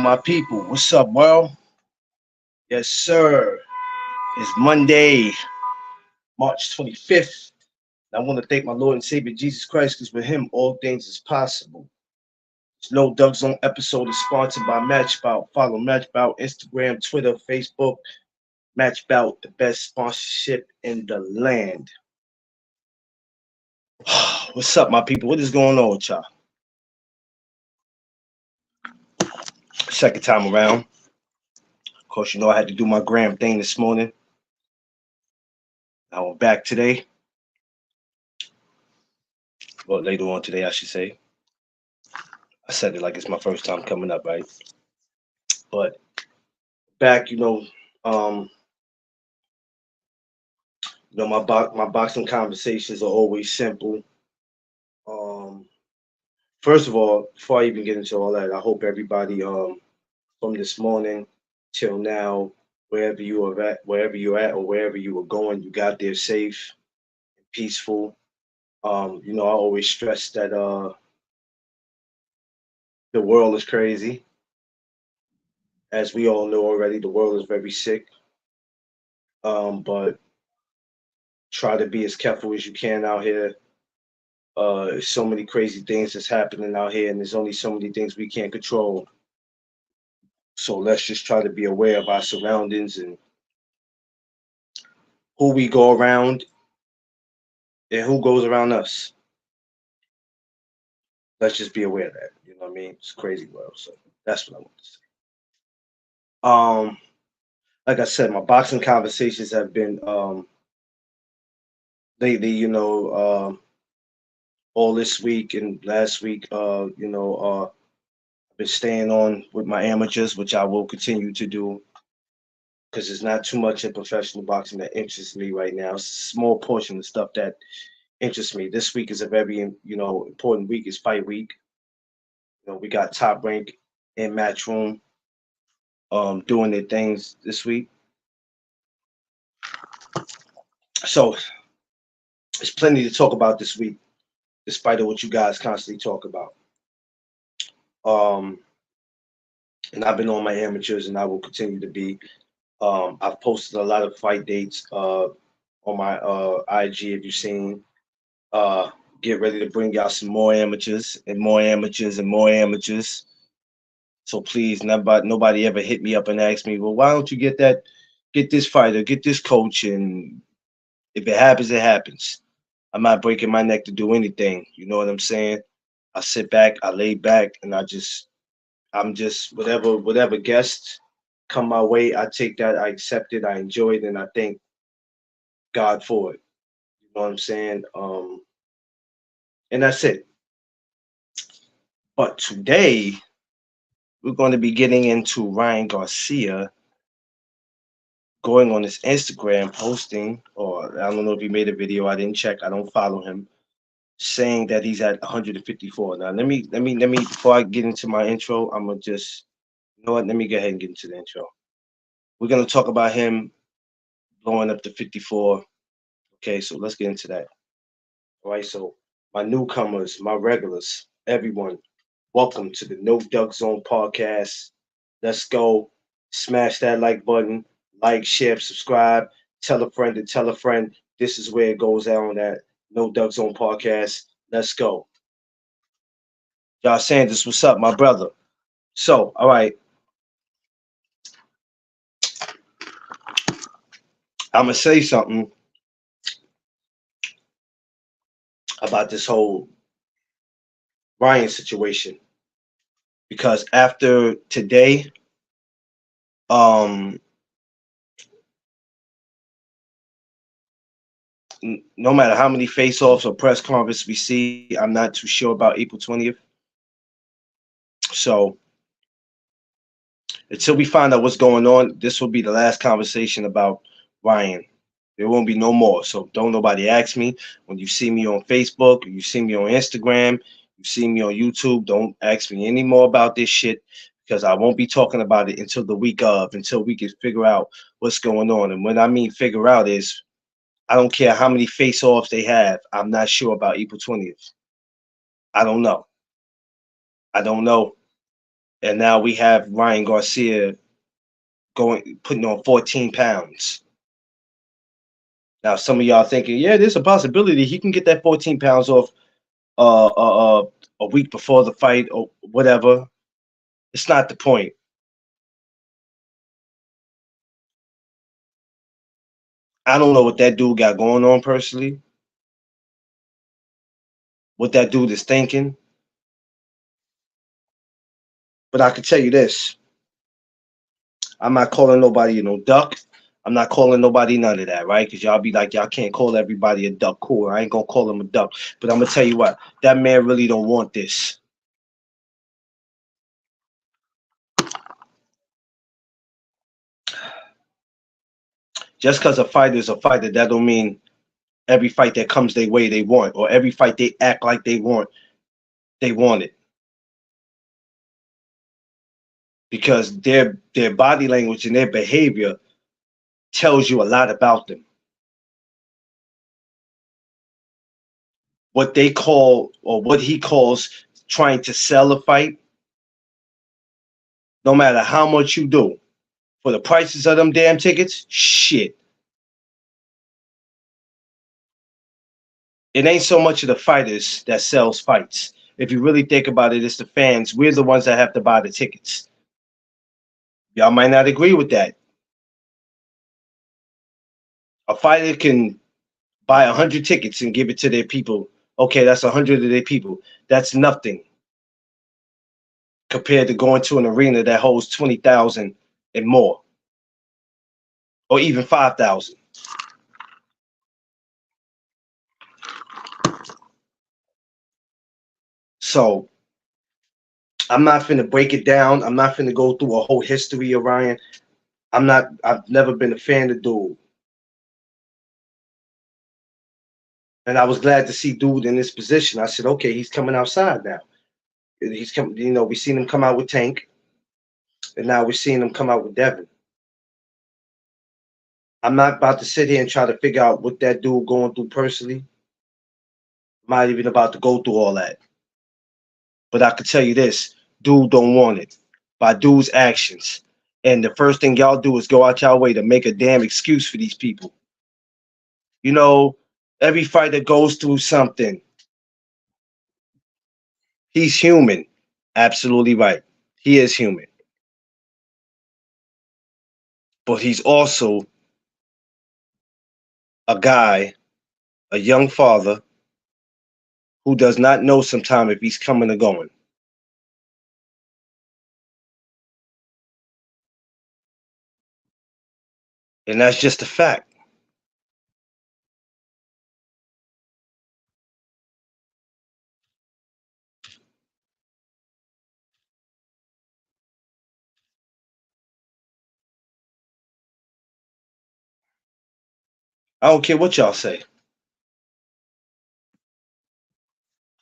my people? What's up, world? Yes, sir. It's Monday, March 25th. I want to thank my Lord and Savior Jesus Christ because with him all things is possible. This No Doug Zone episode is sponsored by Matchbout. Follow Matchbout Instagram, Twitter, Facebook. Matchbout, the best sponsorship in the land. What's up, my people? What is going on with y'all? Second time around. Of course, you know I had to do my gram thing this morning. I went back today. Well, later on today, I should say. I said it like it's my first time coming up, right? But back, um, my boxing conversations are always simple. Um, First of all, before I even get into all that, I hope everybody from this morning till now, wherever you're at, or wherever you were going, you got there safe and peaceful. I always stress that the world is crazy. As we all know already, the world is very sick. But try to be as careful as you can out here. So many crazy things that's happening out here, and there's only so many things we can't control. So let's just try to be aware of our surroundings and who we go around and who goes around us. Let's just be aware of that. You know what I mean? It's a crazy world. So that's what I want to say. Um, like I said, my boxing conversations have been lately, all this week and last week, I've been staying on with my amateurs, which I will continue to do because there's not too much in professional boxing that interests me right now. It's a small portion of stuff that interests me. This week is a very, important week. It's fight week. We got Top Rank and Matchroom doing their things this week. So there's plenty to talk about this week, despite of what you guys constantly talk about. Um, and I've been on my amateurs, and I will continue to be. I've posted a lot of fight dates on my IG. If you've seen, uh, get ready to bring y'all some more amateurs and more amateurs and more amateurs. So please, nobody ever hit me up and ask me, well, why don't you get this fighter, get this coach, and if it happens, it happens. I'm not breaking my neck to do anything. You know what I'm saying? I sit back, I lay back, and I'm just whatever guests come my way, I take that, I accept it, I enjoy it, and I thank God for it. You know what I'm saying? And that's it. But today we're going to be getting into Ryan Garcia going on his Instagram posting, or I don't know if he made a video. I didn't check. I don't follow him. Saying that he's at 154. Now let me before I get into my intro, I'm gonna just you know what? Let me go ahead and get into the intro. We're gonna talk about him blowing up to 54. Okay, so let's get into that. All right, so my newcomers, my regulars, everyone, welcome to the No Duck Zone podcast. Let's go. Smash that like button, like, share, subscribe, tell a friend to tell a friend. This is where it goes down at No Duck Zone podcast. Let's go. Y'all Sanders, what's up, my brother? So, all right, I'm gonna say something about this whole Ryan situation because after today, um, no matter how many face-offs or press conferences we see, I'm not too sure about April 20th. So until we find out what's going on, this will be the last conversation about Ryan. There won't be no more. So don't nobody ask me when you see me on Facebook, or you see me on Instagram, you see me on YouTube. Don't ask me any more about this shit because I won't be talking about it until the week of, until we can figure out what's going on. And when I mean figure out is I don't care how many face-offs they have. I'm not sure about April 20th. I don't know. I don't know. And now we have Ryan Garcia going putting on 14 pounds. Now some of y'all thinking, yeah, there's a possibility he can get that 14 pounds off a week before the fight or whatever. It's not the point. I don't know what that dude got going on personally, what that dude is thinking, but I can tell you this. I'm not calling nobody no duck. I'm not calling nobody none of that, right? Because y'all be like, y'all can't call everybody a duck. Cool. I ain't gonna call him a duck. But I'm gonna tell you what, that man really don't want this. Just because a fighter is a fighter, that don't mean every fight that comes their way they want, or every fight they act like they want it. Because their body language and their behavior tells you a lot about them. What they call or what he calls trying to sell a fight, no matter how much you do, for the prices of them damn tickets, shit. It ain't so much of the fighters that sells fights. If you really think about it, it's the fans. We're the ones that have to buy the tickets. Y'all might not agree with that. A fighter can buy 100 tickets and give it to their people. Okay, that's 100 of their people. That's nothing compared to going to an arena that holds 20,000 and more, or even 5,000. So I'm not finna break it down. I'm not finna go through a whole history of Ryan. I'm not. I've never been a fan of Dude, and I was glad to see Dude in this position. I said, okay, he's coming outside now. He's come. You know, we seen him come out with Tank, and now we're seeing him come out with Devin. I'm not about to sit here and try to figure out what that dude going through personally. I'm not even about to go through all that. But I can tell you this: Dude don't want it by Dude's actions. And the first thing y'all do is go out your way to make a damn excuse for these people. You know, every fighter goes through something. He's human. Absolutely right. He is human. But he's also a guy, a young father, who does not know sometime if he's coming or going. And that's just a fact. I don't care what y'all say.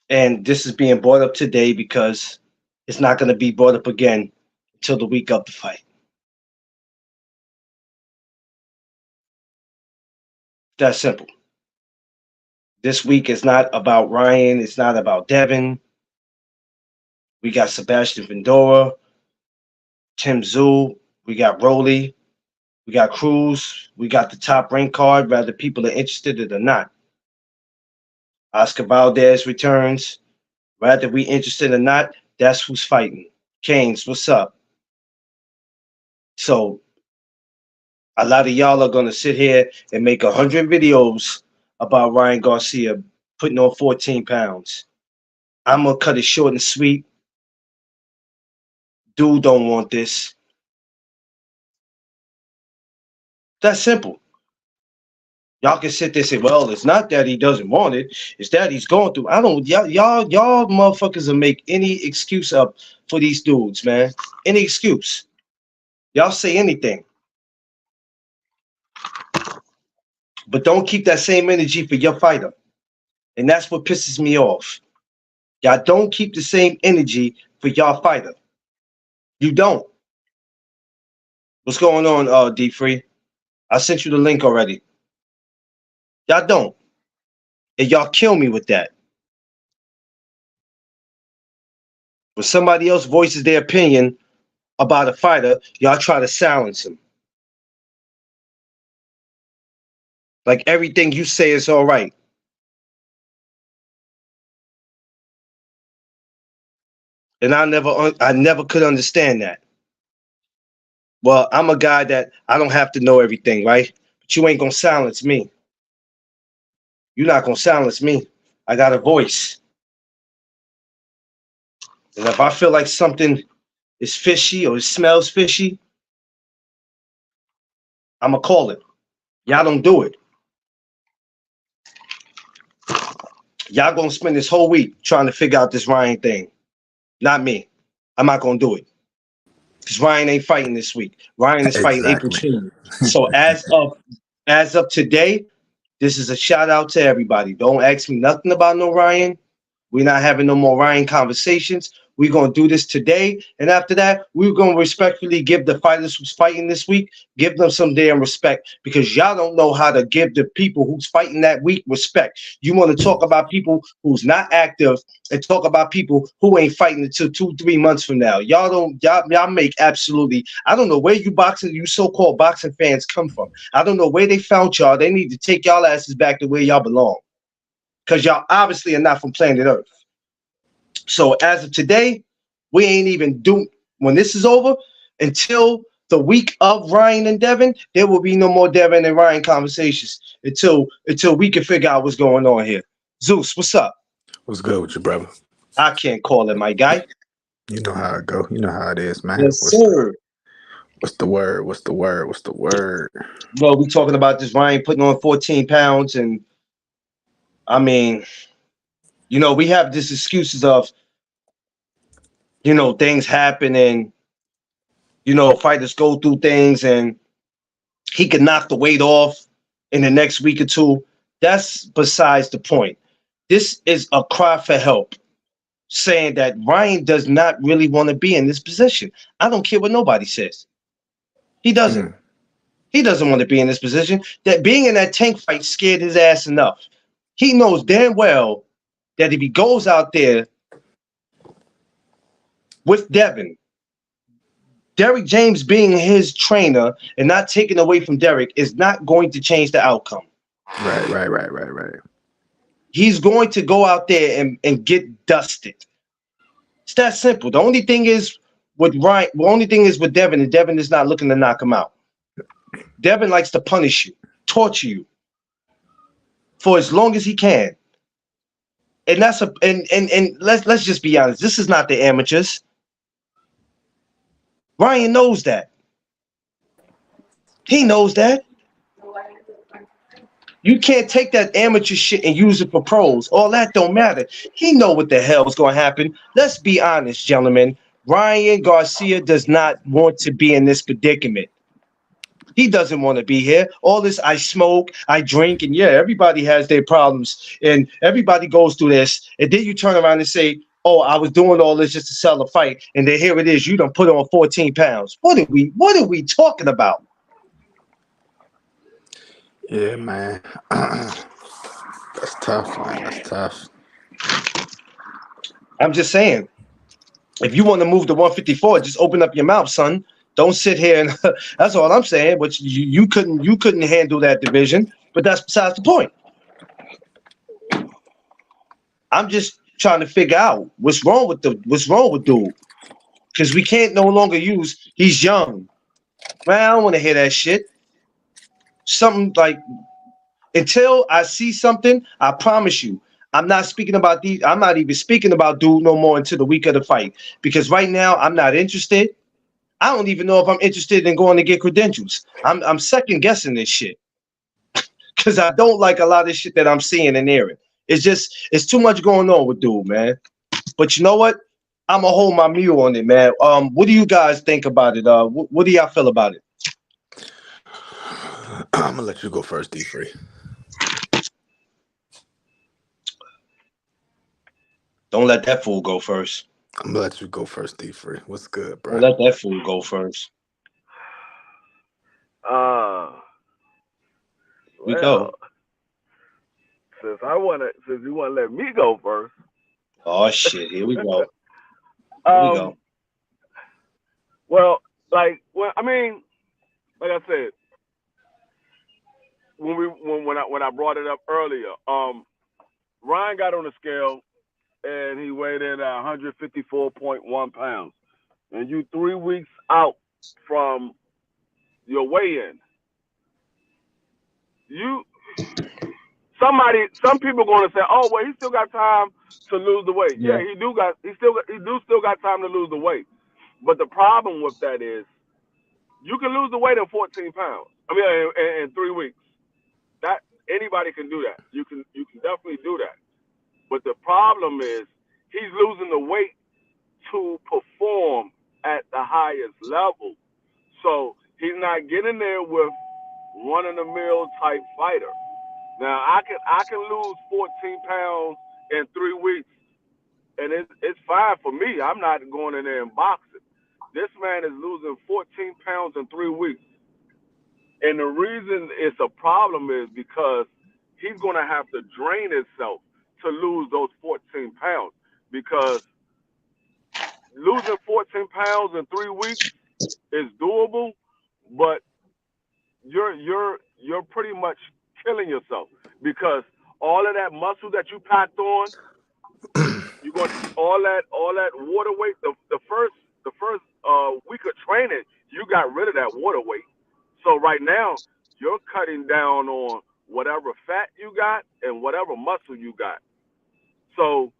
And this is being brought up today because it's not going to be brought up again until the week of the fight. That's simple. This week is not about Ryan. It's not about Devin. We got Sebastian Vendora, Tim Zhu. We got Rolly. We got Cruz. We got the top rank card, whether people are interested in it or not. Oscar Valdez returns. Whether we interested or not, that's who's fighting. Canes, what's up? So a lot of y'all are gonna sit here and make 100 videos about Ryan Garcia putting on 14 pounds. I'm gonna cut it short and sweet. Dude don't want this. That's simple. Y'all can sit there and say, well, it's not that he doesn't want it, it's that he's going through. I don't y'all motherfuckers will make any excuse up for these dudes, man. Any excuse. Y'all say anything. But don't keep that same energy for your fighter. And that's what pisses me off. Y'all don't keep the same energy for y'all fighter. You don't. What's going on, D Free? I sent you the link already. Y'all don't. And y'all kill me with that. When somebody else voices their opinion about a fighter, y'all try to silence him. Like everything you say is all right. And I never could understand that. Well, I'm a guy that I don't have to know everything, right? But you ain't gonna silence me. You're not gonna silence me. I got a voice. And if I feel like something is fishy or it smells fishy, I'ma call it. Y'all don't do it. Y'all gonna spend this whole week trying to figure out this Ryan thing. Not me. I'm not gonna do it. Because Ryan ain't fighting this week. Ryan is fighting April Exactly. 20th. So as of today, this is a shout out to everybody. Don't ask me nothing about no Ryan. We're not having no more Ryan conversations. We're gonna do this today, and after that, we're gonna respectfully give the fighters who's fighting this week, give them some damn respect because y'all don't know how to give the people who's fighting that week respect. You want to talk about people who's not active and talk about people who ain't fighting until 2, 3 months from now. Y'all don't y'all make absolutely. I don't know where you so-called boxing fans come from. I don't know where they found y'all. They need to take y'all asses back to where y'all belong because y'all obviously are not from planet Earth. So as of today, we ain't even do when this is over until the week of Ryan and Devin. There will be no more Devin and Ryan conversations until we can figure out what's going on here. Zeus, what's up? What's good with you, brother? I can't call it, my guy. You know how it go. You know how it is, man. Yes, sir. What's the word? What's the word? What's the word? Well, we talking about this Ryan putting on 14 pounds, and I mean, we have these excuses of things happen, and fighters go through things, and he could knock the weight off in the next week or two. That's besides the point. This is a cry for help, saying that Ryan does not really want to be in this position. I don't care what nobody says. He doesn't. Mm, He doesn't want to be in this position. That being in that tank fight scared his ass enough. He knows damn well that if he goes out there with Devin, Derek James being his trainer and not taking away from Derek is not going to change the outcome. right. He's going to go out there and get dusted. It's that simple. The only thing is with Ryan, the only thing is with Devin, and Devin is not looking to knock him out. Devin likes to punish you, torture you for as long as he can. And that's and let's just be honest. This is not the amateurs. Ryan knows that. He knows that. You can't take that amateur shit and use it for pros. All that don't matter. He know what the hell's going to happen. Let's be honest, gentlemen. Ryan Garcia does not want to be in this predicament. He doesn't want to be here. All this, I smoke, I drink, and yeah, everybody has their problems, and everybody goes through this. And then you turn around and say, "Oh, I was doing all this just to sell a fight," and then here it is. You done put on 14 pounds. What are we talking about? yeah, man. That's tough, man. That's tough. I'm just saying. If you want to move to 154, just open up your mouth, son. Don't sit here and that's all I'm saying. But you couldn't handle that division. But that's besides the point. I'm just trying to figure out what's wrong with dude. Because we can't no longer use he's young. Man, I don't want to hear that shit. Something like until I see something, I promise you, I'm not speaking about these. I'm not even speaking about dude no more until the week of the fight. Because right now I'm not interested. I don't even know if I'm interested in going to get credentials. I'm second guessing this shit because I don't like a lot of shit that I'm seeing and hearing. It's too much going on with dude, man. But you know what? I'm gonna hold my mule on it, man. What do you guys think about it? What do y'all feel about it? I'm gonna let you go first, D free. Don't let that fool go first. I'm gonna let you go first, D free. What's good, Don't bro? let that fool go first. Uh, We go. well, since you want to let me go first, Oh shit, here we go. Here we go. Um, well, I mean, like I said, when I brought it up earlier, Ryan got on the scale and he weighed in at 154.1 pounds, and you 3 weeks out from your weigh-in. You some people are going to say, oh well, he still got time to lose the weight. Yeah, Yeah. he do still got time to lose the weight. But the problem with that is you can lose the weight in 14 pounds. I mean, in 3 weeks. That anybody can do that. You can definitely do that. But the problem is he's losing the weight to perform at the highest level. So he's not getting there with run of the mill type fighter. Now I can lose 14 pounds in 3 weeks, and it's fine for me. I'm not going in there and boxing. This man is losing 14 pounds in 3 weeks, and the reason it's a problem is because he's going to have to drain himself to lose those 14 pounds. Because losing 14 pounds in 3 weeks is doable, but you're pretty much killing yourself because all of that muscle that you packed on, you're going to all that water weight. The first week of training, you got rid of that water weight. So right now, you're cutting down on whatever fat you got and whatever muscle you got. So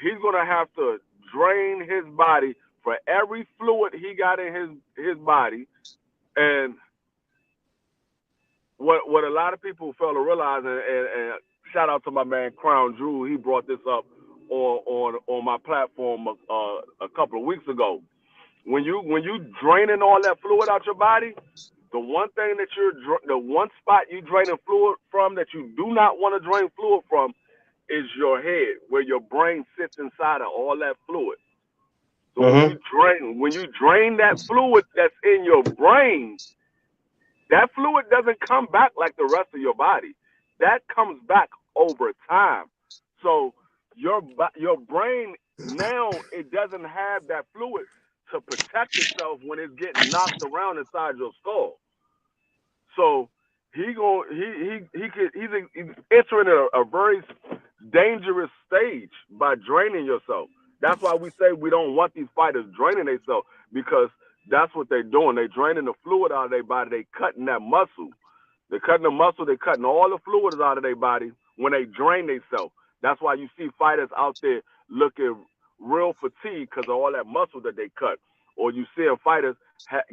he's gonna have to drain his body for every fluid he got in his body. And what a lot of people fail to realize, and shout out to my man Crown Jewel, he brought this up on my platform a couple of weeks ago. When you draining all that fluid out your body, the one thing that the one spot you draining fluid from that you do not want to drain fluid from is your head, where your brain sits inside of all that fluid. So Mm-hmm. when you drain that fluid that's in your brain, that fluid doesn't come back like the rest of your body. That comes back over time. So your brain now it doesn't have that fluid to protect itself when it's getting knocked around inside your skull. So he's entering a very dangerous stage by draining yourself. That's why we say we don't want these fighters draining themselves because that's what they're doing. They're draining the fluid out of their body. They cutting that muscle. They're cutting the muscle. They're cutting all the fluids out of their body when they drain themselves. That's why you see fighters out there looking real fatigued because of all that muscle that they cut. Or you see fighters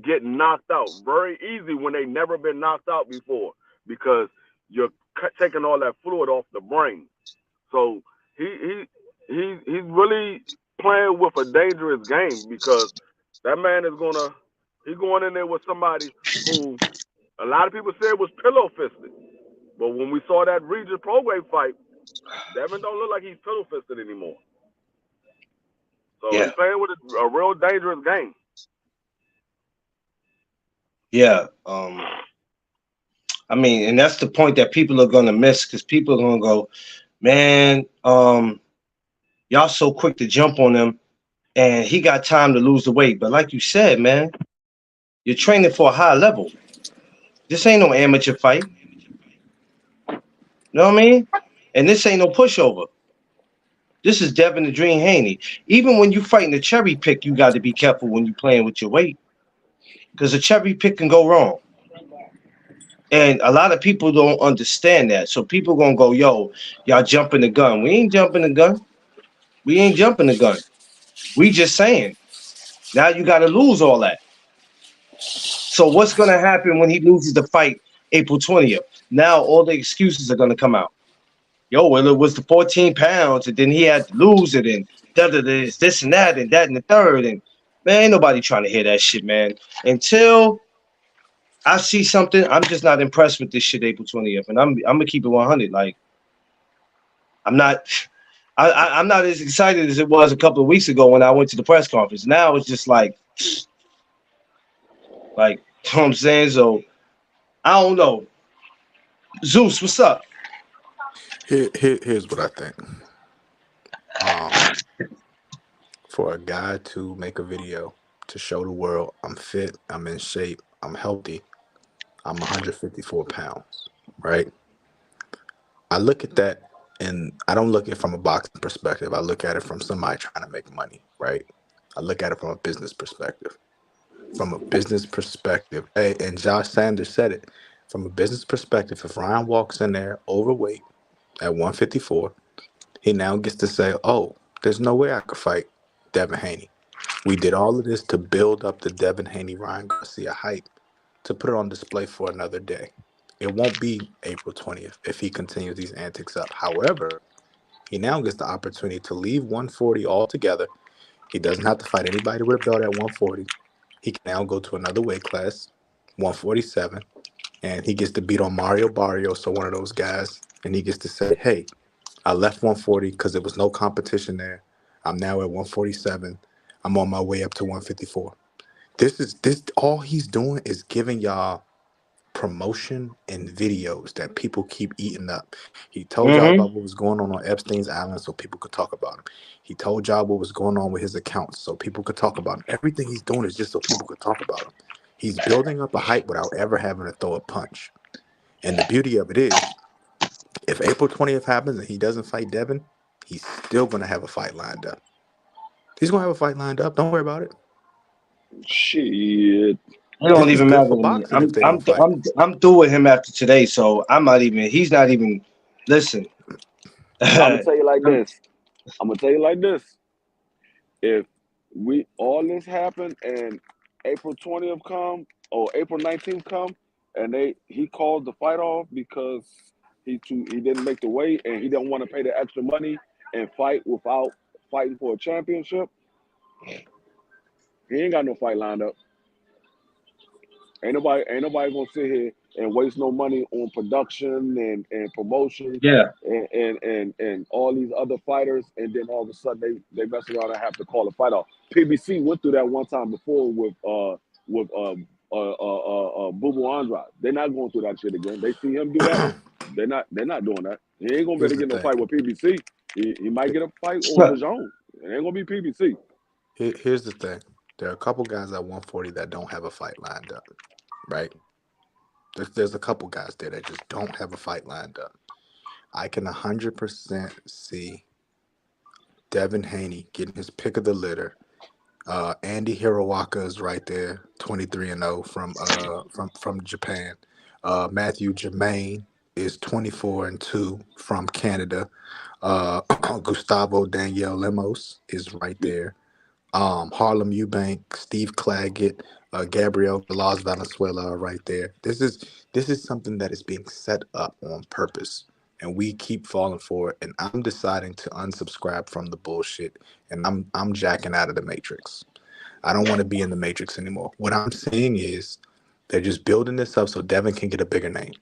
get knocked out very easy when they never been knocked out before because you're taking all that fluid off the brain. So he's really playing with a dangerous game because that man is he's going in there with somebody who a lot of people said was pillow fisted. But when we saw that Regis Prograis fight, Devin don't look like he's pillow fisted anymore. So Yeah. he's playing with a real dangerous game. Yeah. I mean, and that's the point that people are gonna miss because people are gonna go, man, y'all so quick to jump on him, and he got time to lose the weight. But like you said, man, you're training for a high level. This ain't no amateur fight. You know what I mean? And this ain't no pushover. This is Devin the Dream Haney. Even when you fighting a cherry pick, you got to be careful when you playing with your weight because a cherry pick can go wrong. And a lot of people don't understand that. So people gonna go, yo, y'all jumping the gun. We ain't jumping the gun. We ain't jumping the gun. We just saying. Now you got to lose all that. So what's gonna happen when he loses the fight April 20th? Now all the excuses are gonna come out. Yo, well, it was the 14 pounds, and then he had to lose it, and this and that, and that and the third. And man, ain't nobody trying to hear that shit, man. Until I see something, I'm just not impressed with this shit April 20th. And I'm gonna keep it 100. Like, I'm not I'm not as excited as it was a couple of weeks ago when I went to the press conference. Now it's just like you know what I'm saying? So I don't know. Zeus, what's up? Here's what I think. For a guy to make a video to show the world I'm fit, I'm in shape, I'm healthy, I'm 154 pounds, right? I look at that and I don't look at it from a boxing perspective. I look at it from somebody trying to make money, right? I look at it from a business perspective. From a business perspective, hey, and Josh Sanders said it. From a business perspective, if Ryan walks in there overweight at 154, he now gets to say, oh, there's no way I could fight Devin Haney. We did all of this to build up the Devin Haney Ryan Garcia hype to put it on display for another day. It won't be April 20th if he continues these antics up. However, he now gets the opportunity to leave 140 altogether. He doesn't have to fight anybody with a belt at 140. He can now go to another weight class, 147, and he gets to beat on Mario Barrios or one of those guys. And he gets to say, hey, I left 140 because there was no competition there. I'm now at 147. I'm on my way up to 154. This all he's doing is giving y'all promotion and videos that people keep eating up. He told y'all Mm-hmm. about what was going on Epstein's Island so people could talk about him. He told y'all what was going on with his accounts so people could talk about him. Everything he's doing is just so people could talk about him. He's building up a hype without ever having to throw a punch. And the beauty of it is, if April 20th happens and he doesn't fight Devin, he's still going to have a fight lined up. He's going to have a fight lined up. Don't worry about it. Shit. It don't This is even good matter for to me. boxing if they don't fight. I'm through with him after today, so I'm not even. He's not even. Listen, I'm gonna tell you like I'm- this. I'm gonna tell you like this. If we all this happen and April 20th come or April 19th come and he called the fight off because he didn't make the weight and he didn't want to pay the extra money and fight without fighting for a championship, he ain't got no fight lined up. Ain't nobody gonna sit here and waste no money on production and promotion yeah, and all these other fighters, and then all of a sudden they mess around and have to call a fight off. PBC went through that one time before with Boo Boo Andrade. They're not going through that shit again. They see him do that. They're not doing that. He ain't gonna be able Here's to the get no thing. fight with PBC. He might get a fight on the zone. It ain't gonna be PBC. Here's the thing. There are a couple guys at 140 that don't have a fight lined up, right? There's a couple guys there that just don't have a fight lined up. I can 100% see Devin Haney getting his pick of the litter. Andy Hirawaka is right there, 23-0 from Japan. Matthew Germain is 24-2 from Canada. Uh, Gustavo Daniel Lemos is right there. Harlem Eubank, Steve Claggett, Gabriel Galaz Valenzuela are right there. This is something that is being set up on purpose, and we keep falling for it. And I'm deciding to unsubscribe from the bullshit, and I'm jacking out of the matrix. I don't want to be in the matrix anymore. What I'm saying is they're just building this up so Devin can get a bigger name.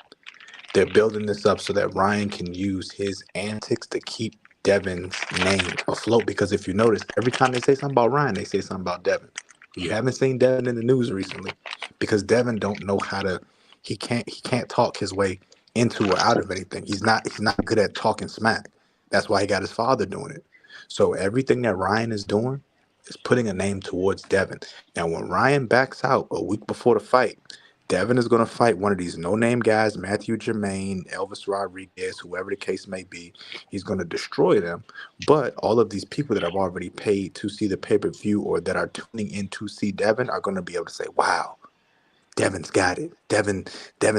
They're building this up so that Ryan can use his antics to keep Devin's name afloat. Because if you notice, every time they say something about Ryan, they say something about Devin. You haven't seen Devin in the news recently because Devin don't know how to. He can't talk his way into or out of anything. He's not good at talking smack. That's why he got his father doing it. So everything that Ryan is doing is putting a name towards Devin. Now, when Ryan backs out a week before the fight, Devin is going to fight one of these no-name guys, Matthew Germain, Elvis Rodriguez, whoever the case may be. He's going to destroy them. But all of these people that have already paid to see the pay-per-view or that are tuning in to see Devin are going to be able to say, wow, Devin's got it. Devin's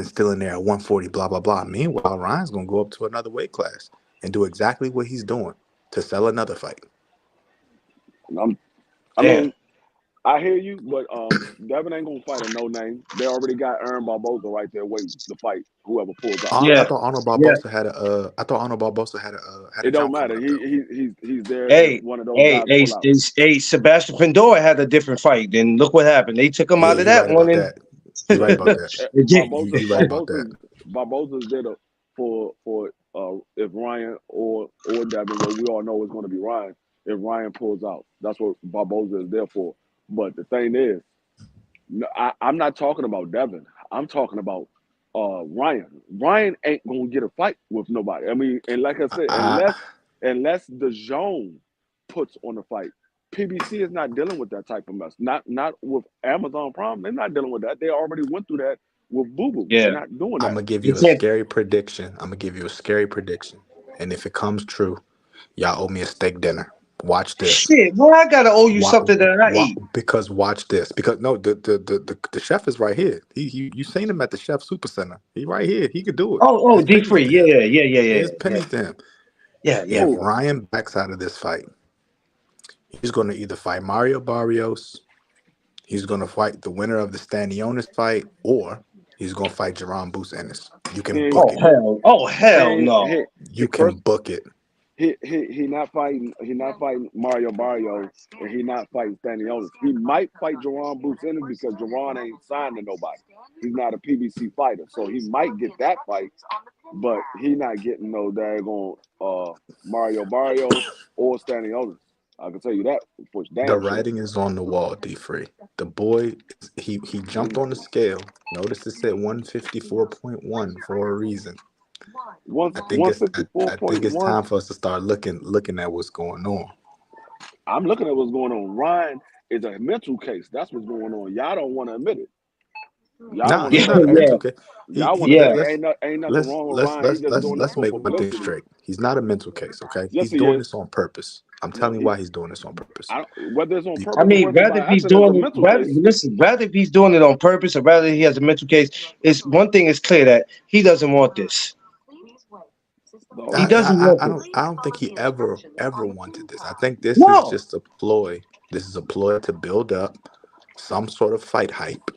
still in there at 140, blah, blah, blah. Meanwhile, Ryan's going to go up to another weight class and do exactly what he's doing to sell another fight. I damn. mean, I hear you, but Devin ain't gonna fight a no name. They already got Aaron Barboza right there waiting to fight whoever pulls out. Yeah, I thought Arnold yeah. Barbosa had a It don't jump matter. coming up though. He's there if Hey, one of those hey, guys hey, pull out. hey, Sebastian Pandora had a different fight. Then look what happened. They took him Yeah, out of you're that right one, about and that. You're right about that. again, Barboza, You're right about that. Barboza's there for if Ryan or Devin, what we all know is going to be Ryan. If Ryan pulls out, that's what Barboza is there for. But the thing is, no, I'm not talking about Devin. I'm talking about Ryan. Ryan ain't gonna get a fight with nobody. I mean, and like I said, I unless the zone puts on the fight, PBC is not dealing with that type of mess. Not with Amazon Prime. They're not dealing with that. They already went through that with Boo Boo. They're Yeah, not doing I'm that. gonna give you you a can't. scary prediction. I'm gonna give you a scary prediction, and if it comes true, y'all owe me a steak dinner. Watch this. Shit, boy, I gotta owe you something that I eat. Because watch this. Because no, the chef is right here. You seen him at the Chef Super Center. He right here. He could do it. Oh, There's D pennies free. to Yeah, him. yeah, yeah, yeah, yeah, There's yeah, pennies to him. yeah, yeah. If Who? Ryan backs out of this fight, he's going to either fight Mario Barrios, he's going to fight the winner of the Stanionis fight, or he's going to fight Jerron Boots Ennis. You can He, book Oh it. hell, oh hell he, no. You can first, book it. he not fighting. He not fighting Mario Barrios, and he not fighting Stanionis. He might fight Jerron Boots Ennis because Jerron ain't signed to nobody. He's not a PBC fighter, so he might get that fight, but he not getting no daggone Mario Barrios or Stanionis. I can tell you that for The damn sure. writing is on the wall, D Free. The boy, he jumped on the scale. Notice it said 154.1 for a reason. One I think one it's fifty four I point think it's one. time for us to start looking at what's going on. I'm looking at what's going on. Ryan is a mental case. That's what's going on. Y'all don't want to admit it. Y'all Nah, want to he's Yeah, not say a yeah, mental case. y'all want to yeah. say ain't nothing wrong with Ryan. He's just doing this let's for make one thing publicity. straight. He's not a mental case, okay? Yes, He's he doing is. this on purpose. I'm No, telling you why he's doing this on purpose. whether it's on Be- I purpose or mean, whether it's rather by if he's accident, it's a doing it, mental rather case. listen, rather if he's doing it on purpose, or rather he has a mental case, is one thing is clear that he doesn't want this. No, He he don't. doesn't want this. I don't think he ever wanted this. I think this is No. just a ploy. This is a ploy to build up some sort of fight hype.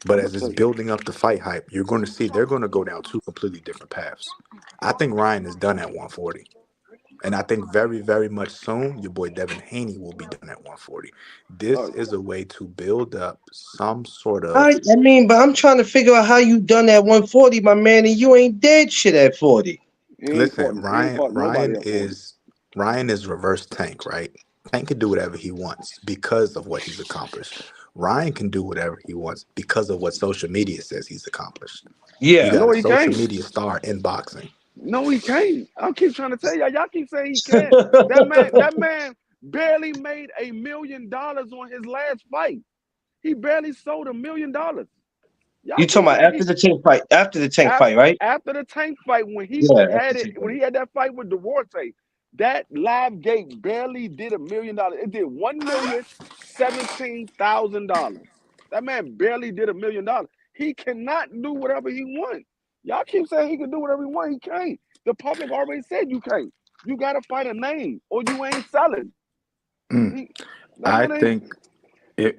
But I'm gonna as it's tell you. building up the fight hype, you're going to see they're going to go down two completely different paths. I think Ryan is done at 140. And I think very, very much soon, your boy Devin Haney will be done at 140. This Uh, is a way to build up some sort of. I mean, but I'm trying to figure out how you done that 140, my man, and you ain't dead shit at 40. Listen, he ain't fought nobody at 40. Ryan is reverse Tank, right? Tank can do whatever he wants because of what he's accomplished. Ryan can do whatever he wants because of what social media says he's accomplished. You Yeah. got No, a he social can't. media star in boxing. No, he can't. I keep trying to tell y'all. Y'all keep saying he can't. That man barely made $1 million on his last fight. He barely sold $1 million. Y'all You keep talking about saying after he the tank fight? After the tank fight, right? after the Tank fight Yeah, after the tank when fight. he had that fight with Duarte, that live gate barely did $1 million. It did $1,017,000. That man barely did $1 million. He cannot do whatever he wants. Y'all keep saying he can do whatever he wants. He can't. The public already said you can't. You gotta fight a name or you ain't selling. Mm. He that I man ain't think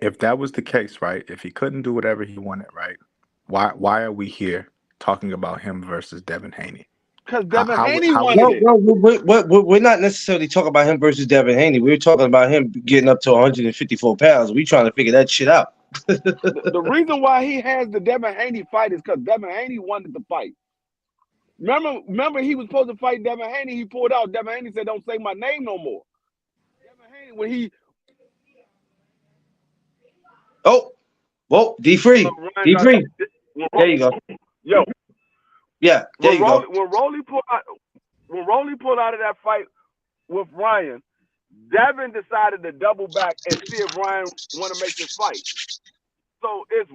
if that was the case, right? If he couldn't do whatever he wanted, right? Why are we here talking about him versus Devin Haney? because Devin Haney How would wanted Well, he? it. we're not necessarily talking about him versus Devin Haney. We're talking about him getting up to 154 pounds. We trying to figure that shit out. The reason why he has the Devin Haney fight is because Devin Haney wanted to fight. Remember, he was supposed to fight Devin Haney. He pulled out. Devin Haney said, "Don't say my name no more." Devin Haney, when he Oh, well, D free, Ryan D got free. There you go. yo Yeah, there when you go. Rolly pulled out of that fight with Ryan, Devin decided to double back and see if Ryan want to make this fight. So it's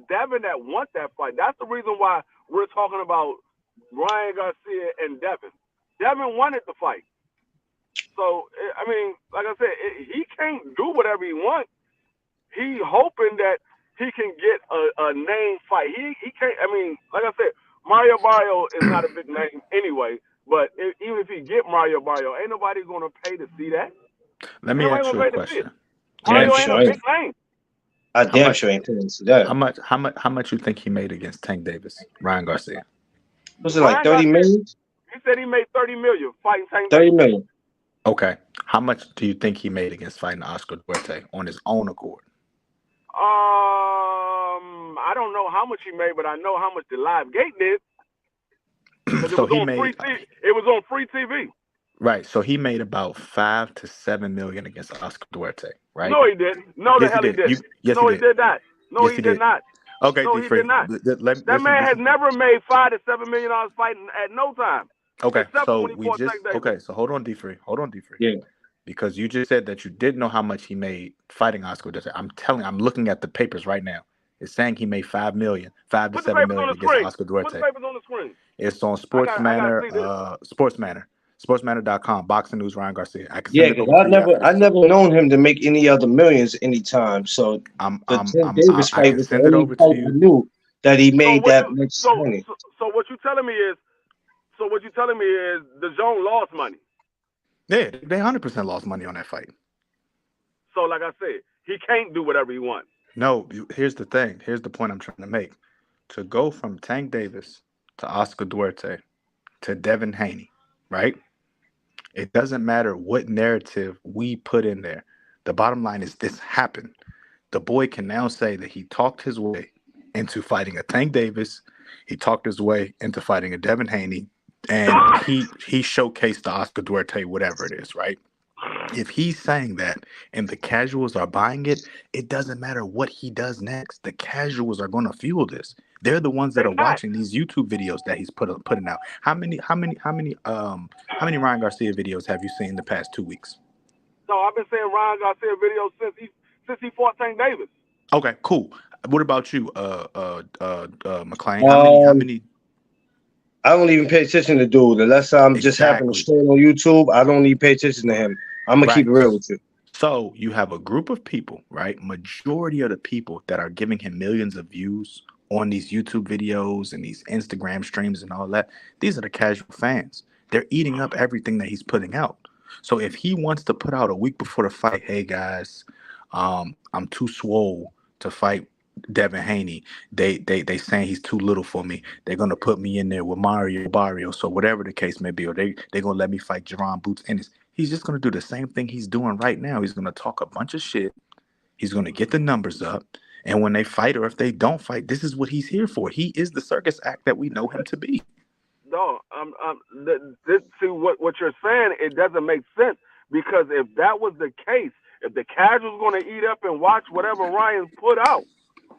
Devin that wants that fight. That's the reason why we're talking about Ryan Garcia and Devin. Devin wanted the fight. So I mean, like I said, he can't do whatever he wants. He hoping that he can get a name fight. He can't. I mean, like I said, Mario Barrio is not a big name anyway. But even if he get Mario Barrio, ain't nobody gonna pay to see that. Let Ain't me nobody ask you gonna a pay to see it. question. Damn Mario If ain't a sure big ain't. name. I how damn much sure ain't paying to that. how much you think he made against Tank Davis, Ryan Garcia? Was it like Ryan 30 Garcia, million? he said he made 30 million fighting Tank 30 Davis. million. Okay. How much do you think he made against fighting Oscar Duarte on his own accord? I don't know how much he made, but I know how much the live gate did because it So was he on made free TV. It was on free TV. right. So he made about 5 to 7 million against Oscar Duarte, right? No, he didn't. No, the Yes, he hell he did. didn't. Yes, he No, he did. did not. No, Yes, he he did did. not. Okay, No, D he did free. not. That Listen, man has listen. never made $5 to $7 million fighting at no time, Okay, except for so when he we fought just Tank Davis. okay. So hold on, D free. Hold on, D free. Yeah. because you just said that you didn't know how much he made fighting Oscar Duarte. I'm looking at the papers right now. It's saying he made 5 million, 5 to Put the 7 papers on million the against screen. Oscar Put the Duarte. papers on the screen. It's on I gotta see this. Sportsmanner.com, boxing news, Ryan Garcia. I can send Yeah, it because over to you after I this too. never known him to make any other millions anytime. So the Tank Davis I fight can was the send it only over to fight I you. knew that he So made what that you much so money. so, so what you telling me is the Jones lost money. Yeah, they 100% lost money on that fight. So like I said, he can't do whatever he wants. No, here's the thing. Here's the point I'm trying to make. To go from Tank Davis to Oscar Duarte to Devin Haney, right? It doesn't matter what narrative we put in there. The bottom line is this happened. The boy can now say that he talked his way into fighting a Tank Davis. He talked his way into fighting a Devin Haney, and he showcased the Oscar Duarte, whatever it is, right? If he's saying that and the casuals are buying it, it doesn't matter what he does next. The casuals are going to fuel this. They're the ones that They are not. watching these YouTube videos that he's putting out. How many Ryan Garcia videos have you seen the past 2 weeks? No, I've been saying Ryan Garcia videos since he fought Tank Davis. Okay, cool. What about you, McClain? How Um, many? I don't even pay attention to dude unless I'm just happening to Exactly. scroll on YouTube. I don't even pay attention to him. I'm gonna keep Right. it real with you. So you have a group of people, right? Majority of the people that are giving him millions of views on these YouTube videos and these Instagram streams and all that, these are the casual fans. They're eating up everything that he's putting out. So if he wants to put out a week before the fight, hey guys, I'm too swole to fight Devin Haney. They saying he's too little for me. They're gonna put me in there with Mario Barrio. So whatever the case may be, or they're gonna let me fight Jerron Boots Ennis. He's just gonna do the same thing he's doing right now. He's gonna talk a bunch of shit. He's gonna get the numbers up. And when they fight or if they don't fight, this is what he's here for. He is the circus act that we know him to be. No, see what you're saying. It doesn't make sense because if that was the case, if the casual's going to eat up and watch whatever Ryan put out,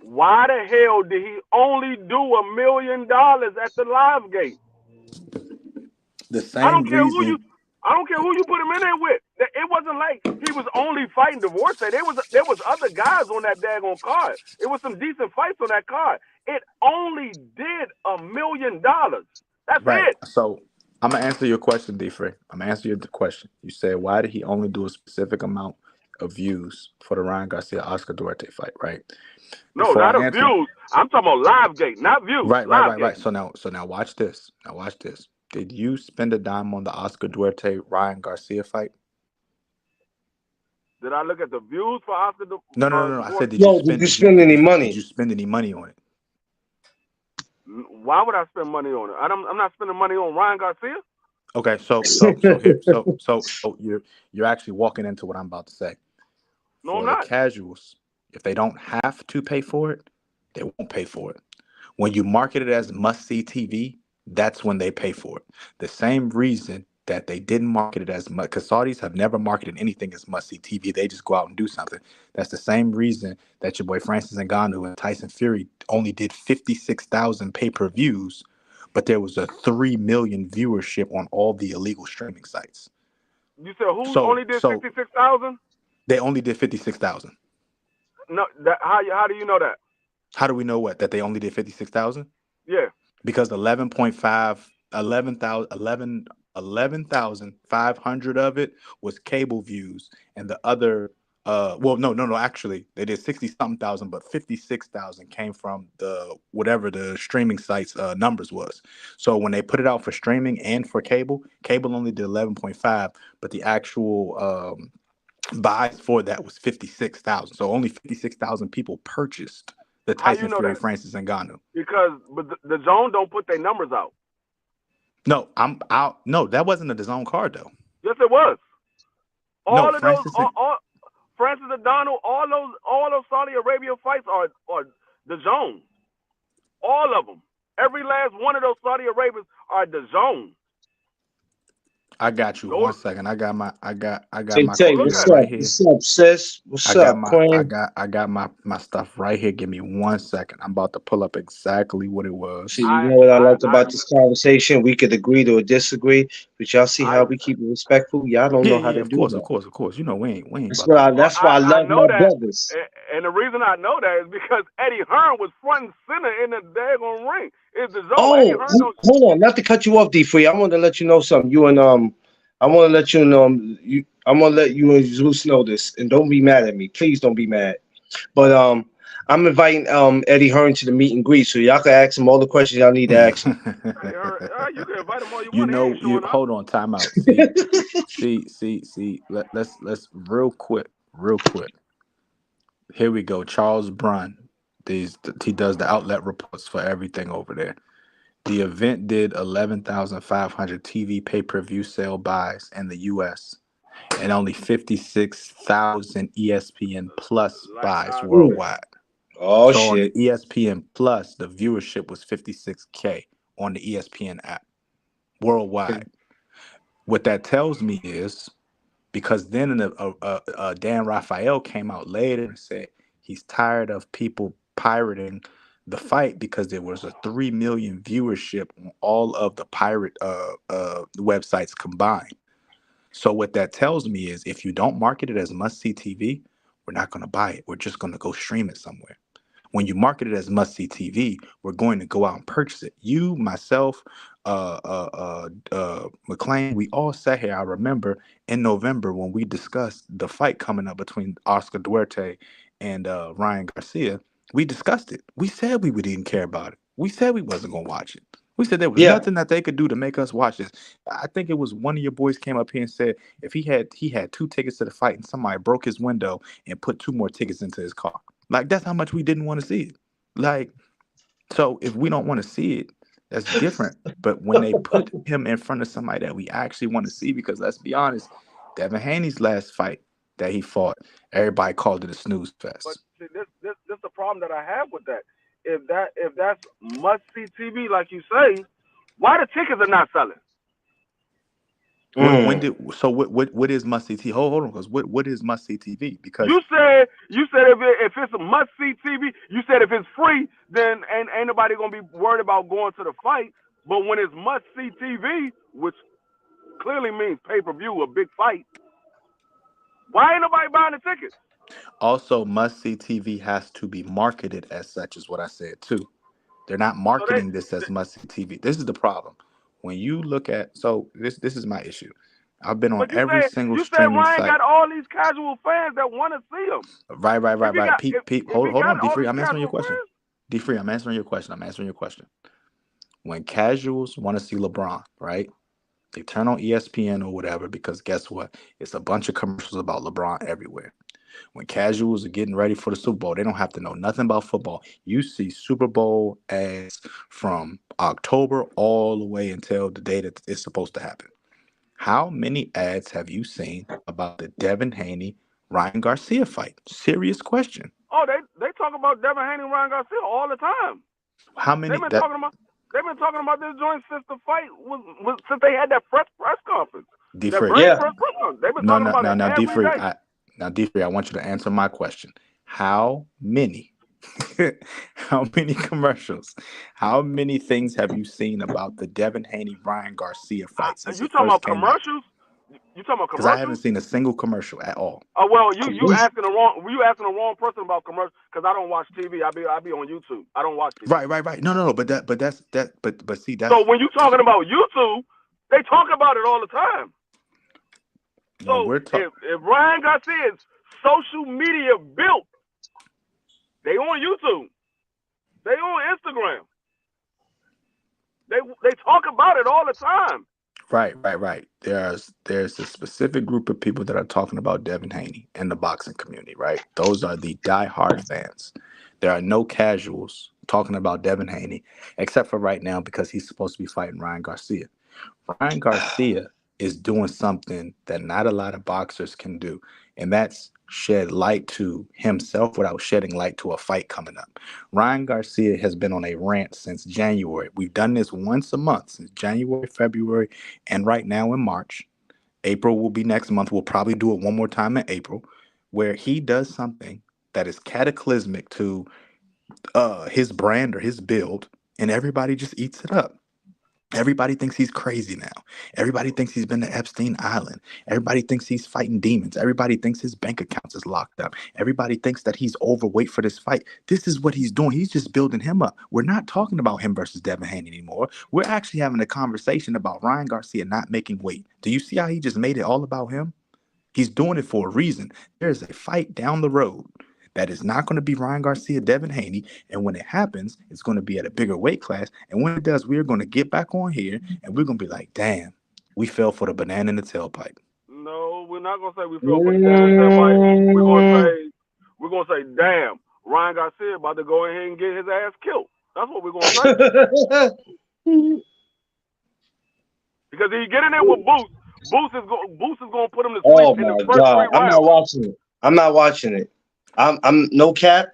why the hell did he only do $1 million at the live gate? The I same don't care who reason. you put him in there with. It wasn't like he was only fighting Divorce. There was other guys on that daggone card. It was some decent fights on that card. It only did $1 million. That's Right. it. So I'm gonna answer your question, D Frey. I'm gonna answer your question. You said why did he only do a specific amount of views for the Ryan Garcia Oscar Duarte fight, right? No, Before not I a answer, views. I'm talking about live gate, not views. Live right. gate. So now watch this. Now watch this. Did you spend a dime on the Oscar Duarte Ryan Garcia fight? Did I look at the views for Oscar? No. I said Divorce? did you Yo, did spend you spend any did money? you spend any money on it? Why would I spend money on it? I'm not spending money on Ryan Garcia. Okay, so you're actually walking into what I'm about to say. No, I'm For the not. casuals, if they don't have to pay for it, they won't pay for it. When you market it as must-see TV, that's when they pay for it. The same reason that they didn't market it as much, because Saudis have never marketed anything as must-see TV. They just go out and do something. That's the same reason that your boy Francis Ngannou and Tyson Fury only did 56,000 pay-per-views, but there was a 3 million viewership on all the illegal streaming sites. You said who So only did so 66,000? they only did 56,000. No, how do you know that? How do we know that they only did 56,000? Yeah. Because 11,500 of it was cable views, and the other no, actually they did 60 something thousand, but 56,000 came from the whatever the streaming sites numbers was. So when they put it out for streaming and for cable only did 11.5, but the actual buys for that was 56,000. So only 56,000 people purchased the How you Tyson know Fury that? Francis Ngannou. Because the zone don't put their numbers out. No, I'm out. No, that wasn't a DAZN card though. Yes, it was. No, All of those, Francis. all Francis O'Donnell, all those Saudi Arabia fights are the zone. All of them. Every last one of those Saudi Arabians are the zone. I got you. Go 1 second. I got my Tay Tay, look computer at what's it. right up? here. What's up, sis? What's up, Queen? I got my stuff right here. Give me 1 second. I'm about to pull up exactly what it was. See, you know what I liked about this conversation? We could agree to disagree. But y'all see how we keep it respectful. Y'all don't Yeah, know how yeah, to of do course, of that. course, of course. You know, we ain't That's about to. why. Well, That's why I I love know my that, brothers. and the reason I know that is because Eddie Hearn was front and center in the daggone ring. It's the zone. Eddie Oh, Hearn don't. hold on. Not to cut you off, D Free. I want to let you know something. You and I want to let you know. I'm gonna let you and Zeus know this, and don't be mad at me. Please don't be mad. But I'm inviting Eddie Hearn to the meet and greet, so y'all can ask him all the questions y'all need to ask him. Eddie Hearn, you can invite him all you You want. He know, ain't you showing up. hold on, time out. See. Let's real quick. Here we go. Charles Brun. He does the outlet reports for everything over there. The event did 11,500 TV pay-per-view sale buys in the U.S. and only 56,000 ESPN Plus Like buys I said, Mm. worldwide. Oh So on the shit. ESPN Plus, the viewership was 56K on the ESPN app worldwide. What that tells me is because then Dan Raphael came out later and said he's tired of people pirating the fight because there was a 3 million viewership on all of the pirate websites combined. So what that tells me is if you don't market it as must see TV, we're not going to buy it. We're just going to go stream it somewhere. When you market it as must see TV, we're going to go out and purchase it. You, myself, McLean, we all sat here. I remember in November when we discussed the fight coming up between Oscar Duarte and Ryan Garcia. We discussed it. We said we didn't care about it. We said we wasn't going to watch it. We said there was Yeah. nothing that they could do to make us watch this. I think it was one of your boys came up here and said if he had 2 tickets to the fight and somebody broke his window and put 2 more tickets into his car. Like that's how much we didn't want to see it. Like so, if we don't want to see it, that's different. But when they put him in front of somebody that we actually want to see, because let's be honest, Devin Haney's last fight that he fought, everybody called it a snooze but fest. see, this the problem that I have with that. If that's must see TV, like you say, why the tickets are not selling? When Mm. did so what is must see TV? Hold on, because what is must see TV? Because You said if it's a must see TV, you said if it's free, then ain't nobody gonna be worried about going to the fight. But when it's must see TV, which clearly means pay per view, a big fight, why ain't nobody buying the tickets? also must see TV has to be marketed as such, is what I said too. They're not So they, marketing this as must see TV. This is the problem. When you look at this is my issue. I've been on but every single you said streaming Ryan site. got all these casual fans that want to see him. Right, right, If right, he right. got Pete, Pete, if he hold got on, D all free. these I'm answering your casual question. fans, D free, I'm answering your question. I'm answering your question. When casuals want to see LeBron, right? They turn on ESPN or whatever because guess what? It's a bunch of commercials about LeBron everywhere. When casuals are getting ready for the Super Bowl, they don't have to know nothing about football. You see Super Bowl ads from October all the way until the day that it's supposed to happen. How many ads have you seen about the Devin Haney Ryan Garcia fight? Serious question. oh they talk about Devin Haney and Ryan Garcia all the time. How They've many been that talking about they've been talking about this joint since the fight was since they had that press conference, D that free? very Yeah. first press conference. They've been No, talking no, about no, it now D every free. day. I want you to answer my question. How many how many commercials? How many things have you seen about the Devin Haney Ryan Garcia fight since You it talking first about came out? commercials? You talking about Because I haven't commercials? seen a single commercial at all. Oh well, you Commercial. asking the wrong person about commercials because I don't watch TV. I be on YouTube. I don't watch TV. Right, right, right. No, no, no. But see, So that's when you talking about YouTube, they talk about it all the time. when So we're talking. if Ryan Garcia's social media built, they on YouTube, they on Instagram, they talk about it all the time. Right, right, right. There's a specific group of people that are talking about Devin Haney in the boxing community, right? Those are the diehard fans. There are no casuals talking about Devin Haney, except for right now because he's supposed to be fighting Ryan Garcia. Ryan Garcia is doing something that not a lot of boxers can do, and that's shed light to himself without shedding light to a fight coming up. Ryan Garcia has been on a rant since January. We've done this once a month since January, February, and right now in March. April will be next month. We'll probably do it one more time in April, where he does something that is cataclysmic to his brand or his build, and everybody just eats it up. Everybody thinks he's crazy now. Everybody thinks he's been to Epstein Island. Everybody thinks he's fighting demons. Everybody thinks his bank accounts is locked up. Everybody thinks that he's overweight for this fight. This is what he's doing. He's just building him up. We're not talking about him versus Devin Haney anymore. We're actually having a conversation about Ryan Garcia not making weight. Do you see how he just made it all about him? He's doing it for a reason. There's a fight down the road that is not going to be Ryan Garcia, Devin Haney. And when it happens, it's going to be at a bigger weight class. And when it does, we're going to get back on here and we're going to be like, damn, we fell for the banana in the tailpipe. No, we're not gonna say we fell for the damn tailpipe. We're gonna say, damn, Ryan Garcia about to go ahead and get his ass killed. That's what we're gonna say. Because if he get in there with Boots is gonna put him to sleep Oh in the my first God. 3 rounds. I'm not watching it. I'm no cap.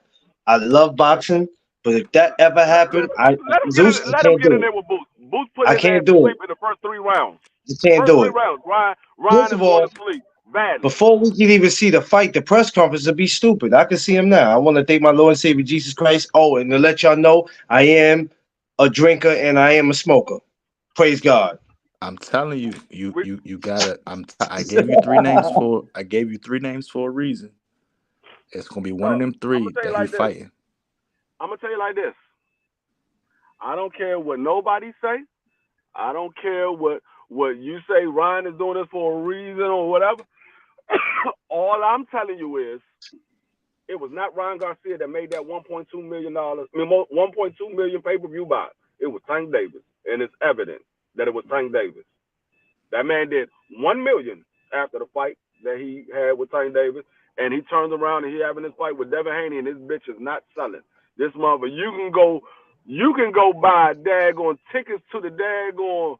I love boxing, but if that ever happened, Let him get in it. there with Boots. Boots put I his can't ass to do sleep it. in the first 3 rounds. You can't First do 3 it. rounds. Ryan First is of going all, to sleep badly. before we can even see the fight, the press conference would be stupid. I can see him now. I want to thank my Lord and Savior Jesus Christ. Oh, and to let y'all know, I am a drinker and I am a smoker. Praise God. I'm telling you, We, you gotta. I gave you 3 names for. I gave you 3 names for a reason. It's gonna be one of them I'm gonna 3 tell you that he like this. fighting. I'm gonna tell you like this. I don't care what nobody say. I don't care what you say. Ryan is doing this for a reason or whatever. All I'm telling you is, it was not Ryan Garcia that made that $1.2 million, 1.2 million pay-per-view buy. It was Tank Davis, and it's evident that it was Tank Davis. That man did 1 million after the fight that he had with Tank Davis, and he turns around and he having this fight with Devin Haney, and this bitch is not selling. This mother, you can go buy daggone tickets to the daggone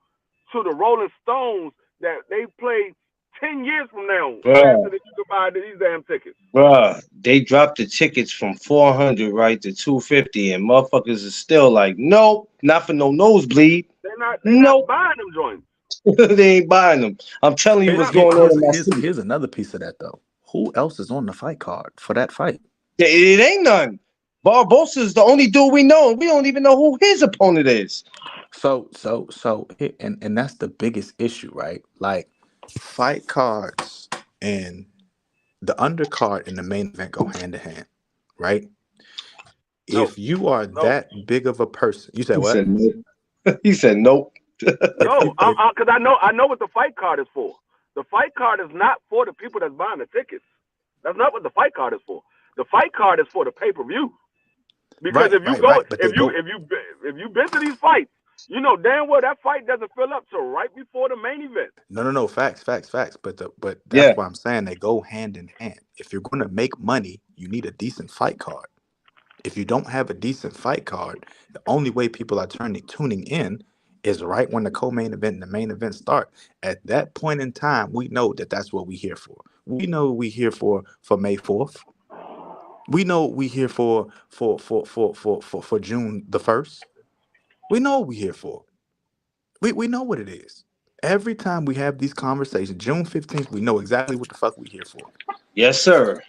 to the Rolling Stones that they play 10 years from now faster Bruh, than you can buy these damn tickets. bruh, they dropped the tickets from 400 right to 250, and motherfuckers is still like, nope, not for no nosebleed. They're not Nope, buying them joints. they ain't buying them. I'm telling you They're what's not going buying on them. in my city. Here's another piece of that though. Who else is on the fight card for that fight? It ain't none. Barbosa is the only dude we know, and we don't even know who his opponent is. And that's the biggest issue, right? Like fight cards and the undercard and the main event go hand to hand, right? No, If you are no, that big of a person, you said He what? said nope. He said nope. If no. you if Because I know what the fight card is for. The fight card is not for the people that's buying the tickets. That's not what the fight card is for. The fight card is for the pay-per-view. Because right, right, right, but they go if you been to these fights, you know damn well that fight doesn't fill up till right before the main event. no, facts. But that's Yeah. why I'm saying they go hand in hand. If you're gonna make money, you need a decent fight card. If you don't have a decent fight card, the only way people are tuning in is right when the co-main event and the main event start. At that point in time, we know that that's what we're here for. We know what we're here for May 4th. We know what we're here for June the 1st. We know what we're here for. We know what it is. Every time we have these conversations, June 15th, we know exactly what the fuck we're here for. Yes, sir.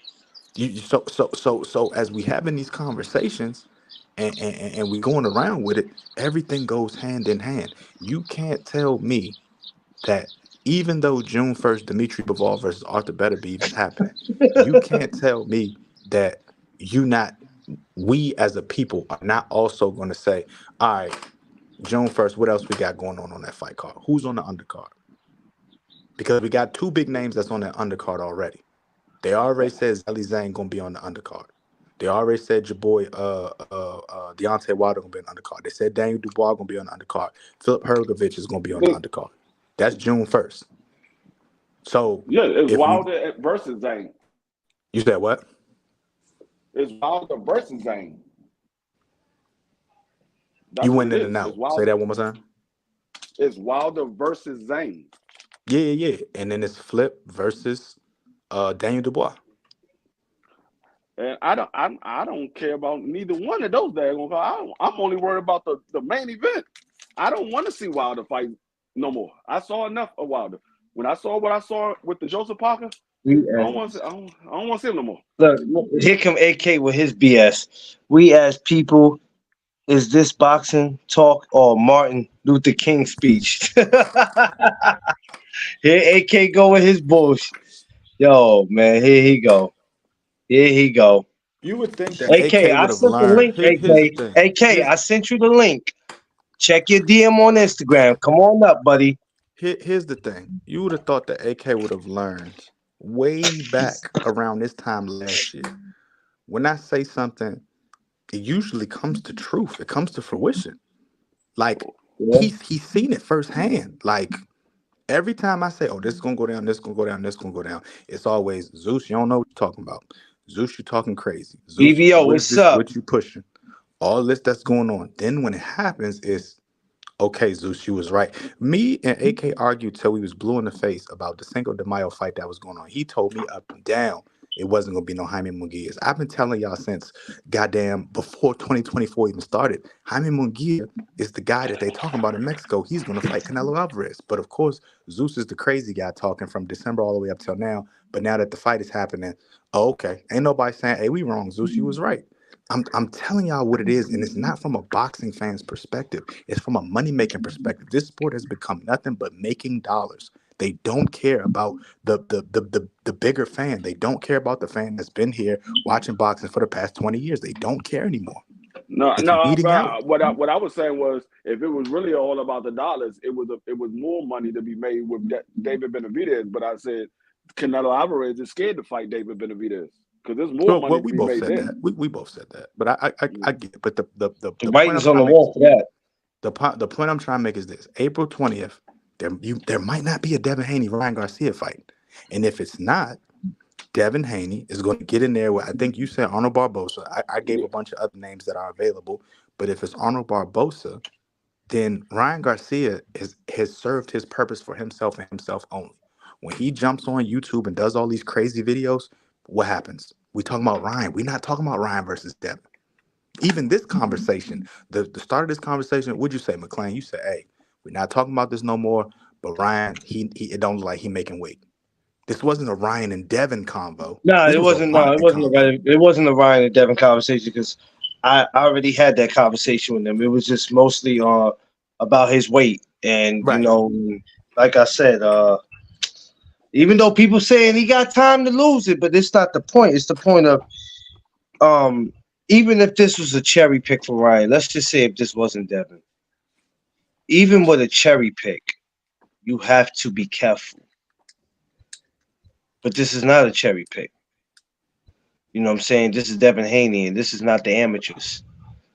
So as we having these conversations and we going around with it, everything goes hand in hand. You can't tell me that even though June 1st, Dimitri Bivol versus Arthur Beterbiev is happening, you can't tell me that we as a people are not also going to say, all right, June 1st, what else we got going on that fight card? Who's on the undercard? Because we got 2 big names that's on that undercard already. They already said Zhilei Zhang gonna be on the undercard. They already said your boy Deontay Wilder gonna be on the undercard. They said Daniel Dubois gonna be on the undercard. Philip Hergovich is gonna be on the undercard. That's June 1st. So Yeah, it's if we Wilder versus Zane. you said what? It's Wilder versus Zane. You That's what went it in is. and It's out. Say Wilder. that one more time. It's Wilder versus Zane. Yeah. And then it's Flip versus Daniel Dubois. And I don't care about neither one of those daggone cards. I'm only worried about the main event. I don't want to see Wilder fight no more. I saw enough of Wilder. When I saw what I saw with the Joseph Parker, I don't want to. I don't want to see him no more. Look, here come AK with his BS. We as people Is this boxing talk or Martin Luther King speech? Here AK go with his bullshit. Yo, man, here he go. Here he go. You would think that AK, AK I would have sent the learned. link, Here's the AK. thing. AK, I sent you the link. Check your DM on Instagram. Come on up, buddy. Here's the thing. You would have thought that AK would have learned way back around this time last year. When I say something, it usually comes to truth. It comes to fruition. Like Yeah. he's seen it firsthand. Like every time I say, "Oh, this is gonna go down. This is gonna go down. This is gonna go down," it's always Zeus. You don't know what you're talking about. Zeus, you talking crazy. Zeus, BBO, what is what's this? up? What you pushing? All this that's going on. Then when it happens, it's okay, Zeus, you was right. Me and AK argued till we was blue in the face about the Cinco de Mayo fight that was going on. He told me up and down it wasn't gonna be no Jaime Munguia. I've been telling y'all since goddamn before 2024 even started. Jaime Munguia is the guy that they talking about in Mexico. He's gonna fight Canelo Alvarez. But of course, Zeus is the crazy guy talking from December all the way up till now. But now that the fight is happening, oh, okay. Ain't nobody saying, hey, we wrong, Zeus, you was right. I'm telling y'all what it is, and it's not from a boxing fan's perspective. It's from a money making perspective. This sport has become nothing but making dollars. They don't care about the bigger fan. They don't care about the fan that's been here watching boxing for the past 20 years. They don't care anymore. No, It's no, weeding out. bro. What I was saying was, if it was really all about the dollars, it was more money to be made with David Benavidez. But I said Canelo Alvarez is scared to fight David Benavidez because there's more Well, money to we be both made said there. that. We both said that. But I get it. But The the point I'm writing's on trying the to make is wall for that. the point I'm trying to make is this: April 20th, there might not be a Devin Haney Ryan Garcia fight, and if it's not, Devin Haney is going to get in there with, I think you said Arnold Barbosa. I gave Yeah. a bunch of other names that are available, but if it's Arnold Barbosa, then Ryan Garcia has served his purpose for himself and himself only. When he jumps on YouTube and does all these crazy videos, what happens? We talking about Ryan. We're not talking about Ryan versus Devin. Even this conversation, the start of this conversation, what'd you say, McClain? You said, hey, we're not talking about this no more, but Ryan, he it don't look like he making weight. This wasn't a Ryan and Devin convo. No, This it was a wasn't. No, Ryan convo. it wasn't a Ryan and Devin conversation because I already had that conversation with him. It was just mostly about his weight, and Right. like I said, even though people saying he got time to lose it, but it's not the point. It's the point of um even if this was a cherry pick for Ryan, let's just say if this wasn't Devin, even with a cherry pick, you have to be careful. But this is not a cherry pick. You know what I'm saying? This is Devin Haney, and this is not the amateurs.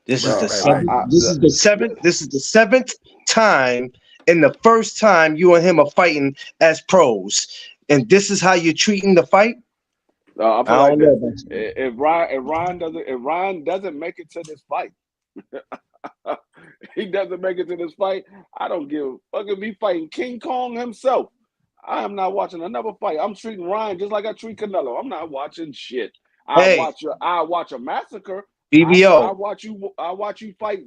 This is Right, the Bro, right, right. seventh. This is the seventh. This is the seventh time, and the first time you and him are fighting as pros, and this is how you're treating the fight. I'll I put it like don't know this: about you. if Ryan doesn't make it to this fight, he doesn't make it to this fight. I don't give a fuck if he fighting King Kong himself. I am not watching another fight. I'm treating Ryan just like I treat Canelo. I'm not watching shit. Hey, I watch a massacre. I BBO. watch you fight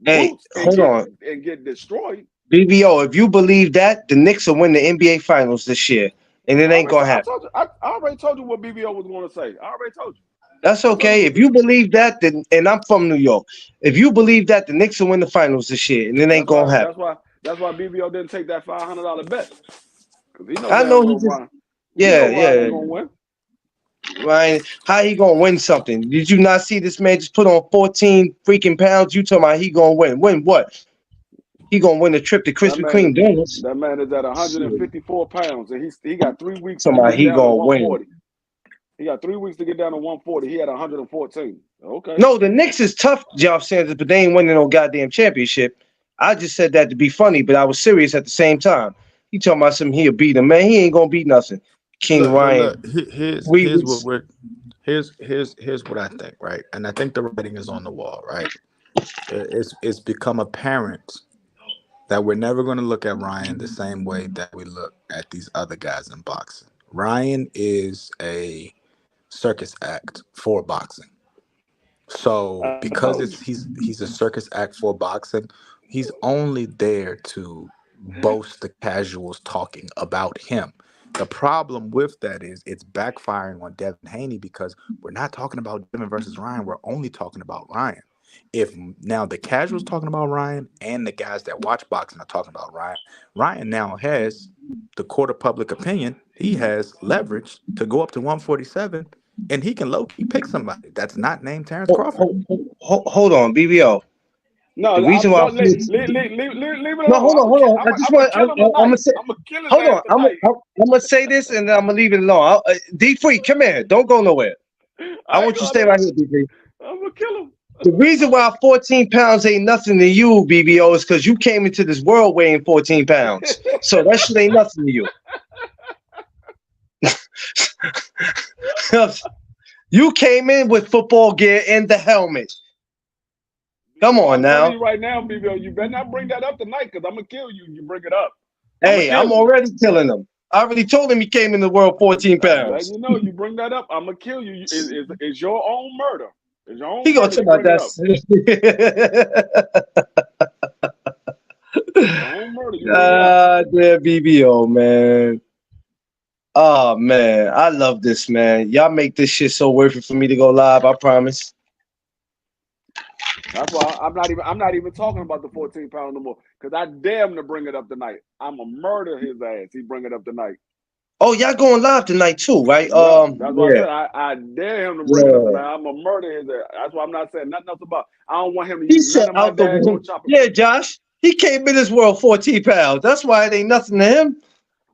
Hey, Boots hold on, and get destroyed. BBO. If you believe that, the Knicks will win the NBA Finals this year, and it ain't gonna I happen. told you. I already told you what BBO was going to say. I already told you. That's I told okay. you. If you believe that, then and I'm from New York. If you believe that, the Knicks will win the finals this year, and it ain't That's gonna why. happen. That's why BBO didn't take that $500 bet because he know I damn know he well just Ryan. He know yeah, Ryan ain't yeah. gonna win. Ryan, how he gonna win something? Did you not see this man just put on 14 freaking pounds? You talking about he gonna win? Win what? He gonna win the trip to That Krispy man is Kreme donuts. that man is at Shit. 154 pounds, and he got 3 weeks Talking to about get he down to gonna win. 140. He got 3 weeks to get down to 140. He had 114. Okay. No, the Knicks is tough, Job Sanders, but they ain't winning no goddamn championship. I just said that to be funny, but I was serious at the same time. He talking about something he'll beat him. Man, he ain't gonna beat nothing. King Look. Ryan, three Here's what weeks. we're here's what I think, right? And I think the writing is on the wall, right? It's become apparent that we're never going to look at Ryan the same way that we look at these other guys in boxing. Ryan is a circus act for boxing. So I because told you. he's a circus act for boxing, he's only there to boast the casuals talking about him. The problem with that is it's backfiring on Devin Haney because we're not talking about Devin versus Ryan. We're only talking about Ryan. If now the casuals talking about Ryan and the guys that watch boxing are talking about Ryan, Ryan now has the court of public opinion. He has leverage to go up to 147, and he can low key pick somebody that's not named Terrence Crawford. Hold on, BBO. No, The reason why no, I leave, feel leave, leave, leave, leave it no, alone. hold on. I just I'm gonna want. kill him I'm tonight. gonna say. I'm gonna kill his Hold ass on. tonight. I'm gonna say this and then I'm gonna leave it alone. D Free, come here. Don't go nowhere. I I ain't want you to going stay right nowhere. here, D Free. I'm gonna kill him. The reason why 14 pounds ain't nothing to you, BBO, is because you came into this world weighing 14 pounds. So that shit ain't nothing to you. You came in with football gear and the helmet. Come BBO, on I'm telling now. you right now, BBO, you better not bring that up tonight, cause I'm gonna kill you. You bring it up. I'm gonna Hey, kill I'm you. already killing him. I already told him he came in the world 14 I'm letting pounds. you know. You bring that up, I'm gonna kill you. It's your own murder. It's your He own gonna murder. talk You about bring it up. that. Your own murder. You bring it up. Dear BBO, man. Oh man, I love this, man. Y'all make this shit so worth it for me to go live. I promise. That's why I'm not even talking about the 14 pound no more. Cause I dare him to bring it up tonight. I'ma murder his ass. He bring it up tonight. Oh, y'all going live tonight too, right? Yep. That's why I Yeah, said I dare him to bring it up yeah. tonight. I'ma murder his ass. That's why I'm not saying nothing else about. I don't want him to He use none said of my out the daggone womb. chopping. Yeah, Josh. He came in this world 14 pounds. That's why it ain't nothing to him.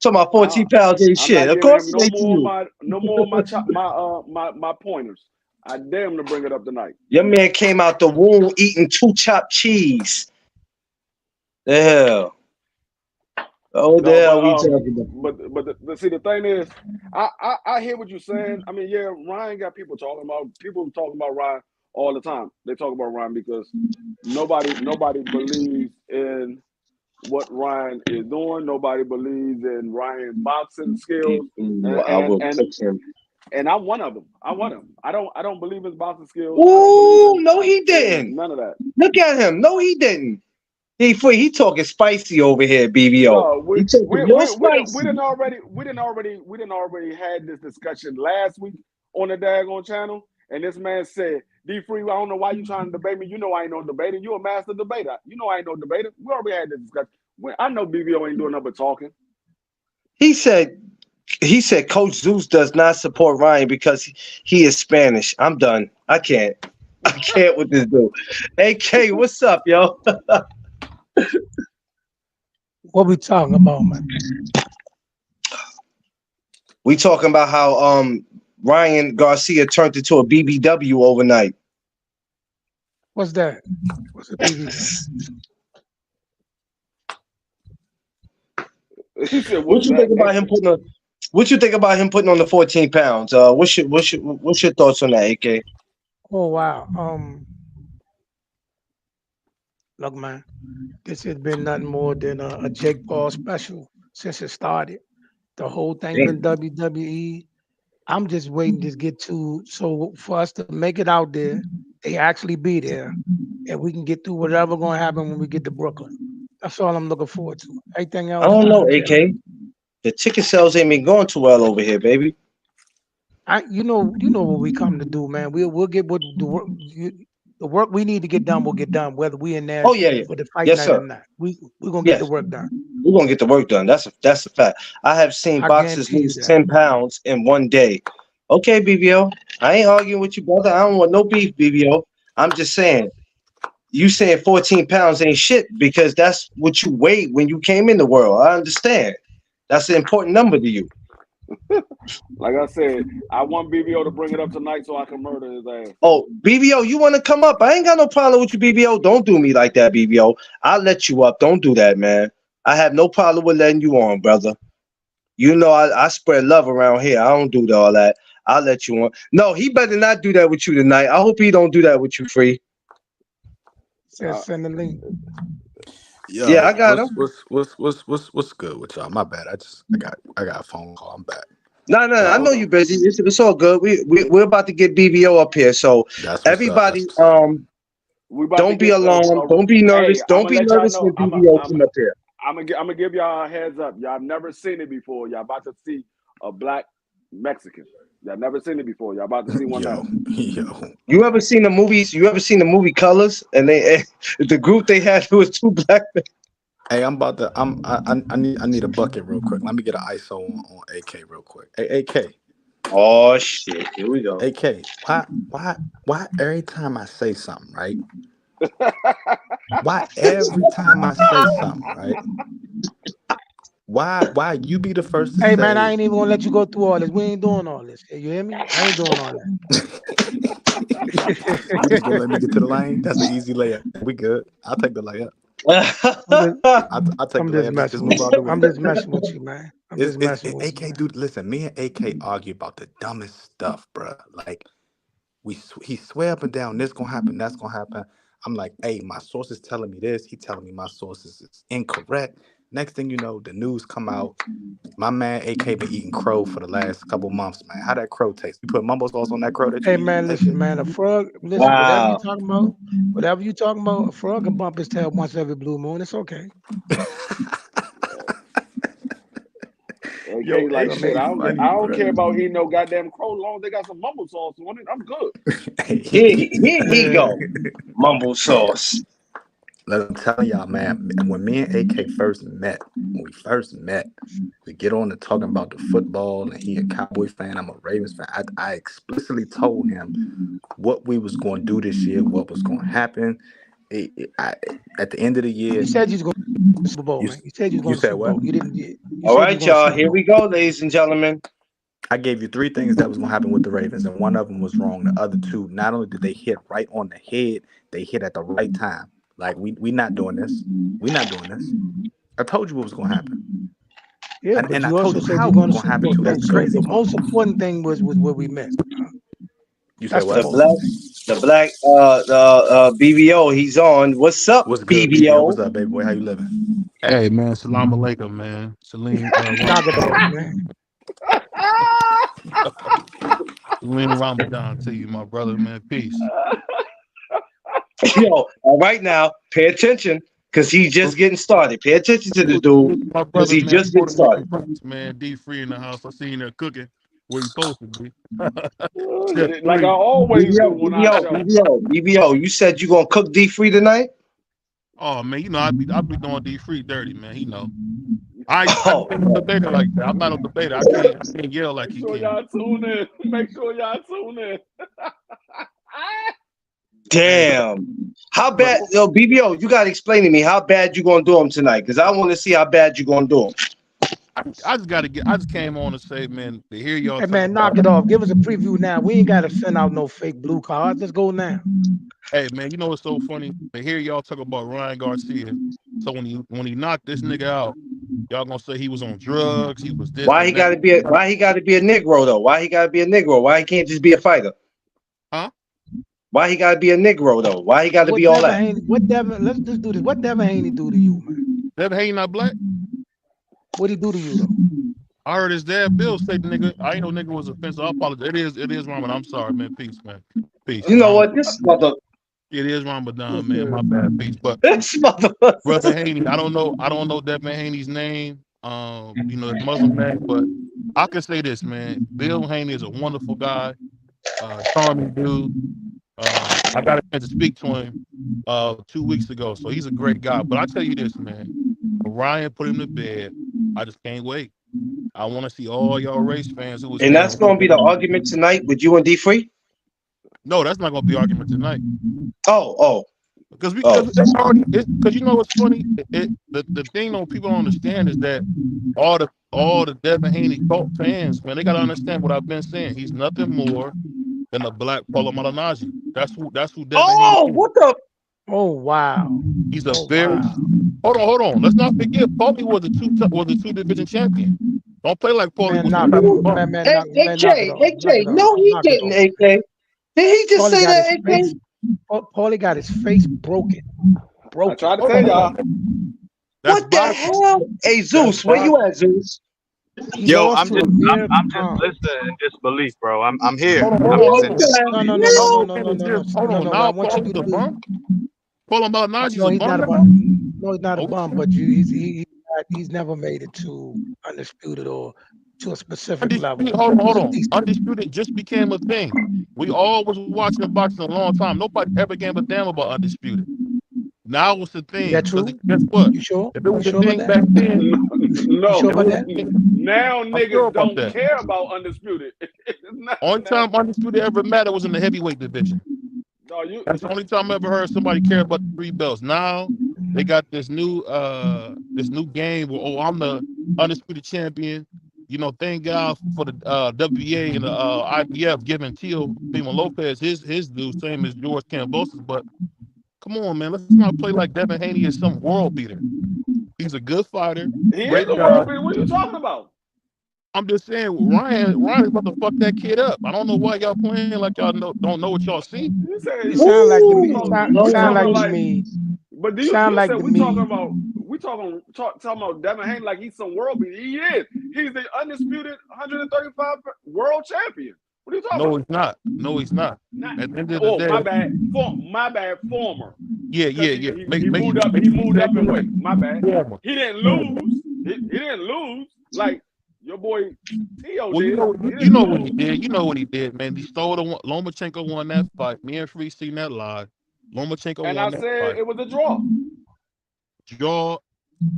Talking about 14 pounds ain't I'm shit. not Of giving course him it ain't to you. no more of my pointers. I dare him to bring it up tonight. Your man came out the womb eating 2 chopped cheese. The hell. Oh, the No, hell we talking about? see the thing is, I hear what you're saying. I mean, yeah, Ryan got people talking about Ryan all the time. They talk about Ryan because nobody believes in what Ryan is doing. Nobody believes in Ryan boxing skills, and I and will and, cook him. and I'm one of them. I want him. I don't believe in his boxing skills. I don't believe Ooh, no, he in didn't. none of that. Look at him. No, he didn't. He talking spicy over here, BBO. No, He talking real spicy. we didn't already had this discussion last week on the daggone channel, and this man said, "D Free, I don't know why you trying to debate me. You know I ain't no debater. You a master debater. You know I ain't no debater. We already had this discussion. When I know BBO ain't doing nothing but talking. He said Coach Zeus does not support Ryan because he is Spanish. I'm done. I can't. I can't with this dude. AK, what's up, yo? What we talking about, man? We talking about how Ryan Garcia turned into a BBW overnight. What's that? What's a BBW? He said, What "What's you that?" think about him putting on? What you think about him putting on the 14 pounds? What's your thoughts on that, AK? Oh wow. Look, man, this has been nothing more than a Jake Paul special since it started. The whole thing been Damn. WWE. I'm just waiting to get to so for us to make it out there, they actually be there, and we can get through whatever gonna happen when we get to Brooklyn. That's all I'm looking forward to. Everything I else, don't I know, don't care. AK. The ticket sales ain't been going too well over here, baby. You know what we come to do, man. We'll get what the work we need to get done. We'll get done, whether we in there Oh yeah, yeah. for the fight Yes, night or sir. not. We're gonna get the Yes. work done. We're gonna get the work done. That's a fact. I have seen I boxers guarantee you lose that. 10 pounds in one day. Okay, BBO. I ain't arguing with you, brother. I don't want no beef, BBO. I'm just saying, you saying 14 pounds ain't shit because that's what you weighed when you came in the world. I understand. That's an important number to you. Like I said, I want BBO to bring it up tonight so I can murder his ass. Oh, BBO, you want to come up? I ain't got no problem with you, BBO. Don't do me like that, BBO. I'll let you up. Don't do that, man. I have no problem with letting you on, brother. You know I spread love around here. I don't do all that. I'll let you on. No, he better not do that with you tonight. I hope he don't do that with you, Free. Says Uh, send the link. Yeah, Yo, I got him. what's good with y'all? My bad. I got a phone call. I'm back. No. I oh, know Um, you busy. It's all good. We're about to get BBO up here. So that's what's up. That's everybody, what's up. we about to don't be get. alarmed. Don't be Hey, nervous. I'm Don't gonna be let y'all nervous know. when BBO come up here. I'm gonna give y'all a heads up. Y'all never seen it before. Y'all about to see a black Mexican. Y'all never seen it before. Y'all about to see one now. Yo. You ever seen the movies? You ever seen the movie Colors? And they the group they had was two black men. Hey, I'm about to. I need a bucket real quick. Let me get an ISO on AK real quick. Hey, AK, Oh shit! Here we go. AK. Why every time I say something, right? Why every time I say something, right? Why you be the first to Hey man, I say? ain't even gonna let you go through all this. We ain't doing all this. You hear me? I ain't doing all You just gonna let me that. get to the lane? That's an easy layup. We good. I'll take the layup. I'm just, I'll take I'm the just layup. Just messing move with out you. the way. I'm just messing with you, man. I'm just messing with you, AK, man. dude. Listen, me and AK argue about the dumbest stuff, bruh. Like he swear up and down this gonna happen, that's gonna happen. I'm like, hey, my sources telling me this. He telling me my sources is incorrect. Next thing you know, the news come out. My man AK been eating crow for the last couple months, man. How that crow taste? You put mumbo sauce on that crow that you Hey eat, man, listen, AK? man. A frog, listen. Wow. Whatever you talking about, a frog can bump his tail once every blue moon. It's okay. Yo, AK You like know what I AK shit. mean? funny, I don't bro. care about eating no goddamn crow. Long as they got some mumble sauce on it, I'm good. Here he Yeah. go. Mumble sauce. Let I'm telling y'all, man. When me and AK first met, we get on to talking about the football, and he a Cowboy fan. I'm a Ravens fan. I explicitly told him what we was going to do this year, what was going to happen. At the end of the You year, said you was going to the Super Bowl, you man. You said you was you going to the said Super what? Bowl. You didn't. You All said you was right, going to the y'all. Super Here we Bowl. go, ladies and gentlemen. I gave you three things that was going to happen with the Ravens, and one of them was wrong. The other two, not only did they hit right on the head, they hit at the right time. Like we not doing this. We not doing this. I told you what was going to happen, Yeah, and but I you told also you said how you're it was going to going to Super happen Bowl too. That's too. the So crazy the part. most important thing was what we missed. You said That's the The what? most black, thing. the black, BBO. He's on. What's up, What's good, BBO? BBO? What's up, baby boy? How you living? Hey man, salam alaikum, man. Salim Knock it off, man. Salim Ramadan to you, my brother, man. Peace. Yo, all right now, pay attention, cause he's just getting started. Pay attention to this dude, My cause brother, he's man. just getting started. Motivating Prince, man. D free in the house. I seen her cooking where you supposed to be. Chef Like I free. always do BBO, when I BBO, show. BBO, BBO. You said you gonna cook D free tonight? Oh man, you know I be doing D free dirty, man. He know. I Oh, ain't no debater like that. I'm not a debater. I can't yell like Make he sure can. y'all tune in. Make sure y'all tune in. Hey, damn. How look, bad, yo, BBO? You gotta explain to me how bad you gonna do him tonight, cause I want to see how bad you gonna do him. I just gotta get. I just came on to say, man, to hear y'all Hey talk man, about. knock it off. Give us a preview now. We ain't got to send out no fake blue cards. Let's go now. Hey man, you know what's so funny? To hear y'all talk about Ryan Garcia. So when he knocked this nigga out, y'all gonna say he was on drugs, he was this Why he and that. gotta be? Why he gotta be a Negro though? Why he gotta be a Negro? Why he can't just be a fighter? Huh? Why he gotta be a Negro though? Why he gotta be What all Devin that? Haney? What Devin? Let's just do this. What Devin Haney do to you, man? Devin Haney not black? What he do to you though? I heard his dad Bill say the nigga. I ain't know nigga was offensive. I apologize. It is Ramadan. I'm sorry, man. Peace, man. Peace. You know what? This mother, It is Ramadan, man. My bad. Peace. But this mother. brother Haney, I don't know Devin Haney's name. His Muslim name, but I can say this, man. Bill Haney is a wonderful guy, charming dude. I got a chance to speak to him 2 weeks ago, so he's a great guy. But I tell you this, man, Ryan put him to bed. I just can't wait. I want to see all y'all race fans who was And that's standing gonna with be the him. argument tonight with you and D Free. No, that's not going to be argument tonight Oh, oh, because oh. because you know what's funny. The thing that people don't understand is that all the Devin Haney cult fans, man, they got to understand what I've been saying. He's nothing more than a black Paulo Malignaggi. That's who Devin Haney Oh, is. what the? Oh wow. He's a Oh very wow. hold on. Let's not forget Paulie was a two division champion. Don't play like Paulie Man, was some knock type it of off. bum. Man, knock it AK, off. Knock it AK. off. No, he Knock it didn't. off, man. AK. Did he just Paulie say got his that? AK. face. Paulie got his face broken. I Broken. tried to Hold tell on, hold y'all. on. That's What the boxing. hell? Hey That's Zeus, where you boxing. at, Zeus? He Yo, lost I'm to just Amir I'm just Khan. listening in disbelief, bro. I'm here. Hold on, hold I'm on, just hold in on. What No, the no, no, no, What no, hell? no, I'm no, saying is no, no, this. Hold no, on. no. What I Now want you to Paulie's do a is bum. Paulo Malignaggi's no, a he's bum not a now. bum. No, he's not a Oh, bum. But he's never made it to undisputed or to a specific level. Hold He's a on. beast. Undisputed just became a thing. We all was watching boxing a long time. Nobody ever gave a damn about Undisputed. Now it's the Is that thing. Because true? guess what? You sure? If it You was a sure about thing that? back then, You No. sure if it about was a that? thing, Now I'm sure niggas about don't that. care about Undisputed. It's not Only now. time Undisputed ever mattered was in the heavyweight division. No, you. That's the only time I ever heard somebody care about the 3 belts. Now they got this new game where, oh, I'm the undisputed champion. You know, thank God for the WBA and the IBF giving Teofimo Lopez his due, same as George Kambosos. But come on, man, let's not play like Devin Haney is some world beater. He's a good fighter, He is great a guy. world beater. What are you talking about? I'm just saying, Ryan is about to fuck that kid up. I don't know why y'all playing like y'all don't know what y'all see. You say It sound like to me. talk, It we sound talking like to like. me. But do It you sound like said to we talking me. about talking about Devin Haney like he's some world beater. He is. He's the undisputed 135 world champion. What are you talking No, about? he's not. No, he's not. Not. At the end of the Oh, day, my bad. Former. yeah, Because yeah. he Make moved sure up. make He sure you moved say up in correct. weight. My bad. Former. He didn't lose. He didn't lose like your boy Tio Well, did. He you didn't know what he lose. did. You know what he did, man. He stole the one. Lomachenko won that fight. Me and Free seen that live. Lomachenko And won I that said fight. it was a draw. Jaw.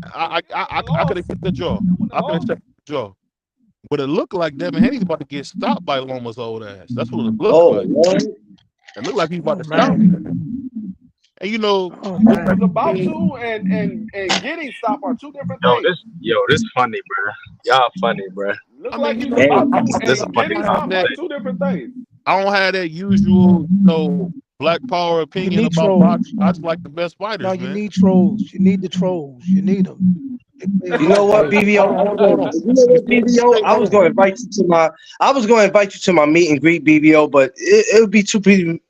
I The could loss. have hit the jaw. That wasn't a I could have loss. checked the jaw. But it looked like Devin Haney's about to get stopped by Loma's old ass. That's what it looked Oh, like. Lord. It looked like he's about Oh to stop man. him. And you know, Oh He was man. about to, and getting stopped are two different Yo, things. this funny, bro. Y'all funny, bro. Look I like mean, he you was know, Hey. about to, This is and a funny getting stopped are conversation. two different things. I don't have that usual, black power You opinion need about trolls. boxing. I just like the best No, fighters, you man. need trolls. You need the trolls. You need them. They play a You know part. what, Hey, BBO? hold on. You know what, Before you BBO? say, hold on. I was going to invite you to my meet and greet, BBO, but it would be too many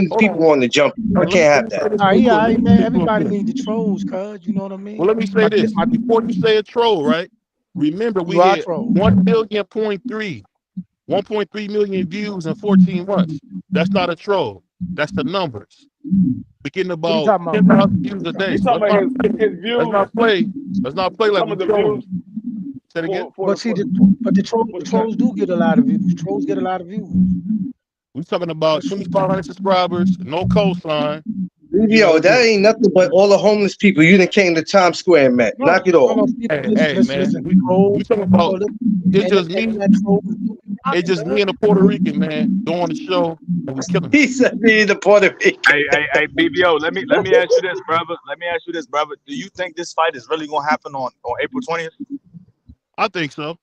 Hold people on. on the jump. I Let can't let have me that. say this All right, real yeah, quick. all Let right, me say man. this real Everybody quick. needs the trolls, cuz. You know what I Well, mean? let me say this. My, Before you say a troll, right? Remember, we you are had trolls. 1.3 million views in 14 months. That's not a troll. That's the numbers. We're getting What are you about talking about? 10,000 views What a you talking day. He about? So talking about his let's views. not play. Let's not play He like talking we about the trolling. views Say it again. But see, but the the trolls do get a lot of views. Trolls get a lot of views. We're talking about That's true. 2,500 subscribers, no cosign. BBO, that ain't nothing but all the homeless people you done came to Times Square and met. No, Knock it no, off. no. People, Hey, listen, man. listen. We Trolls. talking So about listen, it's just me. internet trolls do be It's rocking, just me cuz. and a Puerto Rican man doing the show, and we killing it. He said me in the Puerto Rican. Hey, BBO. Let me ask you this, brother. Let me ask you this, brother. Do you think this fight is really gonna happen on April 20th? I think so.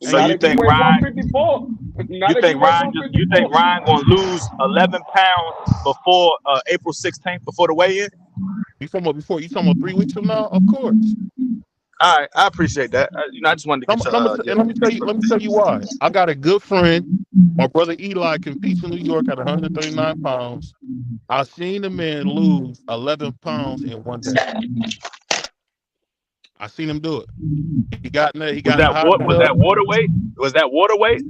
So Not Hey, you if he think weigh Ryan? 154. You Not if he think weigh Ryan154. gonna lose 11 pounds before April 16th, before the weigh-in? you talking about 3 weeks from now? Of course. All right, I appreciate that. I just wanted to get your And let me tell you why. I got a good friend. My brother Eli competes in New York at 139 pounds. I seen the man lose 11 pounds in one day. I seen him do it. He got in there. He got in the hot Was tub. that water weight? Was that water weight?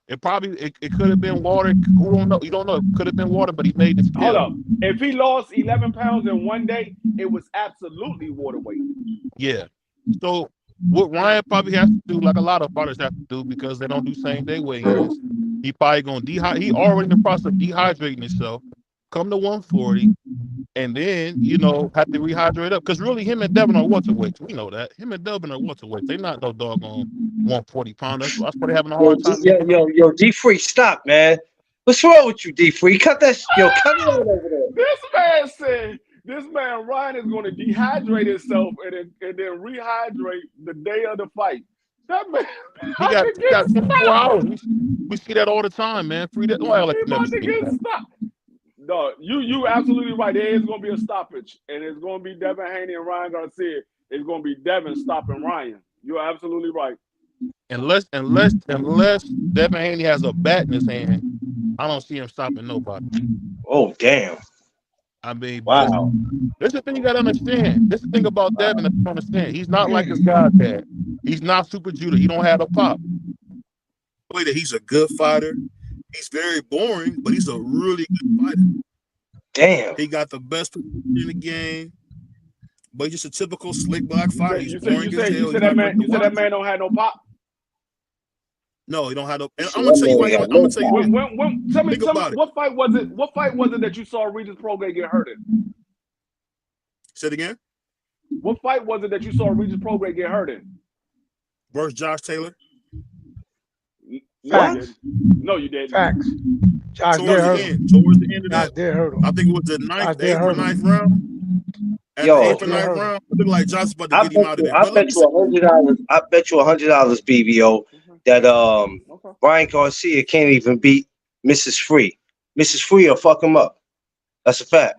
It could have been water. Who don't know? You don't know. It could have been water, but he made the Hold scale. up. If he lost 11 pounds in one day, it was absolutely water weight. Yeah. So what Ryan probably has to do, like a lot of fighters have to do, because they don't do same day weigh-ins. He probably gonna dehydrate. He already in the process of dehydrating himself. Come to 140, and then have to rehydrate up. Because really, him and Devin are welterweights. We know that. Him and Devin are welterweights. They're not no doggone 140 pounders. That's why they're having a hard time making up. D Free, stop, man. What's wrong with you, D Free? Cut that. Cut it out over there. This man said, this man Ryan is going to dehydrate himself and then rehydrate the day of the fight. That man He about got to he get got 24 stopped. hours. We see that all the time, man. Free that. Well, like He you never about to seen get that. stopped. No, you absolutely right. There is going to be a stoppage, and it's going to be Devin Haney and Ryan Garcia. It's going to be Devin stopping Ryan. You're absolutely right. Unless Devin Haney has a bat in his hand, I don't see him stopping nobody. Oh, damn. I mean, because Wow. this is the thing you gotta understand. This is the thing about Devin that you don't understand. He's not like his god dad. He's not Super Judah. He don't have a pop. That he's a good fighter. He's very boring, but he's a really good fighter. Damn. He got the best in the game. but he's just a typical slick black You fighter. said He's you said boring you as said you hell. He's said that not man great to you said that watch. man don't have no pop. No, he don't have no. And Shit, I'm that gonna tell you man why. ain't got I'm gonna no tell you power. this. Tell me Think about it. what fight was it? What fight was it that you saw Regis Prograde get hurt in? Say it again. What fight was it that you saw Regis Prograde get hurt in? Versus Josh Taylor. No, you Facts. didn't. No, you didn't. Facts. Josh did Towards hurt the him. end. Towards the end of Josh that, did hurt I him. think it was the Josh did 8th or hurt 9th him. round. At the Yo, 8th or Did 9th hurt him. round, it looked like Josh was about to I get him bet out of you, there. I But let bet me you say, $100. I bet you $100, BBO, that Okay. Ryan Garcia can't even beat Mrs. Free. Mrs. Free will fuck him up. That's a fact.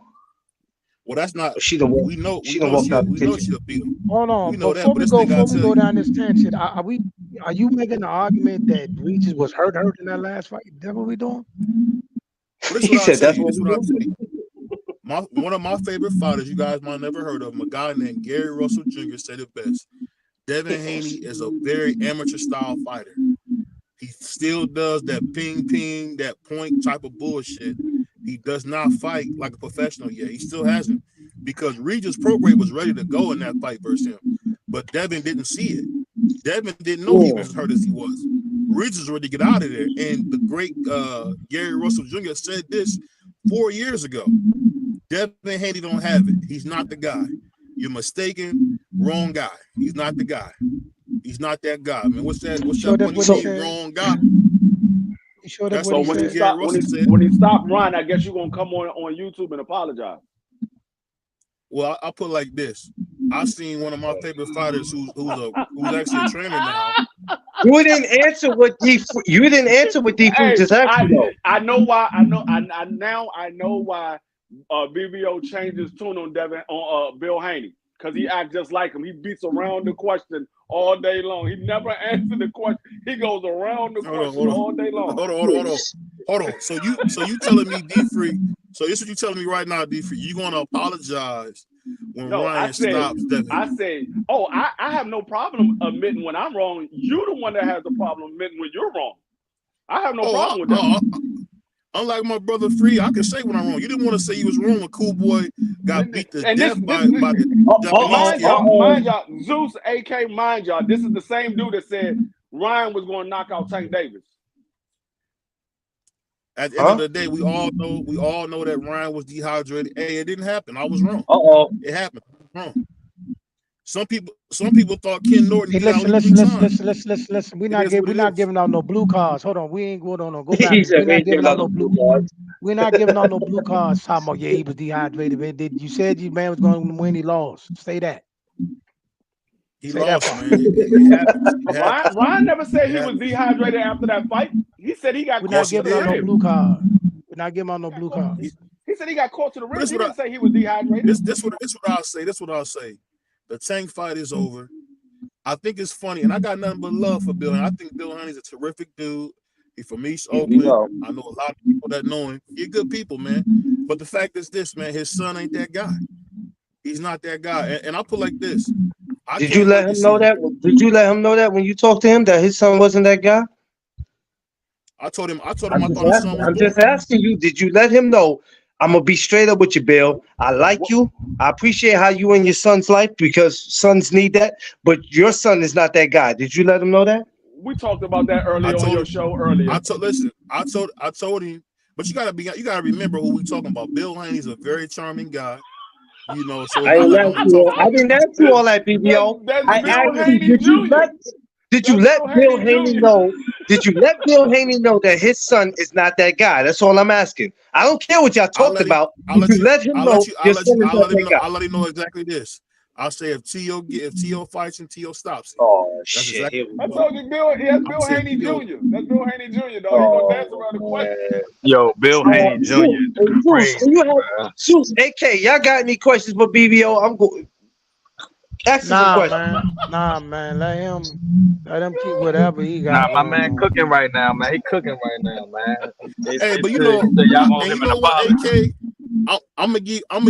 well, that's not. She done We know. she done walked out the kitchen. She'll beat him. Hold We on. know that. But this thing Before gotta we tell go you. down this tangent, are you making the argument that Regis was hurt in that last fight? That's what we doing? But this is He what I'll said tell that's you. what This is we what I'll do. tell you. One of my favorite fighters, you guys might have never heard of him, a guy named Gary Russell Jr. said it best. Devin Haney is a very amateur style fighter. He still does that ping, that point type of bullshit. He does not fight like a professional yet. He still hasn't. Because Regis Prograde was ready to go in that fight versus him. But Devin didn't see it. Devin didn't know he was as hurt as he was. Regis was ready to get out of there. And the great Gary Russell Jr. said this 4 years ago. Devin Haney don't have it. He's not the guy. You're mistaken. Wrong guy. He's not the guy. He's not that guy, man. What's that? What's Sure that that's funny what he name? said. Wrong guy. You sure that's That's what So he what when he said? Gary stopped Russell said. when he stopped Ryan, I guess you're gonna come on YouTube and apologize. Well, I'll put it like this. I seen one of my favorite fighters who's actually a trainer now. You didn't answer what you didn't answer what D Free Hey, just asked you though. I know why. I know why. BBO changed his tune on Devin on Bill Haney because he acts just like him. He beats around the question all day long. He never answered the question. He goes around the question all day long. Hold on. So you telling me D Free? So this is what you telling me right now, D Free? You gonna apologize when No, Ryan stops Devin? I said, oh, I have no problem admitting when I'm wrong. You're the one that has the problem admitting when you're wrong. I have no problem with that. Unlike my brother Free, I can say when I'm wrong. You didn't want to say you was wrong when Cool Boy got beat to death by the Japanese mind y'all, Zeus, AK, mind y'all, this is the same dude that said Ryan was going to knock out Tank Davis. At the end of the day, we all know that Ryan was dehydrated. Hey, it didn't happen. I was wrong. It happened. Wrong. Some people thought Ken Norton. Hey, listen. We're not giving out no blue cards. Hold on, we ain't going on. Go back. We're not giving out no blue cards. We're not giving out no blue cards. Talking about he was dehydrated. Man. You said you man was going to win. He lost. Say that. He lost, man. It happens. Ryan never said he was dehydrated after that fight. He said he got caught to the rib. No blue card. We're not giving out no blue card. He said he got caught to the rib. He didn't say he was dehydrated. This what I'll say. This what I'll say. The Tank fight is over. I think it's funny, and I got nothing but love for Bill. And I think Bill Haney's a terrific dude. He's from East Oakland. I know a lot of people that know him. He's good people, man. But the fact is this, man, his son ain't that guy. He's not that guy. And I put like this. Did you let him know that? Did you let him know that when you talked to him that his son wasn't that guy? I told him I thought his son was I'm just asking you, did you let him know? I'm gonna be straight up with you, Bill. I like you. I appreciate how you and your son's life because sons need that. But your son is not that guy. Did you let him know that? We talked about that earlier on your show earlier. I told him, but you gotta remember who we talking about. Bill Haney's a very charming guy. You know, so I didn't ask you all that, BBO. I asked you, did you let Bill Haney know? Did you let Bill Haney know that his son is not that guy? That's all I'm asking. I don't care what y'all talked about. I'll let him know your son is not that guy. I'll let him know exactly this. I'll say if T.O. fights and T.O. stops it. Oh shit! Exactly I told you, Bill. He has Bill Haney Jr. That's Bill Haney Jr. Dog. He gonna dance around the question. Yo, Bill Haney Jr. Zeus, AK, y'all got any questions for BBO? I'm going. Nah, man. Let him keep whatever he got. Nah, my man cooking right now, man. He cooking right now, man. Hey, but you know what, AK? I'm gonna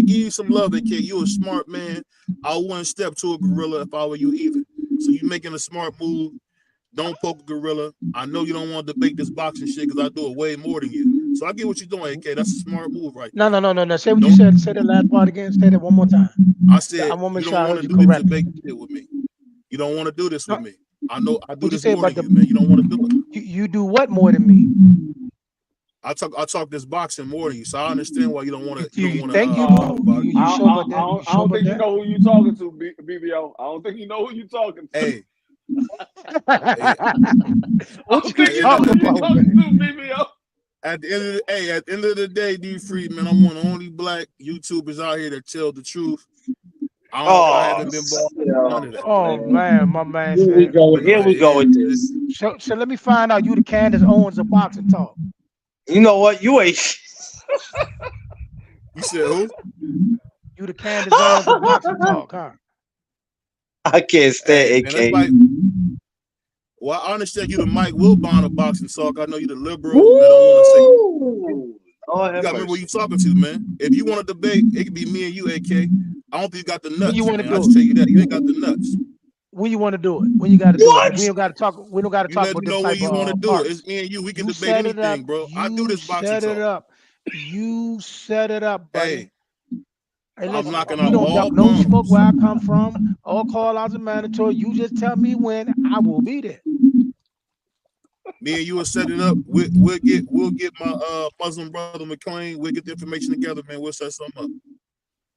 give you some love, AK. You a smart man. I wouldn't step to a gorilla if I were you either. So you making a smart move. Don't poke a gorilla. I know you don't want to debate this boxing shit because I do it way more than you. So I get what you're doing, AK. That's a smart move right No, there. no, no, no, no. Say what you Don't said. Say the last part again. Say that one more time. I I said want to you make sure don't I want heard to you do the correctly. debate shit with me. You don't want to do this with No, me. I know I do what you this say more about than the you, man. You don't want to do it. you do what more than me? I talk this boxing more than you, so I understand why you don't You want to think you talk do? about it. You sure about that? You I sure don't about think you that? know who you talking to, BBO. I don't think you know who you talking to. Hey, hey, I What don't you think at, you at, know talking who you about, talking man? to, BBO. at the end of the day, D Free, man, I'm one of the only black YouTubers out here that tell the truth. I Oh, haven't been bought none of that. Oh man. man, my man Here we said. go. You know, Here we go with this. So let me find out. You the Candace Owens of boxing talk. You know what? You ain't. you said who? You the Candace Owens of boxing talk, huh? I can't stand Hey, man, that's AK. like. Well, I understand you the Mike Wilbon of boxing talk. I know you the liberal that don't want to say. Woo! Lord You have got to remember who you mercy. talking to, man. If you want to debate, it could be me and you, AK. I don't think you got the When you nuts, want to man. I do just it? tell you that you ain't got the nuts. When you want to do it? When you got to do it? What? We don't got to talk. We don't got to You talk let about me them know when type you want to of do it. parts. It's me and you. We can You debate set it up. anything, bro. I do You this boxing set it talk. up. You set it up, buddy. Hey, Hey, I'm listen, knocking we out don't all duck no smoke bombs. where I come from. All call outs are mandatory. You just tell me when I will be there. Me and you will set it up. We'll get my Muslim brother McClain. We'll get the information together, man. We'll set something up.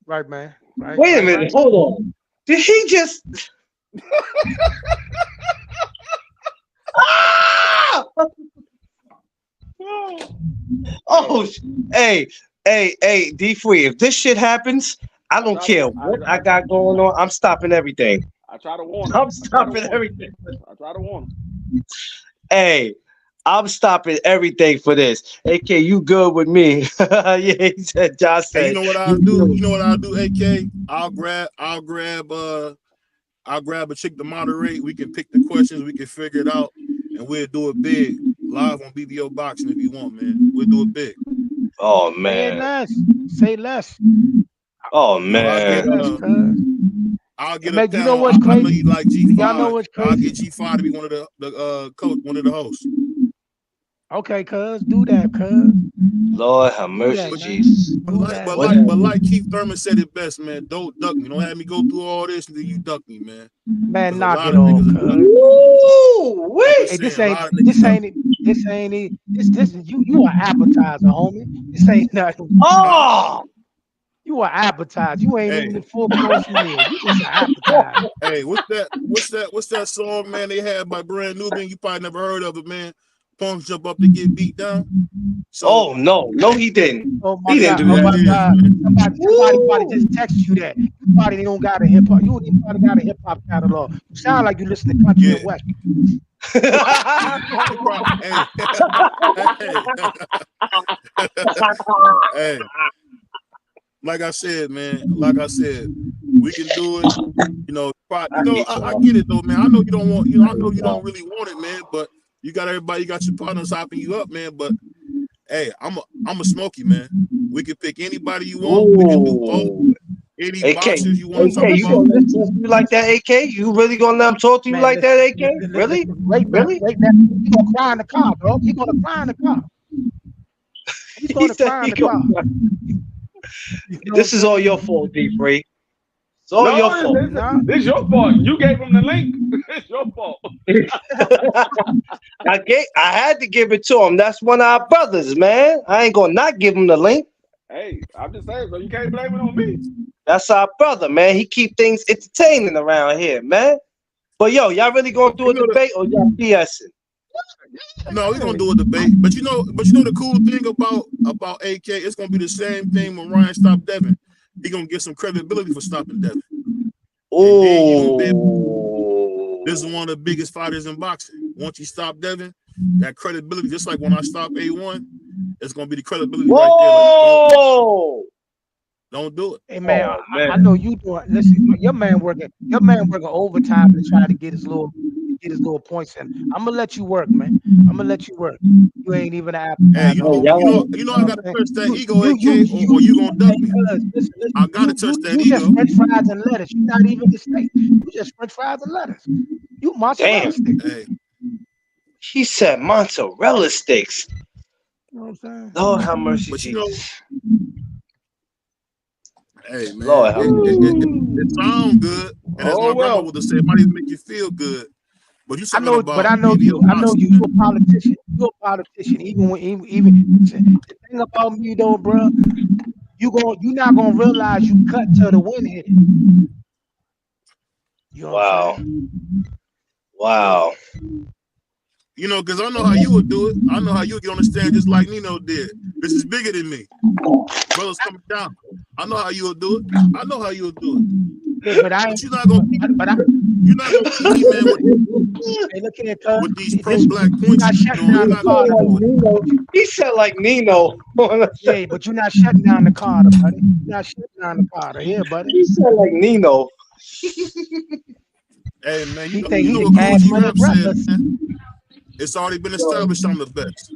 Right, man. Right, Wait a right, minute. right. Hold on. Did he just? Ah! Oh, hey, D Free. If this shit happens, I I don't try to care I, what I I, got going on. I'm stopping everything. I try to warn him. I'm I try to stopping warn him. everything. I try to warn him. Hey, I'm stopping everything for this. AK, you good with me? Yeah, he said. Josh Hey, you said know what I'll you do? good. You know what I'll do, AK? I'll grab a chick to moderate. We can pick the questions, we can figure it out, and we'll do it big. Live on BBO Boxing if you want, man. We'll do it big. Oh Say man. less. Say less. Oh You know, I'll Say get man. less, cuz. a You know panel. what's I know crazy? you like Y'all know G5. what's I'll crazy? get G5 to be one of the coach, one of the hosts. Okay, cuz, do that, cuz. Lord have Do mercy, that, But man. Jesus. Do that, What? man. but like Keith Thurman said it best, man. Don't duck me. Don't have me go through all this and then you duck me, man. Man, Because a knock lot it of off, niggas will duck cuz. me. Woo! I'm just Hey, saying, a lot of niggas duck me. this ain't it. This you an appetizer, homie. This ain't nothing. Huh? Oh, You an appetizer. You ain't Hey, even the full course meal. You just an appetizer. hey, what's that song, man, they had by Brand Nubian? You probably never heard of it, man. Punks jump up to get beat down. So, oh no, no, hey, he didn't. Oh my He didn't God. do Oh yeah, that. my it is, God. man. Somebody probably just Woo! text you that. You probably don't got a hip hop. You ain't probably got a hip hop catalog. You sound like you listen to country Yeah. and western. Hey, hey, hey. Like I said, man. Like I said, we can do it. I hate I y'all. get it though, man. I know you don't want, I know you don't really want it, man. But you got everybody, you got your partners hyping you up, man. But hey, I'm a smoky, man. We can pick anybody you want. We can do both. Ooh. Any AK, boxers you want Hey, to talk AK, you about. gonna listen, let him talk to you like that, AK? You really gonna let him talk to you man, like that, listen, AK? Really? wait, man, Really? wait, man. He gonna cry in the car, dog. He gonna cry in the car. He's He gonna said cry in he the car. gonna. You know what This I'm is all your saying? fault, D3. It's all your No, fault. Nah, this your fault. You gave him the link. It's your fault. I had to give it to him. That's one of our brothers, man. I ain't gonna not give him the link. Hey, I'm just saying, so you can't blame it on me. That's our brother, man. He keep things entertaining around here, man. But yo, y'all really gonna do You a know debate or y'all BSing? No, we're gonna do a debate. But you know the cool thing about AK, it's gonna be the same thing when Ryan stopped Devin. He gonna get some credibility for stopping Devin. And then you're gonna be able, this is Ooh. one of the biggest fighters in boxing. Once you stop Devin, that credibility, just like when I stopped A1, it's gonna be the credibility right there. Like, Whoa! don't do it. hey man, Oh I know man. you doing. Listen, your man working overtime to try to get his little points in. I'm gonna let you work, man. I'm gonna let you work. You ain't even an Hey, appetizer, Hey, homie. y'all gotta, I You know gotta what I'm touch that saying? ego, AK, or you gonna duck Hey, me. cuz, listen, I gotta touch that you just ego. French fries and lettuce. You not even the steak. You just French fries and lettuce. You mozzarella damn. stick. Hey, He said mozzarella sticks. You know what I'm saying? Lord have mercy, But you know, Jesus. hey man, Lord have it sounds good, and as Oh my grandma well. would say, it might even make you feel good. But you I talking know, but about I know PBO you. I know boxing, you. man. You a politician. You a politician. Even when, listen, the thing about me though, bro, you not gonna realize you cut to the win hit. You know what I'm wow. saying? Yeah. Wow. You know, because I know how you would do it. I know how you would get on the stand just like Nino did. This is bigger than me. Brothers coming down. I know how you would do it. I know how you would do it. Yeah, but I, But you're not gonna but I, you're not gonna beat me, man, hey, look here, cuz with these this pro-black you're points not you be shutting doing. down You're He the not gonna said Carter beat like me though. with that. Nino. He said like Nino. Yeah, but you're not shutting down the Carter, buddy. You're not shutting down the Carter here, buddy. He said like Nino. Hey man, He think you he know the what Cool cash G money Rap said, brothers. man. It's already been established I'm the best.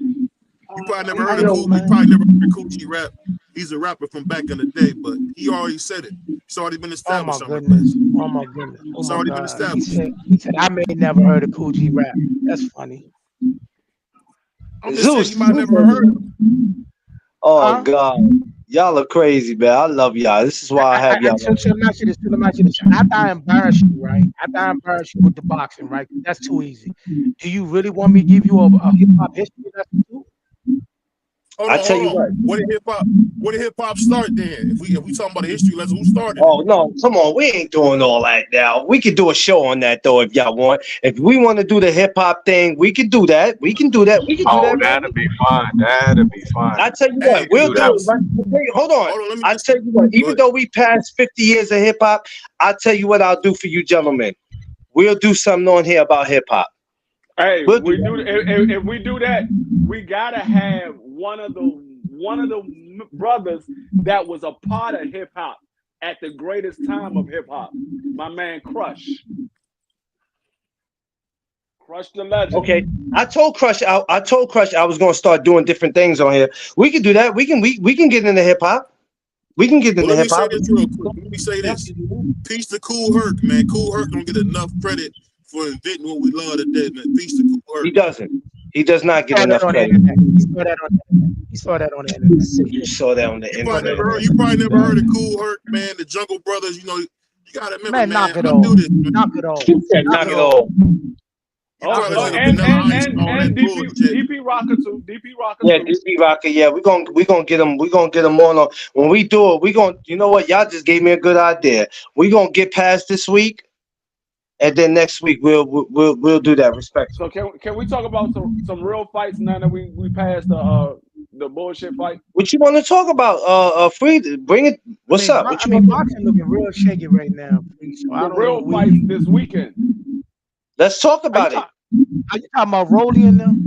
You probably never heard of Yo, Cool. You man. probably never heard of Cool G Rap. He's a rapper from back in the day, but he already said it. It's already been Oh my established I'm the goodness. best. Oh my goodness. Oh It's my already been God. established. He said I may never heard of Cool G rap. That's funny. I'm just saying Zeus. you might never heard of him. Oh Huh? God. Y'all are crazy, man. I love y'all. This is why I have y'all So, on. let me ask you this. Let me ask you this. After I embarrass you, right? After I embarrass you with the boxing, right? That's too easy. Do you really want me to give you a hip hop history lesson too? Hold I on, tell hold you on. what. Where did hip hop start then? If we talking about the history lesson, who started it? Oh no, come on. We ain't doing all that now. We could do a show on that though if y'all want. If we want to do the hip hop thing, we can do that. We can do that. We can do Oh, that right that'll be fun. That'll be fun. I tell you Hey, what, We can we'll do do that. it. Right? Wait, hold on. hold on, let me I just tell you what, go even ahead. though we passed 50 years of hip hop, I tell you what I'll do for you, gentlemen. We'll do something on here about hip hop. Hey, We'll do we that. do if we do that, we gotta have one of the brothers that was a part of hip hop at the greatest time of hip hop. My man Crush. Crush the legend. Okay. I told Crush I was gonna start doing different things on here. We can do that. We can get into hip hop. We can get Well, into let me hip say hop. this real quick. Let me say this. Peace to Cool Herc, man. Cool Herc don't get enough credit for inventing what we love today, man. Peace to Cool He Herc. doesn't. He does He not get saw that enough on the credit. internet. He saw that on the internet. He saw that on the internet. You saw that on the internet. You probably never heard of Cool Herc, man. The Jungle Brothers, you know, you gotta remember, Man, man. knock it I off. do this, man. Knock it off. He said, Knock knock it it off. off. You Oh, Knock probably it listen off. to and Vanilla and Ice and and all and that bullshit. DP Rocker too. DP Rocker Yeah, too. DB Rocker. Yeah, we gonna get him. We gonna get him on. When we do it, we gonna. You know what? Y'all just gave me a good idea. We gonna get past this week, and then next week we'll do that So respectfully. can we talk about some real fights now that we passed the bullshit fight? What you want to talk about? Free. Bring it. What's up? What I you mean, want? boxing looking real shaky right now. So I The don't know. real fights this weekend. Let's talk Are you about it. talking? Are you talking about Rolly and them?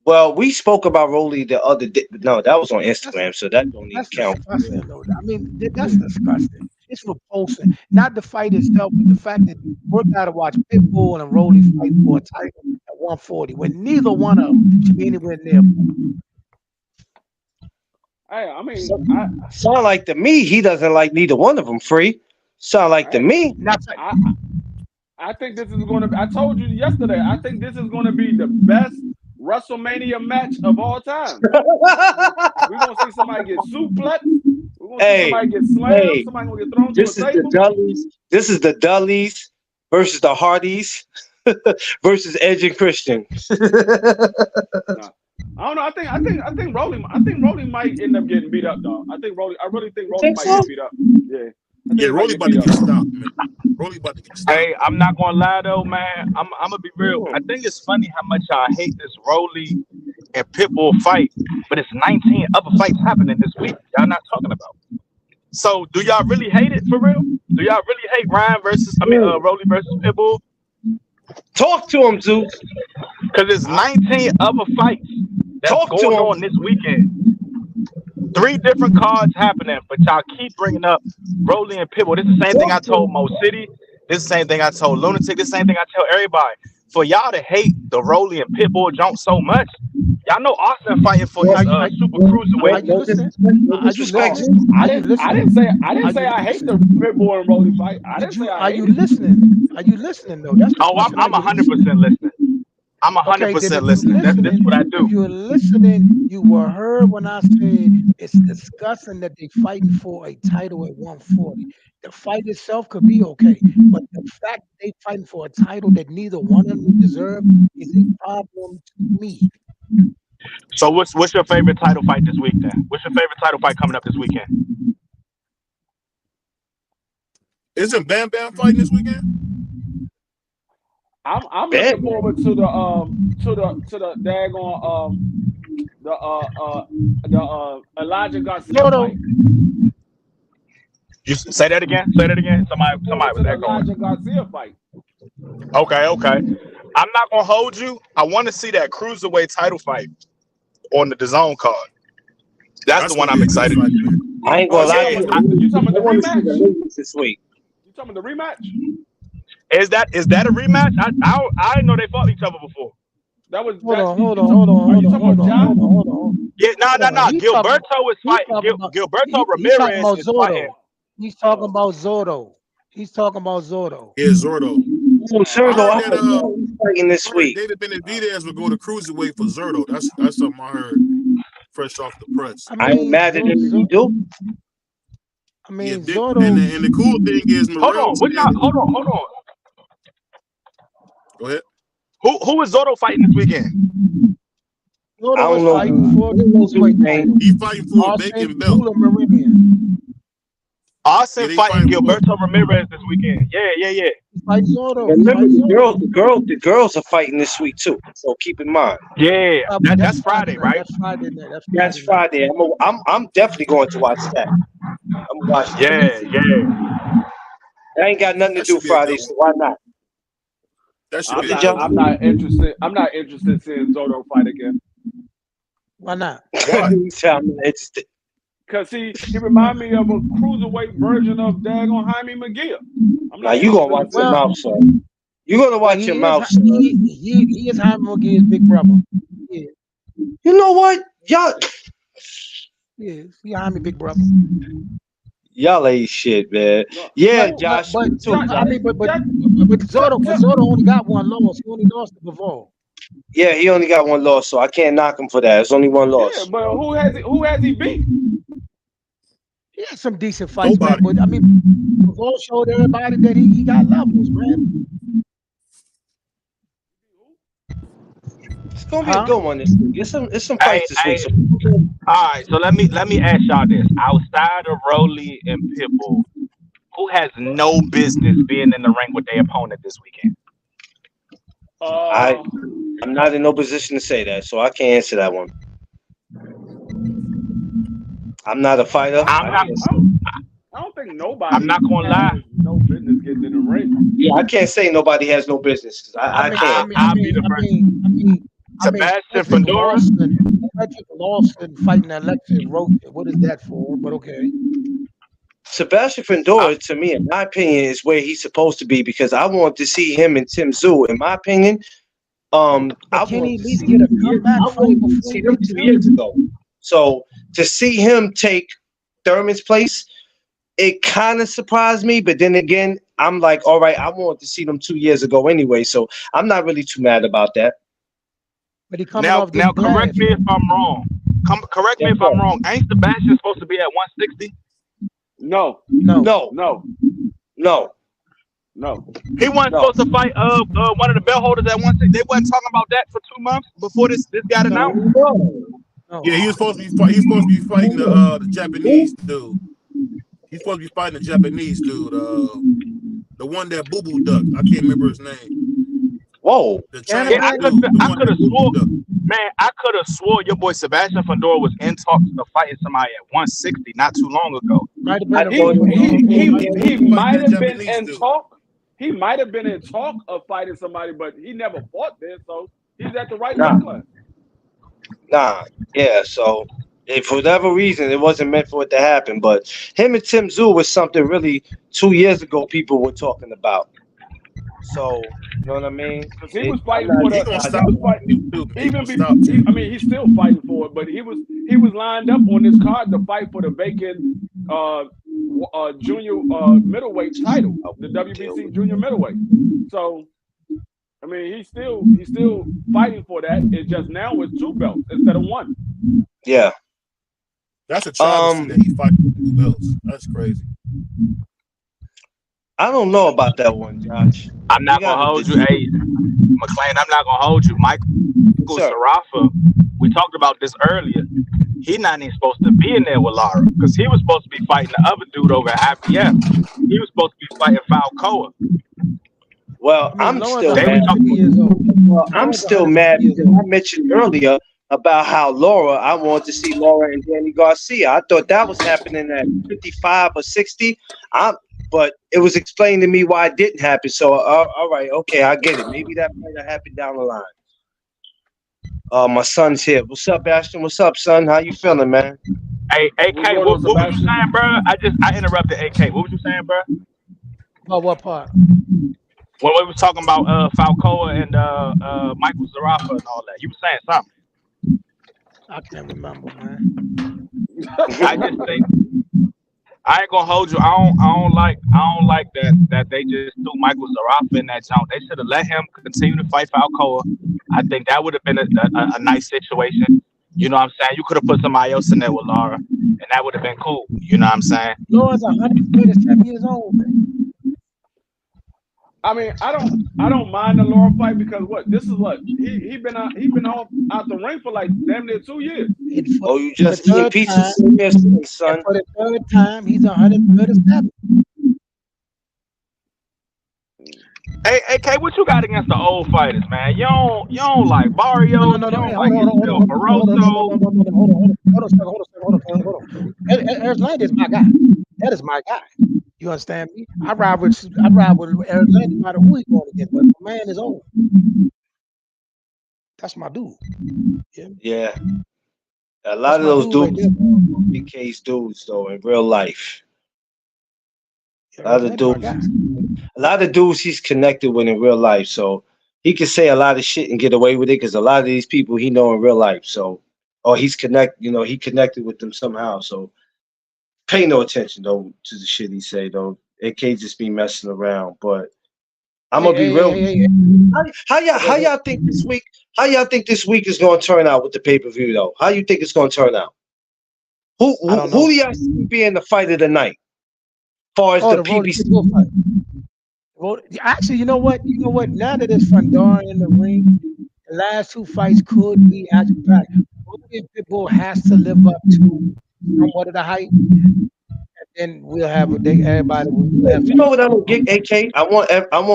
Well, we spoke about Rolly the other day. No, that was on That's Instagram, so that don't even that's count. disgusting, though. I mean, that's disgusting. It's repulsive. Not the fight itself, but the fact that we're got to watch Pitbull and Rolly fight for a title at 140, when neither one of them should be anywhere near. Hey, I mean, So, sound like to me he doesn't like neither one of them. Free. Sound like to hey, me. Not I I think this is going to. I told you yesterday. I think this is going to be the best WrestleMania match of all time. We're gonna see somebody get suplexed. We're gonna see hey, somebody get slammed. hey. Somebody gonna get thrown through a This is the table. Dudleys. This is the Dudleys versus the Hardys versus Edge and Christian. Nah. I don't know. I think Rolly might end up getting beat up, though. I really think You Rolly think might so? get beat up. Yeah, I think Yeah, he might Rolly get about beat to up. get stopped, man. Rolly about to get stopped. Hey, I'm not gonna lie though, man. I'm gonna be real. I think it's funny how much y'all hate this Rolly and Pitbull fight, but it's 19 other fights happening this week. Y'all not talking about. So, do y'all really hate it for real? Do y'all really hate Rolly versus Pitbull? Talk to him, Zeus. Because there's 19 other fights that's Talk to going him. on this weekend. 3 different cards happening, but y'all keep bringing up Rolly and Pitbull. This is the same thing I Talk to told him. Mo City. This is the same thing I told Lunatic. This is the same thing I tell everybody. For y'all to hate the Rolly and Pitbull jump so much, y'all know Austin fighting for Well, his Are you are, super no, cruiserweight. you no listening? disrespect. No Are you disrespect, listening? Zeus. I Are you didn't. listening? I didn't Are say you I hate the listening? Pitbull and Rolly fight. I didn't say I Are hate you it. listening? Are you listening though? That's the Oh, question. Are I'm you listening? 100% listening. I'm Okay, then 100% if you listening. That's listening, what I if do. you're listening, you were heard when I said it's disgusting that they fighting for a title at 140. The fight itself could be okay, but the fact that they fighting for a title that neither one of them deserve is a problem to me. So what's your favorite title fight this week then? What's your favorite title fight coming up this weekend? Isn't Bam Bam fighting this weekend? I'm Bet. looking forward to the daggone the Elijah Garcia Soto, fight. You say that again. Say that again. Looking Somebody forward was to the echoing. Elijah Garcia fight. Okay. I'm not gonna hold you. I want to see that cruiserweight title fight on the DAZN card. That's the one gonna I'm be a good excited. fight, man. I ain't Oh, gonna you lie Yeah, to talking you. about you talking about I the want to see the rematch? ladies this week. You talking about the rematch? is that a rematch? I didn't know they fought each other before. That was hold that. on, You hold on, talk, hold on, are hold you on, talking hold about on, Ja? hold on, hold on, Yeah, hold on. no. Gilberto is He fighting. talking about Gilberto he talking Ramirez about is fighting. Zordo. He's talking Oh, about Zordo. He's talking about Zordo. Yeah, Zordo. Oh, I Zerto, heard I that forgot he's fighting this week. David Benavidez would go to cruiserweight for Zerto. That's something I heard fresh off the press. I I ain't mean, mad at him if he do. Yeah, Zordo. and the cool thing is Hold Morrell on. What said. y'all? Hold on. Go ahead. Who is Zotto fighting this weekend? I Zordo don't is know. fighting for I the don't know dude's cruiserweight name. title. He fighting for a Austin vacant belt. Cooler Meridian. Austin Yeah, they fighting fighting for. Gilberto Ramirez this weekend. Yeah. He's fighting Zordo. He's Remember, fighting Zordo. the girls are fighting this week too. So keep in mind. Yeah, But that's that's Friday Friday, night. right? That's Friday night. That's That's Friday night. Friday. I'm definitely going to watch that. I'm watching that. Yeah. I ain't got nothing to That do should be a Friday, good so one. why not? That should What be a did good y'all? I'm one. not interested. I'm not interested in seeing Zotto fight again. Why not? Why? You tell me it's Cause he remind me of a cruiserweight version of daggone Jaime McGear. I'm now not you gonna interested in watch your seeing Well, that. mouth, son. You gonna well, watch your mouth, son. he is Jaime McGee's big brother. Yeah, You know what? he is. He Jaime big brother. Y'all ain't shit, man. No, Yeah, who? Josh, But me too, Ja, I Josh. mean, Ja, but tell, Zordo, but tell, Zordo only got one loss. He only lost to Bivol. Yeah, he only got one loss, so I can't knock him for that. It's only one yeah, loss. but who has he beat? He had some decent fights, man. Nobody. But I mean, Bivol showed everybody that he got levels, man. It's gonna be a Huh? good one this week. It's some Hey, fights this week. So all right. So let me ask y'all this: outside of Rolly and Pitbull, who has no business being in the ring with their opponent this weekend? I Uh, I'm not in no position to say that, so I can't answer that one. I'm not a fighter. I'm I not. can't I say. don't, I don't think I'm nobody not gonna lie. has no business getting in the ring. Yeah, I can't say nobody has no business because I I mean, I can't. mean, I I'll be mean, the I first. mean, I mean, I mean, Sebastian Frederick Fedora. Lawson, Frederick Lawson fighting Alexis Rocha. What is that for? But okay. Sebastian I, Findora, to me, in my opinion, is where he's supposed to be because I want to see him and Tim Tszyu. In my opinion, I But can he want at to least see. get a I comeback fight wanted to before see he them beats 2 years him? ago. So to see him take Thurman's place, it kind of surprised me. But then again, I'm like, all right, I wanted to see them 2 years ago anyway. So I'm not really too mad about that. But he coming now, off now, getting correct blasted. me if I'm wrong. Correct me That's if I'm right. wrong. Ain't Sebastian supposed to be at 160? No, No. No, no, no. no, He wasn't no. supposed to fight one of the belt holders at 160. They wasn't talking about that for 2 months before this got announced. No. No. Yeah, No. he was supposed to be. He's supposed to be fighting the Japanese dude. He's supposed to be fighting the Japanese dude. The one that boo boo duck. I can't remember his name. Whoa. The Yeah, Chinese Cannonball? dude. The I one could that have boo boo swore, duck. man, I could have swore your boy Sebastian Fedora was in talks of fighting somebody at 160 not too long ago. Might have I been a He thought rumor, he though. he was he going He's he supposed to be fighting might that have been Japanese in dude. talk. He might have been in talk of fighting somebody, but he never fought there, so he's at the right weight nah, class. nah. Yeah, so for whatever reason, it wasn't meant for it to happen. But him and Tim Tszyu was something really 2 years ago people were talking about. So, you know what I mean? Because he was I'm fighting not for He the gonna surprised he stop was about fight too, man. He even gonna before stop too. I mean he's still fighting for it, but he was lined up on this card to fight for the vacant uh junior middleweight title, I the wouldn't deal WBC with junior it. middleweight. So I mean, he's still fighting for that. It's just now it's 2 belts instead of 1. Yeah. That's a travesty that he fighting for 2 belts. That's crazy. I don't know about that one, Josh. I'm We not got gonna to hold you. Hey, McLean, I'm not gonna hold you. Michael Yes, sir. Sarafa, we talked about this earlier. He's not even supposed to be in there with Lara because he was supposed to be fighting the other dude over at IBF. He was supposed to be fighting Falcoa. Well, I mean, I'm Laura's still They was mad. 150 talking. years old. Well, I'm Laura's still 150 mad years because old. I mentioned earlier about how I wanted to see Laura and Danny Garcia. I thought that was happening at 55 or 60. I, but it was explained to me why it didn't happen. So, all right, okay, I get it. Maybe that might have happened down the line. My son's here. What's up, Ashton? What's up, son? How you feeling, man? Hey, What's AK, going on, what was you Sebastian? saying, bro? I interrupted AK. What was you saying, bro? But what part? When we was talking about Falcoa and Michael Zarafa and all that, you were saying something. I can't remember, man. I just think I ain't gonna hold you. I don't like that they just threw Michael Zarafa in that jump. They should have let him continue to fight Falcoa. I think that would have been a nice situation. You know what I'm saying? You could have put somebody else in there with Laura, and that would have been cool. You know what I'm saying? Laura's 137 years old, man. I mean, I don't mind the Laura fight because what this is what he been out the ring for like damn near 2 years. And Oh, you for the just eating third pieces time, in your skin, and son. for the third time, he's 137. Hey, AK, what you got against the old fighters, man? You don't like No, Barrios. no, no, You no. Hey, don't hold like on, hold Isabel on, hold on, hold on, Barroso. hold on, hold on, hold on, hold on a second, hold on. Erland is my guy. That is my guy. You understand me? I ride with Erland no matter who he's going against, but the man is old. That's my dude. Yeah, Yeah. A lot that's of my those dude right there. dudes, BK's dudes, though, in real life. A lot of Erland my dudes, guy. a lot of dudes he's connected with in real life. So he can say a lot of shit and get away with it because a lot of these people he know in real life. So, or he connected with them somehow. So pay no attention though to the shit he say though. It can't just be messing around. But I'm Hey, gonna be hey, hey, real. hey, hey. How y'all think this week? How y'all think this week is gonna turn out with the pay per view though? How you think it's gonna turn out? Who I who, don't who know. do y'all see being the fight of the night? Far as Oh, the the Rolly PBC, Pitbull fight. Actually, you know what? You know what? Now that it's Fandor in the ring, the last two fights could be action packed. Rolly and Pitbull has to live up to somewhat of the hype, then we'll have everybody will have you fun. know what I don't get, AK? I want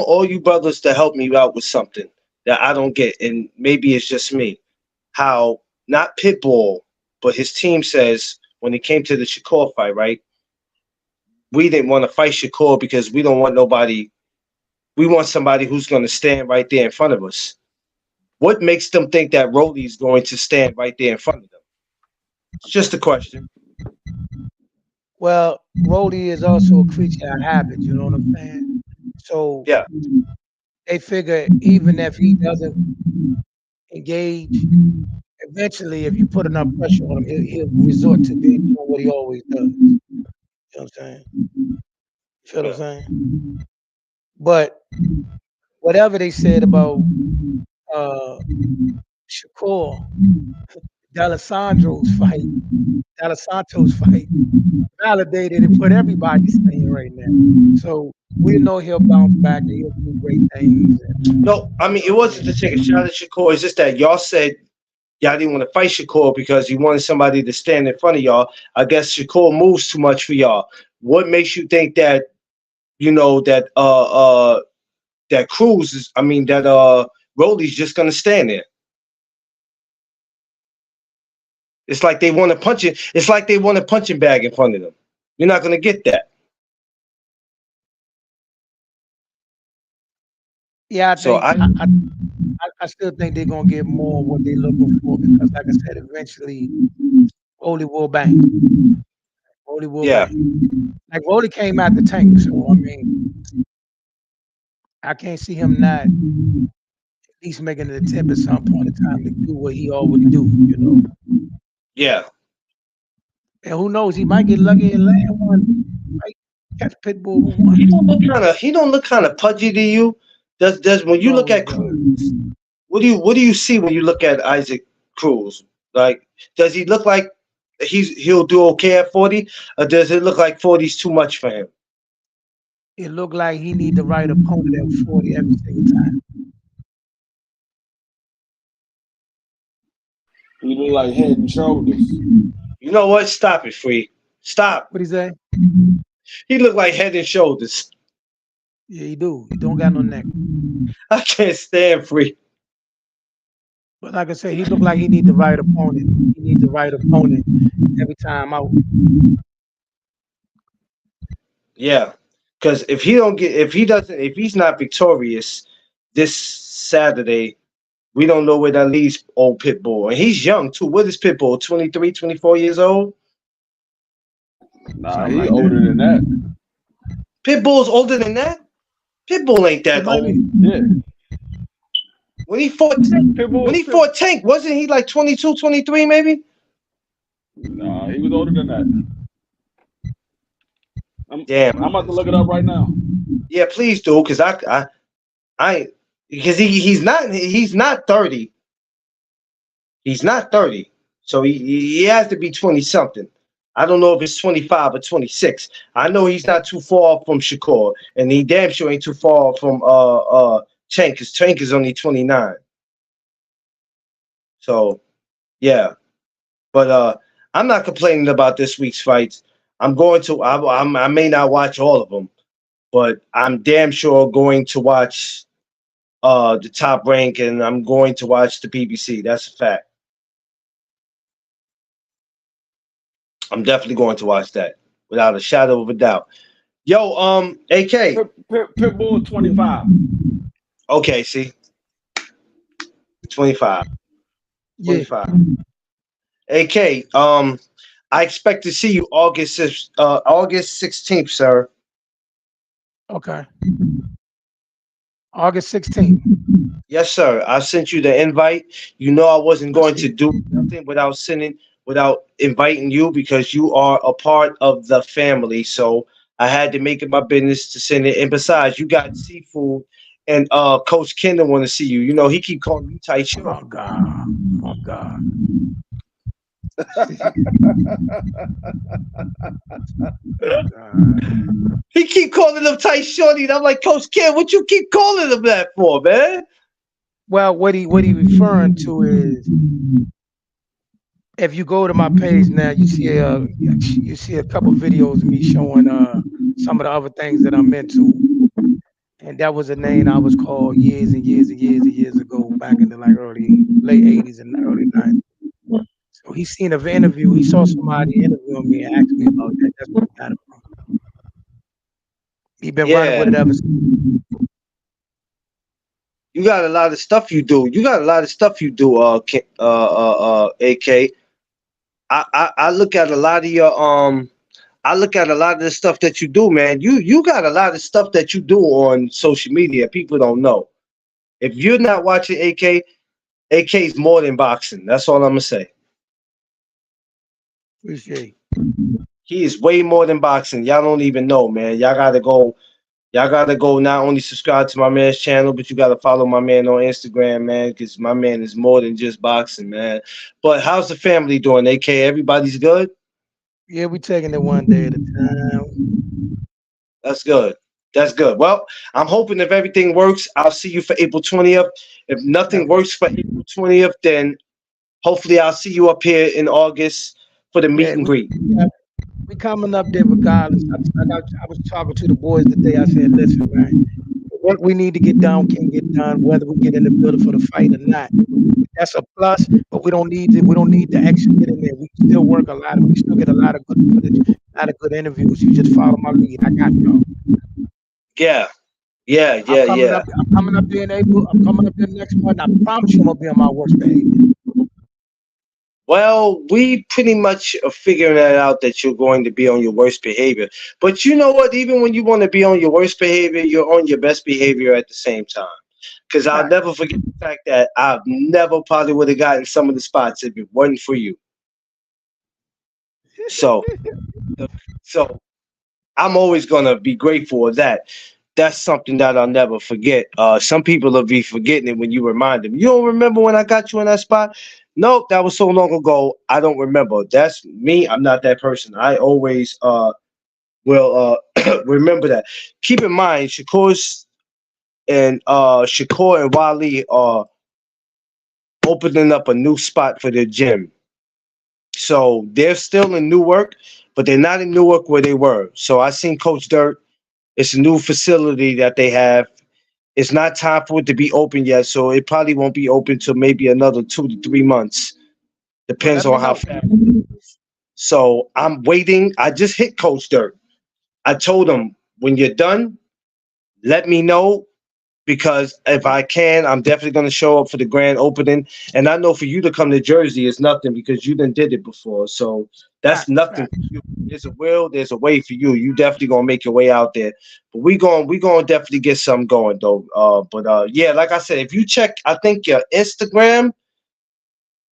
all you brothers to help me out with something that I don't get, and maybe it's just me. How not Pitbull, but his team says when it came to the Shakur fight, right? We didn't want to fight Shakur because we don't want nobody. We want somebody who's going to stand right there in front of us. What makes them think that Rolly is going to stand right there in front of them? It's just a question. Well, Rolly is also a creature of habit. You know what I'm saying? So Yeah, they figure even if he doesn't engage, eventually, if you put enough pressure on him, he'll resort to doing what he always does. You know what I'm saying? You feel what I'm yeah. saying? But whatever they said about uh, Shakur, D'Alessandro's fight, validated and put everybody saying right now. So we know he'll bounce back and he'll do great things. No, I mean You it know what I'm wasn't to saying? take a shot at Shakur. It's just that y'all said y'all didn't want to fight Shakur because you wanted somebody to stand in front of y'all. I guess Shakur moves too much for y'all. What makes you think that that Cruz is? I mean that Rolly's just gonna stand there. It's like they want to punch it. It's like they want a punching bag in front of them. You're not gonna get that. Yeah, So I still think they're gonna get more of what they're looking for because, like I said, eventually Rolly will bang. Rolly will yeah, bang. Like Rolly came out the tank, so I mean, I can't see him not at least making an attempt at some point in time to do what he always do. You know, yeah. and who knows, he might get lucky and land one. Might catch Pitbull with one. He don't look kind of pudgy to you. Does when He you look always at does. Cruz, what do you see when you look at Isaac Cruz? Like, does he look like he'll do okay at 40, or does it look like 40's too much for him? It looked like he need the right opponent at 40 every single time. He look like Head and Shoulders. You know what? Stop it, free. Stop. What he say? He look like Head and Shoulders. Yeah, he do. He don't got no neck. I can't stand free. But like I said, he looked like he need the right opponent. He need the right opponent every time out. Yeah, because if he's not victorious this Saturday, we don't know where that leaves old Pitbull. And he's young too. What is Pitbull? 23, 24 years old? Nah, Something he like that. older than that. Pitbull's older than that? Pitbull ain't He that might old. be. Yeah, When he fought Tank, when Pitbull. he fought Tank, wasn't he like 22, 23 maybe? Nah, he was older than that. I'm Damn. I'm about to look it up right now. Yeah, please do, because I because he's not 30. He's not 30. So he has to be 20 something. I don't know if it's 25 or 26. I know he's not too far from Shakur, and he damn sure ain't too far from Tank, because Tank is only 29. So yeah. But I'm not complaining about this week's fights. I'm going to I may not watch all of them, but I'm damn sure going to watch the Top Rank, and I'm going to watch the BBC. That's a fact. I'm definitely going to watch that without a shadow of a doubt. Yo, AK. Pitbull 25. Okay, see, 25, Yeah. 25. AK. I expect to see you August 16th, sir. Okay. August 16th. Yes, sir. I sent you the invite. You know I wasn't I going to see. do nothing without inviting you, because you are a part of the family. So I had to make it my business to send it. And besides, you got seafood, and Coach Kendall want to see you. You know he keep calling you tight short. Oh God. Oh God. Oh God. He keep calling him tight shorty, and I'm like, Coach Ken, what you keep calling him that for, man? Well, what he referring to is, if you go to my page now, you see a couple videos of me showing some of the other things that I'm into. And that was a name I was called years and years and years and years ago, back in the like late 80s and early 90s. So he seen an interview. He saw somebody interviewing me and asked me about that. That's where he got it from. He been running Yeah, with it ever since. you got a lot of stuff you do. You got a lot of stuff you do, AK. I look at a lot of your I look at a lot of the stuff that you do, man. You got a lot of stuff that you do on social media. People don't know. If you're not watching AK, AK is more than boxing. That's all I'm gonna say. Appreciate. He is way more than boxing. Y'all don't even know, man. Y'all gotta go. Y'all gotta go. Not only subscribe to my man's channel, but you gotta follow my man on Instagram, man, because my man is more than just boxing, man. But how's the family doing, AK? Everybody's good. Yeah, we taking it one day at a time. That's good. That's good. Well, I'm hoping if everything works, I'll see you for April 20th. If nothing Okay. works for April 20th, then hopefully I'll see you up here in August for the meet Yeah, and greet. we coming up there regardless. I was talking to the boys today. I said, listen, man, the work we need to get done can get done, whether we get in the building for the fight or not. That's a plus, but we don't need the extra get in there. We can still work a lot. We still get a lot of good footage, a lot of good interviews. You just follow my lead. I got y'all. Yeah, yeah, I'm yeah, coming yeah. up. I'm coming up there in April. I'm coming up there next month. I promise you, I'm gonna be on my worst behavior. Well, we pretty much are figuring that out, that you're going to be on your worst behavior. But you know what? Even when you want to be on your worst behavior, you're on your best behavior at the same time. Because I'll Fact. never forget the fact that I've never probably would have gotten some of the spots if it wasn't for you. So, so I'm always gonna be grateful of that. that's something that I'll never forget. Some people will be forgetting it when you remind them. You don't remember when I got you in that spot? Nope, that was so long ago. I don't remember. That's me. I'm not that person. I always will remember that. Keep in mind, Shakur and Wally are opening up a new spot for their gym. So they're still in Newark, but they're not in Newark where they were. So I seen Coach Dirt. It's a new facility that they have. It's not time for it to be open yet, so it probably won't be open till maybe another 2 to 3 months. Well, Depends let me on how know. fast. So I'm waiting. I just hit Coach Dirt. I told him when you're done, let me know because if I can, I'm definitely going to show up for the grand opening. And I know for you to come to Jersey is nothing because you done did it before. So that's Facts, nothing for facts. you. There's a will, there's a way for you. You definitely gonna make your way out there. But we gonna definitely get something going though. But yeah, like I said, if you check, I think your Instagram.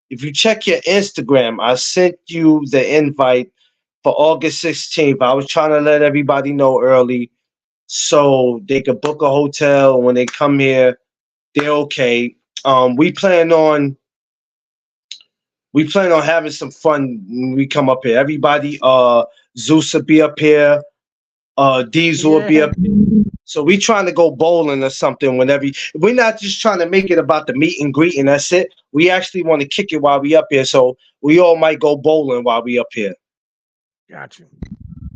If you check your Instagram, I sent you the invite for August 16th. I was trying to let everybody know early so they could book a hotel when they come here. They're okay. We plan on having some fun when we come up here. Everybody, Zeus will be up here. Diesel will be Yeah, up here. So we trying to go bowling or something whenever. We're not just trying to make it about the meet and greet and that's it. We actually want to kick it while we up here. So we all might go bowling while we up here. got you.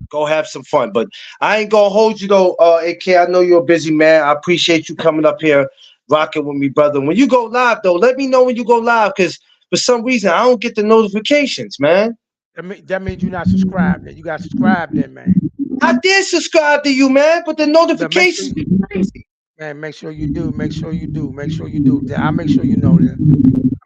Go have some fun. But I ain't gonna hold you though, AK. I know you're a busy man. I appreciate you coming up here, rocking with me, brother. When you go live though, let me know when you go live, because for some reason I don't get the notifications, man. That means you're not subscribed. Then you got subscribed, then, man. I did subscribe to you, man, but the But make sure, notifications be crazy. man, make sure you do. Make sure you do. Make sure you do. I'll make sure you know. Then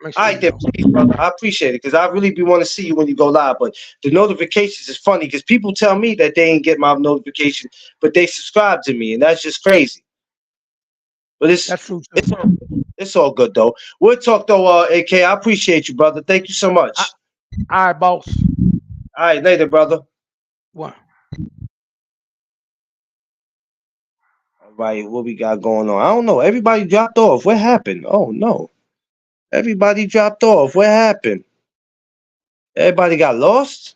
I'll make All sure right, you then, know. please, brother. I appreciate it because I really be want to see you when you go live. But the notifications is funny because people tell me that they ain't get my notification, but they subscribe to me, and that's just crazy. But That's true it's too. all it's all good though. We'll talk though, AK. I appreciate you, brother. Thank you so I, much. all right, boss. All right, later, brother. One. All right, what we got going on? I don't know. Everybody dropped off. What happened? Oh no, everybody dropped off. What happened? Everybody got lost.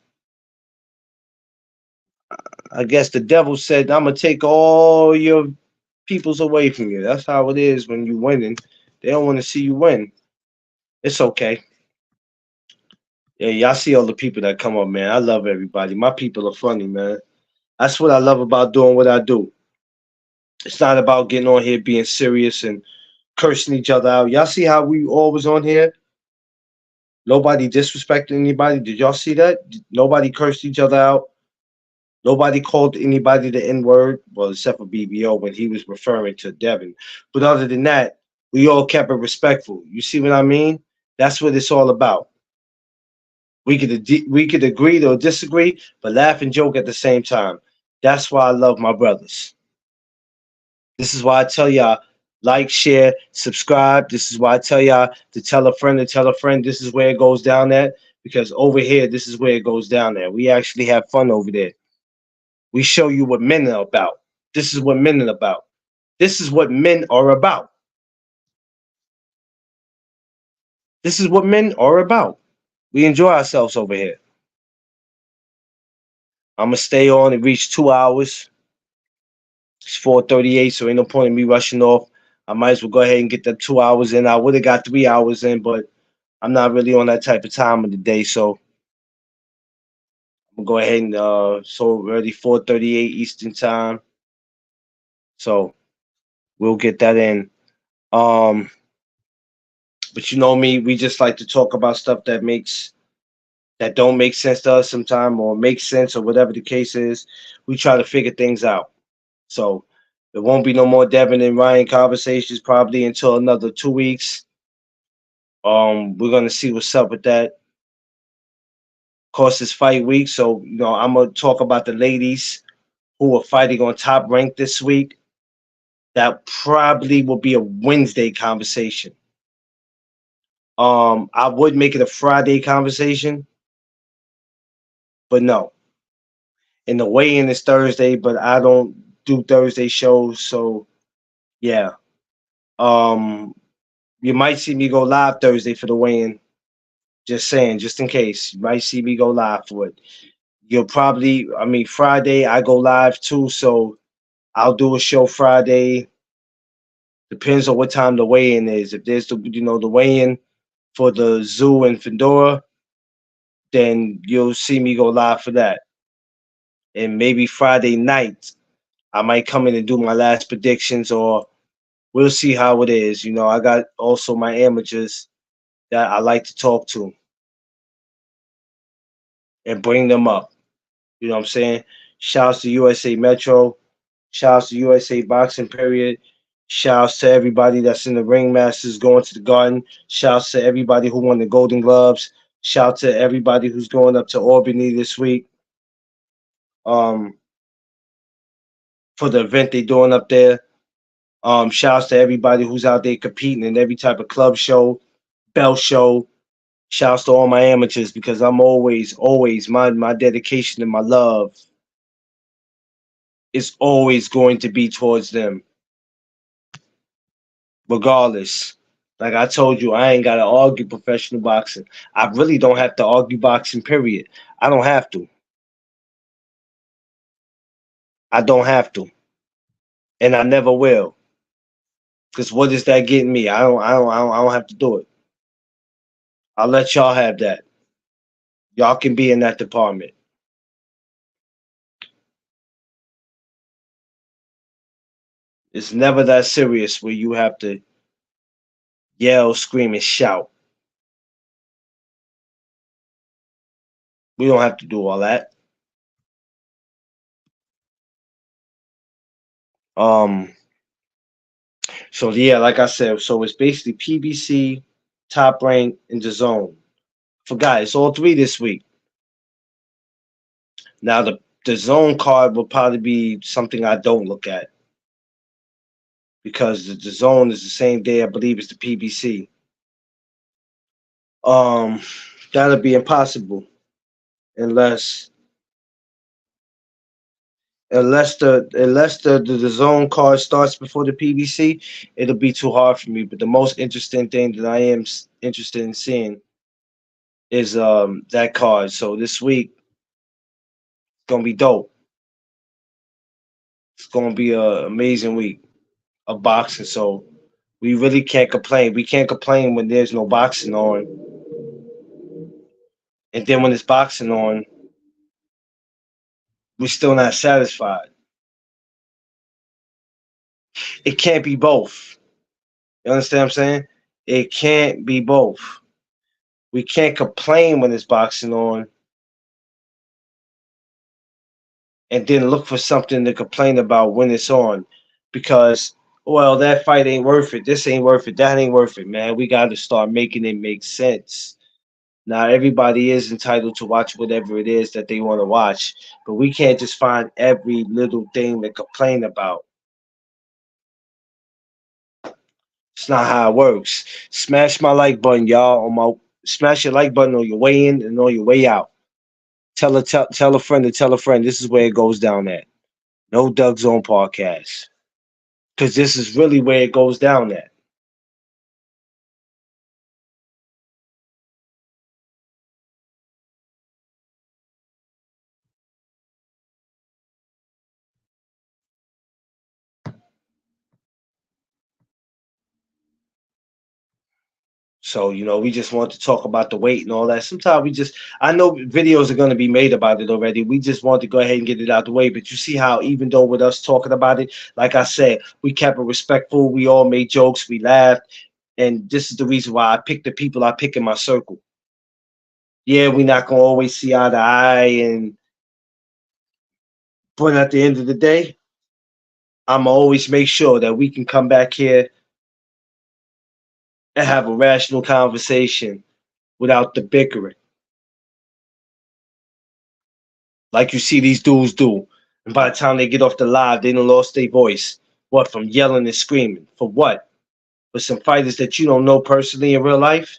I guess the devil said, "I'm gonna take all your peoples away from you." That's how it is when you winning. They don't want to see you win. It's okay. Yeah, y'all see all the people that come up, man. I love everybody. My people are funny, man. That's what I love about doing what I do. It's not about getting on here being serious and cursing each other out. Y'all see how we always on here? Nobody disrespecting anybody. Did y'all see that? Nobody cursed each other out. Nobody called anybody the N word, well, except for BBO when he was referring to Devin. But other than that, we all kept it respectful. You see what I mean? That's what it's all about. We could agree or disagree, but laugh and joke at the same time. That's why I love my brothers. This is why I tell y'all like, share, subscribe. This is why I tell y'all to tell a friend to tell a friend. This is where it goes down at because over here, this is where it goes down at. We actually have fun over there. We show you what men are about. This is what men are about. This is what men are about. This is what men are about. We enjoy ourselves over here. I'm gonna stay on and reach 2 hours. It's 4:38, so ain't no point in me rushing off. I might as well go ahead and get that 2 hours in. I would have got 3 hours in, but I'm not really on that type of time of the day, so I'm gonna go ahead and so already 4:38 Eastern time. So we'll get that in. Um, but you know me, we just like to talk about stuff that don't make sense to us sometime or makes sense or whatever the case is. We try to figure things out. So there won't be no more Devin and Ryan conversations probably until another 2 weeks. We're gonna see what's up with that. Of course, it's fight week, so I'm gonna talk about the ladies who are fighting on Top Rank this week. That probably will be a Wednesday conversation. I would make it a Friday conversation, but no. And the weigh-in is Thursday, but I don't. do Thursday shows. So yeah. Um, you might see me go live Thursday for the weigh-in. Just saying, just in case. You might see me go live for it. You'll probably, I mean, Friday I go live too, so I'll do a show Friday. Depends on what time the weigh-in is. If there's the weigh-in for the zoo and Fedora, then you'll see me go live for that. And maybe Friday night I might come in and do my last predictions, or we'll see how it is. I got also my amateurs that I like to talk to and bring them up. You know what I'm saying? Shouts to USA Metro. Shouts to USA Boxing Period. Shouts to everybody that's in the Ringmasters going to the Garden. Shouts to everybody who won the Golden Gloves. Shout to everybody who's going up to Albany this week um, for the event they're doing up there. Shouts to everybody who's out there competing in every type of club show, bell show. Shouts to all my amateurs because I'm always my dedication and my love is always going to be towards them, regardless. Like I told you, I ain't gotta argue professional boxing. I really don't have to argue boxing, period. I don't have to. I don't have to. And I never will. Because what is that getting me? I don't have to do it. I'll let y'all have that. Y'all can be in that department. It's never that serious where you have to yell, scream, and shout. We don't have to do all that. Um, so yeah, like I said, so it's basically PBC, Top Rank, and the Zone. Forgot it's all three this week. Now the Zone card will probably be something I don't look at because the Zone is the same day I believe as the PBC. Um, that'll be impossible unless the zone card starts before the PBC, it'll be too hard for me. But the most interesting thing that I am interested in seeing is that card. So this week it's gonna be dope. It's gonna be an amazing week of boxing. So we really can't complain. We can't complain when there's no boxing on, and then when it's boxing on, we're still not satisfied. It can't be both. You understand what I'm saying? It can't be both. We can't complain when it's boxing on and then look for something to complain about when it's on because well that fight ain't worth it, this ain't worth it, that ain't worth it, man. We got to start making it make sense. Now everybody is entitled to watch whatever it is that they want to watch, but we can't just find every little thing to complain about. It's not how it works. Smash my like button, y'all. Smash your like button on your way in and on your way out. Tell a friend to tell a friend. This is where it goes down at. No Doug Zone podcast. Because this is really where it goes down at. So, we just want to talk about the weight and all that. Sometimes I know videos are going to be made about it already. We just want to go ahead and get it out the way. But you see how, even though with us talking about it, like I said, we kept it respectful. We all made jokes. We laughed. And this is the reason why I pick the people I pick in my circle. Yeah, we're not going to always see eye to eye. But at the end of the day, I'm going to always make sure that we can come back here and have a rational conversation without the bickering. Like you see these dudes do. And by the time they get off the live, they done lost their voice. What, from yelling and screaming? For what? For some fighters that you don't know personally in real life?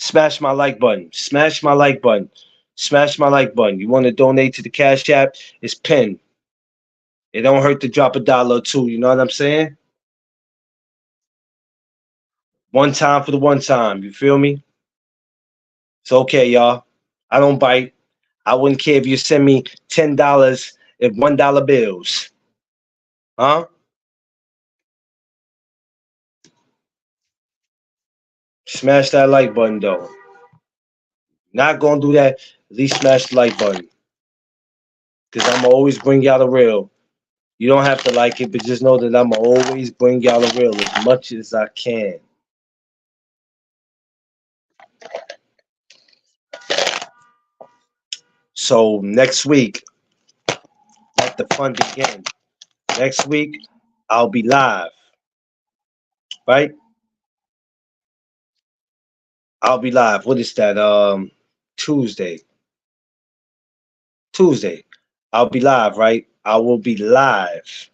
Smash my like button. Smash my like button. Smash my like button. You want to donate to the Cash App? It's pinned. It don't hurt to drop $1 or two. You know what I'm saying? One time for the one time. You feel me? It's okay, y'all. I don't bite. I wouldn't care if you send me $10 if $1 bills. Huh? Smash that like button though. Not gonna do that. At least smash the like button. Cause I'ma always bring y'all the real. You don't have to like it, but just know that I'ma always bring y'all the real as much as I can. So next week, let the fun begin. Next week, I'll be live. Right? I'll be live. What is that? Tuesday. Tuesday. I'll be live, right? I will be live.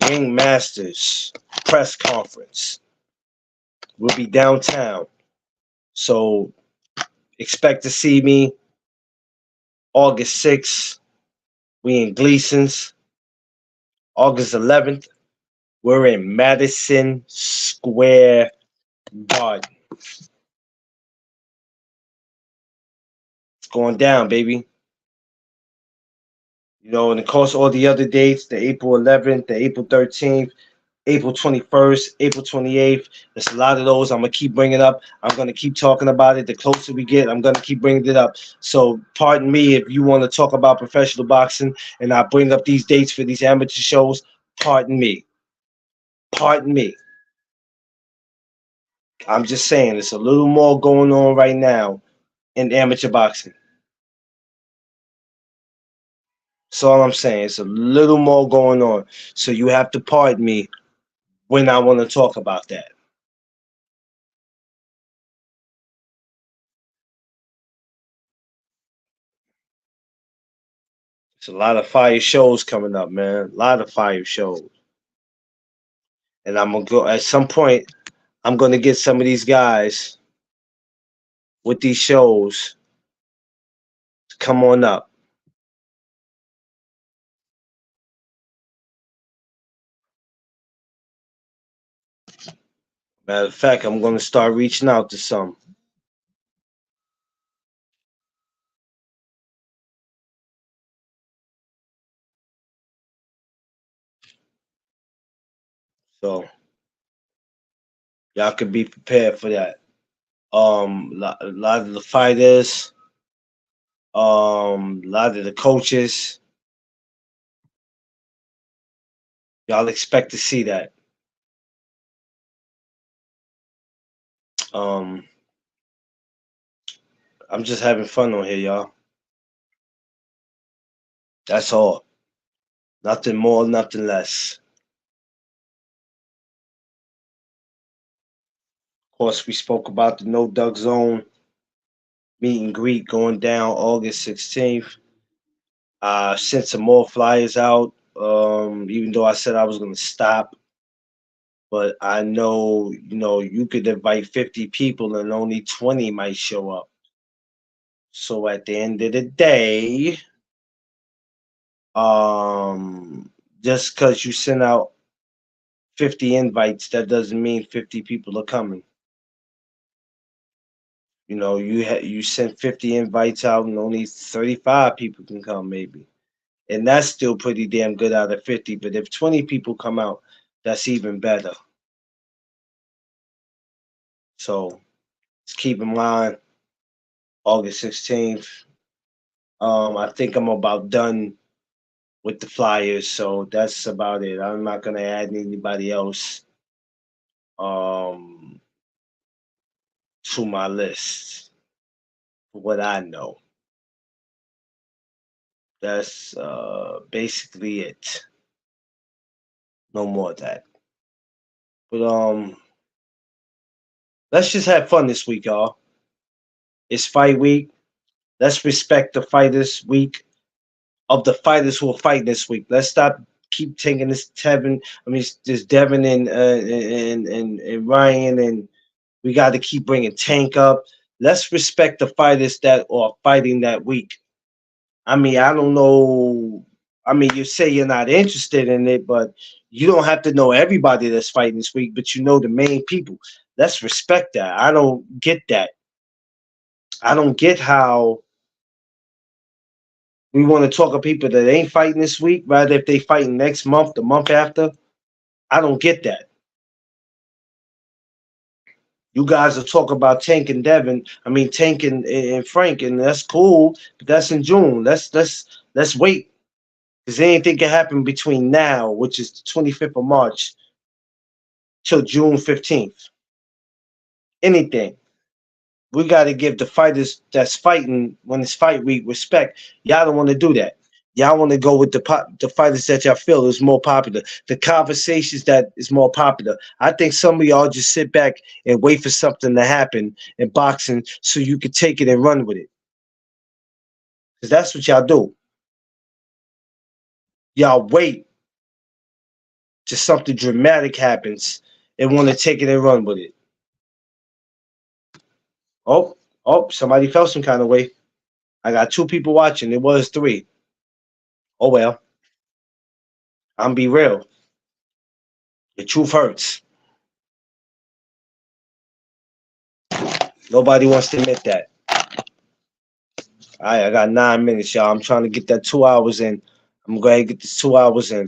Ring Masters press conference. We'll be downtown. So expect to see me August 6th. We in Gleason's. August 11th. We're in Madison Square Garden. It's going down, baby. You know, and of course, all the other dates, the April 11th, the April 13th, April 21st, April 28th. There's a lot of those. I'm going to keep bringing up. I'm going to keep talking about it. The closer we get, I'm going to keep bringing it up. So pardon me if you want to talk about professional boxing and I bring up these dates for these amateur shows. Pardon me. Pardon me. I'm just saying, there's a little more going on right now in amateur boxing. That's all I'm saying. It's a little more going on. So you have to pardon me when I want to talk about that. It's a lot of fire shows coming up, man. A lot of fire shows. And I'm gonna go at some point, I'm gonna get some of these guys with these shows to come on up. Matter of fact, I'm gonna start reaching out to some. So y'all could be prepared for that. A lot of the fighters, a lot of the coaches, y'all expect to see that. Um, I'm just having fun on here, y'all. That's all. Nothing more, nothing less. Of course, we spoke about the No Duck Zone meet and greet going down August 16th. Sent some more flyers out, even though I said I was going to stop. But I know, you could invite 50 people and only 20 might show up. So at the end of the day, just because you send out 50 invites, that doesn't mean 50 people are coming. You sent 50 invites out and only 35 people can come, maybe. And that's still pretty damn good out of 50. But if 20 people come out, that's even better. So just keep in mind, August 16th. I think I'm about done with the flyers, so that's about it. I'm not gonna add anybody else um, to my list. For what I know, that's basically it. No more of that. But let's just have fun this week, y'all. It's fight week. Let's respect the fighters week of the fighters who are fighting this week. Let's stop keep taking this Tevin. I mean, this Devin and Ryan, and we got to keep bringing Tank up. let's respect the fighters that are fighting that week. I mean, I don't know. I mean, you say you're not interested in it, but you don't have to know everybody that's fighting this week, but you know the main people. Let's respect that. I don't get that. I don't get how we want to talk of people that ain't fighting this week, rather if they fighting next month, the month after. I don't get that. You guys will talk about Tank and Devin. I mean Tank and Frank, and that's cool, but that's in June. Let's wait. Because anything can happen between now, which is the 25th of March, till June 15th. Anything. We got to give the fighters that's fighting when it's fight week respect. Y'all don't want to do that. Y'all want to go with the fighters that y'all feel is more popular, the conversations that is more popular. I think some of y'all just sit back and wait for something to happen in boxing so you can take it and run with it. Because that's what y'all do. Y'all wait till something dramatic happens and want to take it and run with it. Oh, oh, somebody felt some kind of way. I got two people watching. It was three. Oh well, I'm be real. The truth hurts. Nobody wants to admit that. All right, I got 9 minutes, y'all. I'm trying to get that 2 hours in. I'm going to get this 2 hours in.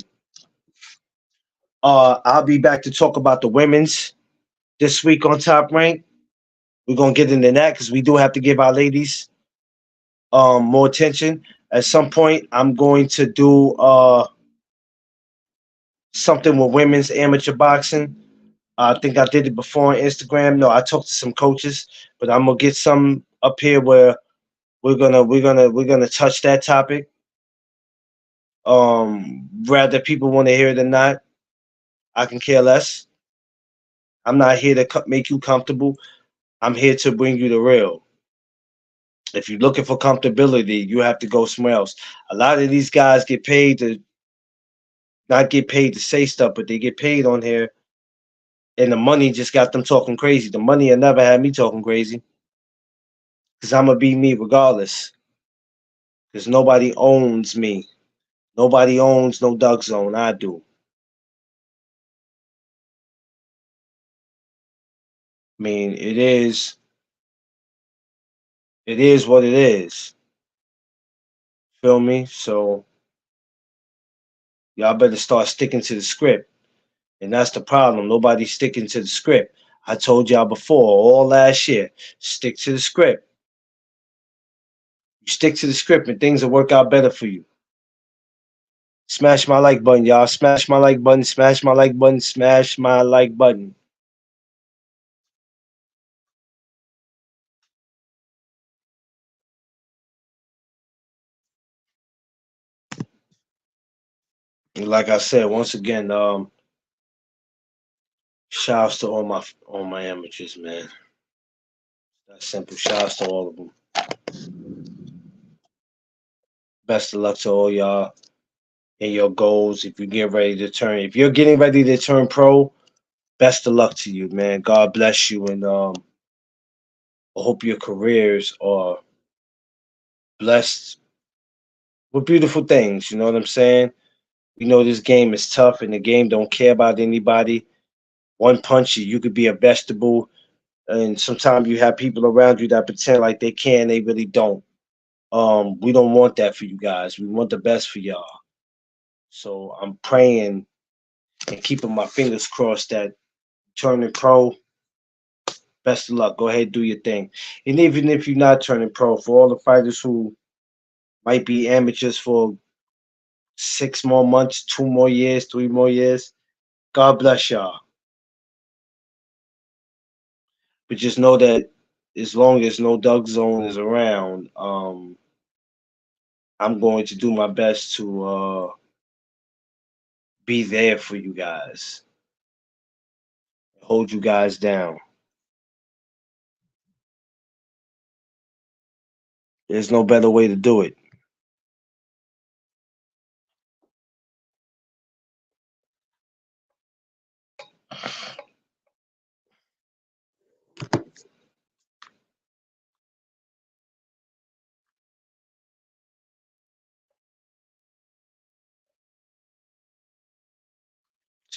I'll be back to talk about the women's this week on Top Rank. We're gonna get into that because we do have to give our ladies more attention. At some point, I'm going to do something with women's amateur boxing. I think I did it before on Instagram. No, I talked to some coaches, but I'm gonna get some up here where we're gonna touch that topic. Whether people want to hear it or not, I can care less. I'm not here to make you comfortable. I'm here to bring you the real. If you're looking for comfortability, you have to go somewhere else. A lot of these guys get paid to not get paid to say stuff, but they get paid on here, and the money just got them talking crazy. The money had never had me talking crazy because I'm gonna be me regardless. Because nobody owns me. Nobody owns no Duck Zone. I do. I mean, it is what it is. Feel me? So y'all better start sticking to the script. And that's the problem. Nobody's sticking to the script. I told y'all before, all last year, stick to the script. You stick to the script and things will work out better for you. Smash my like button, y'all. Smash my like button. Smash my like button. Smash my like button. And like I said, once again, shouts to all my amateurs, man. That's simple. Shouts to all of them. Best of luck to all y'all and your goals. If you're getting ready to turn pro, best of luck to you, man. God bless you, and I hope your careers are blessed with beautiful things. You know what I'm saying? We know this game is tough, and the game don't care about anybody. One punch, you could be a vegetable, and sometimes you have people around you that pretend like they can, they really don't. We don't want that for you guys. We want the best for y'all. So I'm praying and keeping my fingers crossed that turning pro. Best of luck. Go ahead, do your thing. And even if you're not turning pro, for all the fighters who might be amateurs for 6 more months, 2 more years, 3 more years, God bless y'all. But just know that as long as no Doug Zone is around, I'm going to do my best to be there for you guys, hold you guys down. There's no better way to do it.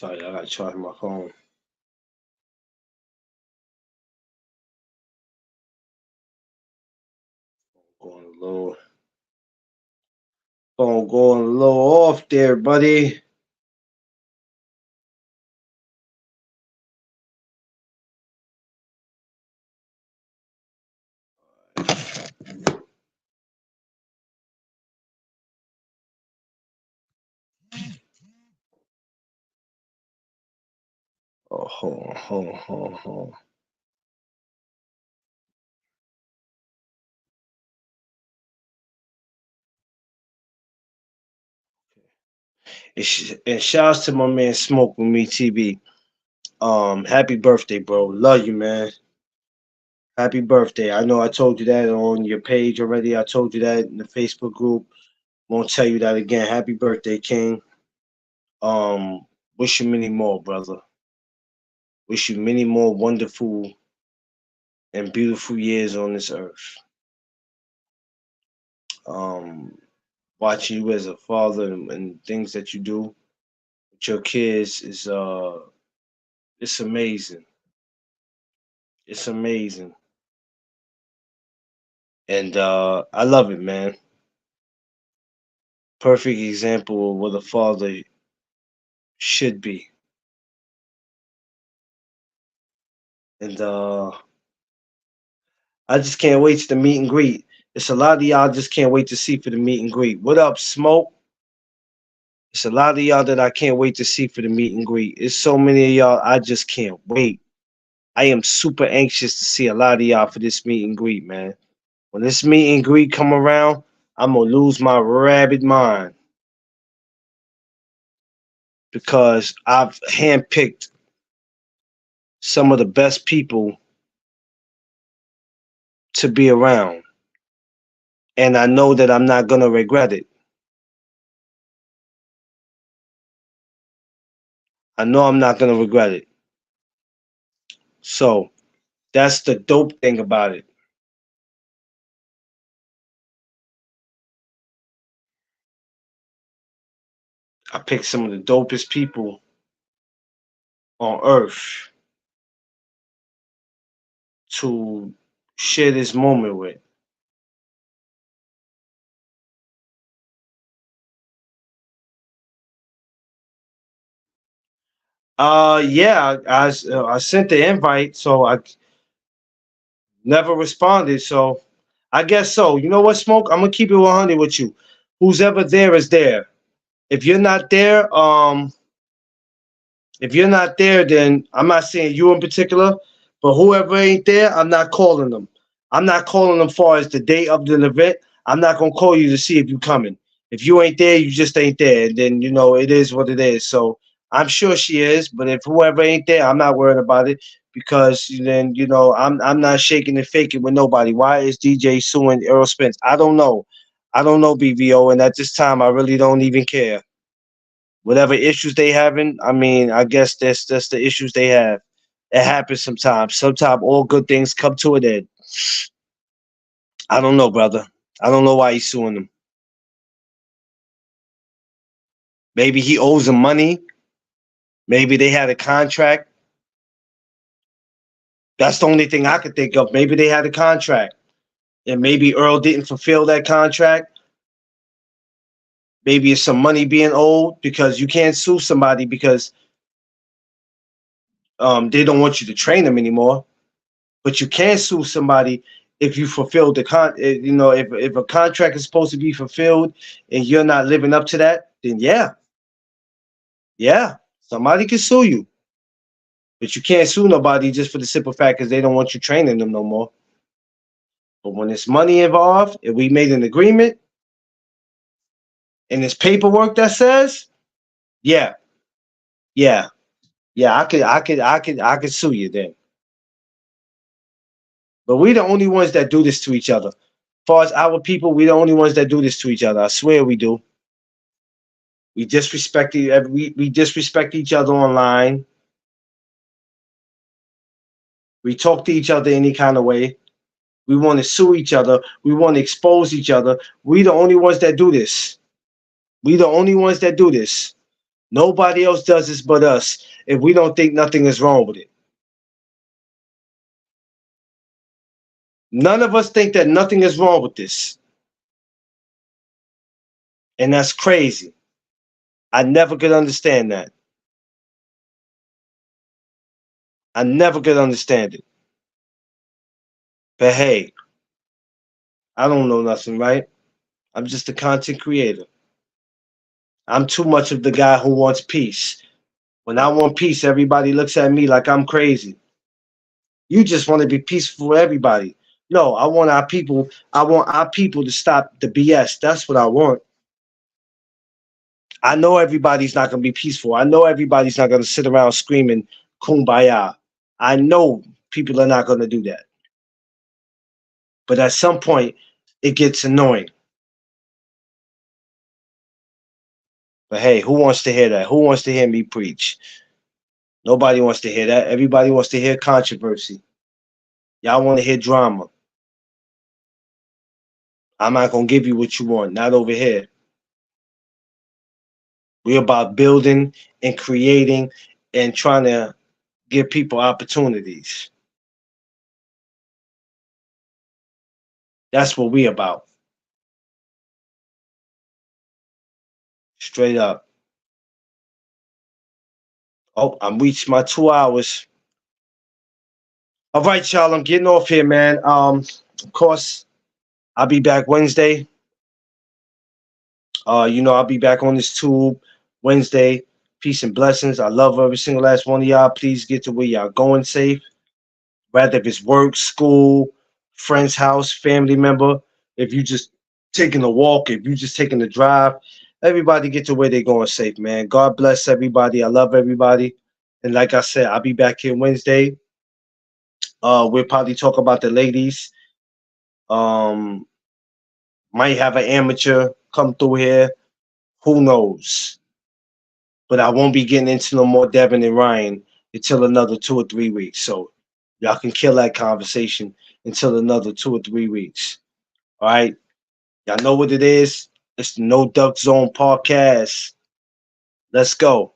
Sorry, I gotta charge my phone. Going a little, phone going a little off there, buddy. Oh, hold on, hold on, hold on, hold on. And shouts to my man Smoke with me, TB. Happy birthday, bro. Love you, man. Happy birthday. I know I told you that on your page already. I told you that in the Facebook group. Won't tell you that again. Happy birthday, King. Wish you many more, brother. Wish you many more wonderful and beautiful years on this earth. Um, Watching you as a father and things that you do with your kids is it's amazing. It's amazing. And I love it, man. Perfect example of what a father should be. And I just can't wait to the meet and greet. It's a lot of y'all just can't wait to see for the meet and greet. What up, Smoke? It's a lot of y'all that I can't wait to see for the meet and greet. It's so many of y'all I just can't wait. I am super anxious to see a lot of y'all for this meet and greet, man. When this meet and greet come around, I'm gonna lose my rabid mind because I've handpicked some of the best people to be around, and I know that I'm not gonna regret it. I know I'm not gonna regret it. So that's the dope thing about it. I picked some of the dopest people on earth to share this moment with. Yeah, I sent the invite, so I never responded. So I guess so. You know what, Smoke? I'm gonna keep it 100 with you. Who's ever there is there. If you're not there, if you're not there, then I'm not saying you in particular, but whoever ain't there, I'm not calling them. I'm not calling them far as the day of the event. I'm not gonna call you to see if you coming. If you ain't there, you just ain't there. And then it is what it is. So I'm sure she is, but if whoever ain't there, I'm not worried about it because then I'm not shaking and faking with nobody. Why is DJ suing Earl Spence? I don't know. I don't know, BVO, and at this time I really don't even care. Whatever issues they having, I mean, I guess that's the issues they have. It happens sometimes. Sometimes all good things come to an end. I don't know, brother. I don't know why he's suing them. Maybe he owes them money. Maybe they had a contract. That's the only thing I could think of. Maybe they had a contract. And maybe Earl didn't fulfill that contract. Maybe it's some money being owed because you can't sue somebody because they don't want you to train them anymore. But you can sue somebody if you fulfill the if a contract is supposed to be fulfilled and you're not living up to that, then yeah, somebody can sue you. But you can't sue nobody just for the simple fact because they don't want you training them no more. But when there's money involved and we made an agreement and there's paperwork that says, yeah, yeah, yeah, I could sue you then. But we the only ones that do this to each other. As far as our people, we the only ones that do this to each other. I swear we do. We disrespect each other online. We talk to each other any kind of way. We want to sue each other. We want to expose each other. We the only ones that do this. We the only ones that do this. Nobody else does this but us. If we don't think nothing is wrong with it. None of us think that nothing is wrong with this. And that's crazy. I never could understand that. I never could understand it. But hey, I don't know nothing, right? I'm just a content creator. I'm too much of the guy who wants peace. When I want peace, everybody looks at me like I'm crazy. You just want to be peaceful for everybody. No, I want our people to stop the BS. That's what I want. I know everybody's not going to be peaceful. I know everybody's not going to sit around screaming kumbaya. I know people are not going to do that. But at some point, it gets annoying. But hey, who wants to hear that? Who wants to hear me preach? Nobody wants to hear that. Everybody wants to hear controversy. Y'all want to hear drama. I'm not going to give you what you want. Not over here. We're about building and creating and trying to give people opportunities. That's what we about. Straight up. Oh, I'm reaching my 2 hours. All right, y'all. I'm getting off here, man. Of course, I'll be back Wednesday. I'll be back on this tube Wednesday. Peace and blessings. I love every single last one of y'all. Please get to where y'all going safe. Whether if it's work, school, friend's house, family member, if you just taking a walk, if you just taking a drive, everybody get to where they're going safe, man. God bless everybody. I love everybody. And like I said, I'll be back here Wednesday. We'll probably talk about the ladies. Um, might have an amateur come through here. Who knows? But I won't be getting into no more Devin and Ryan until another 2 or 3 weeks. So y'all can kill that conversation until another 2 or 3 weeks. All right. Y'all know what it is. It's the No Duck Zone podcast. Let's go.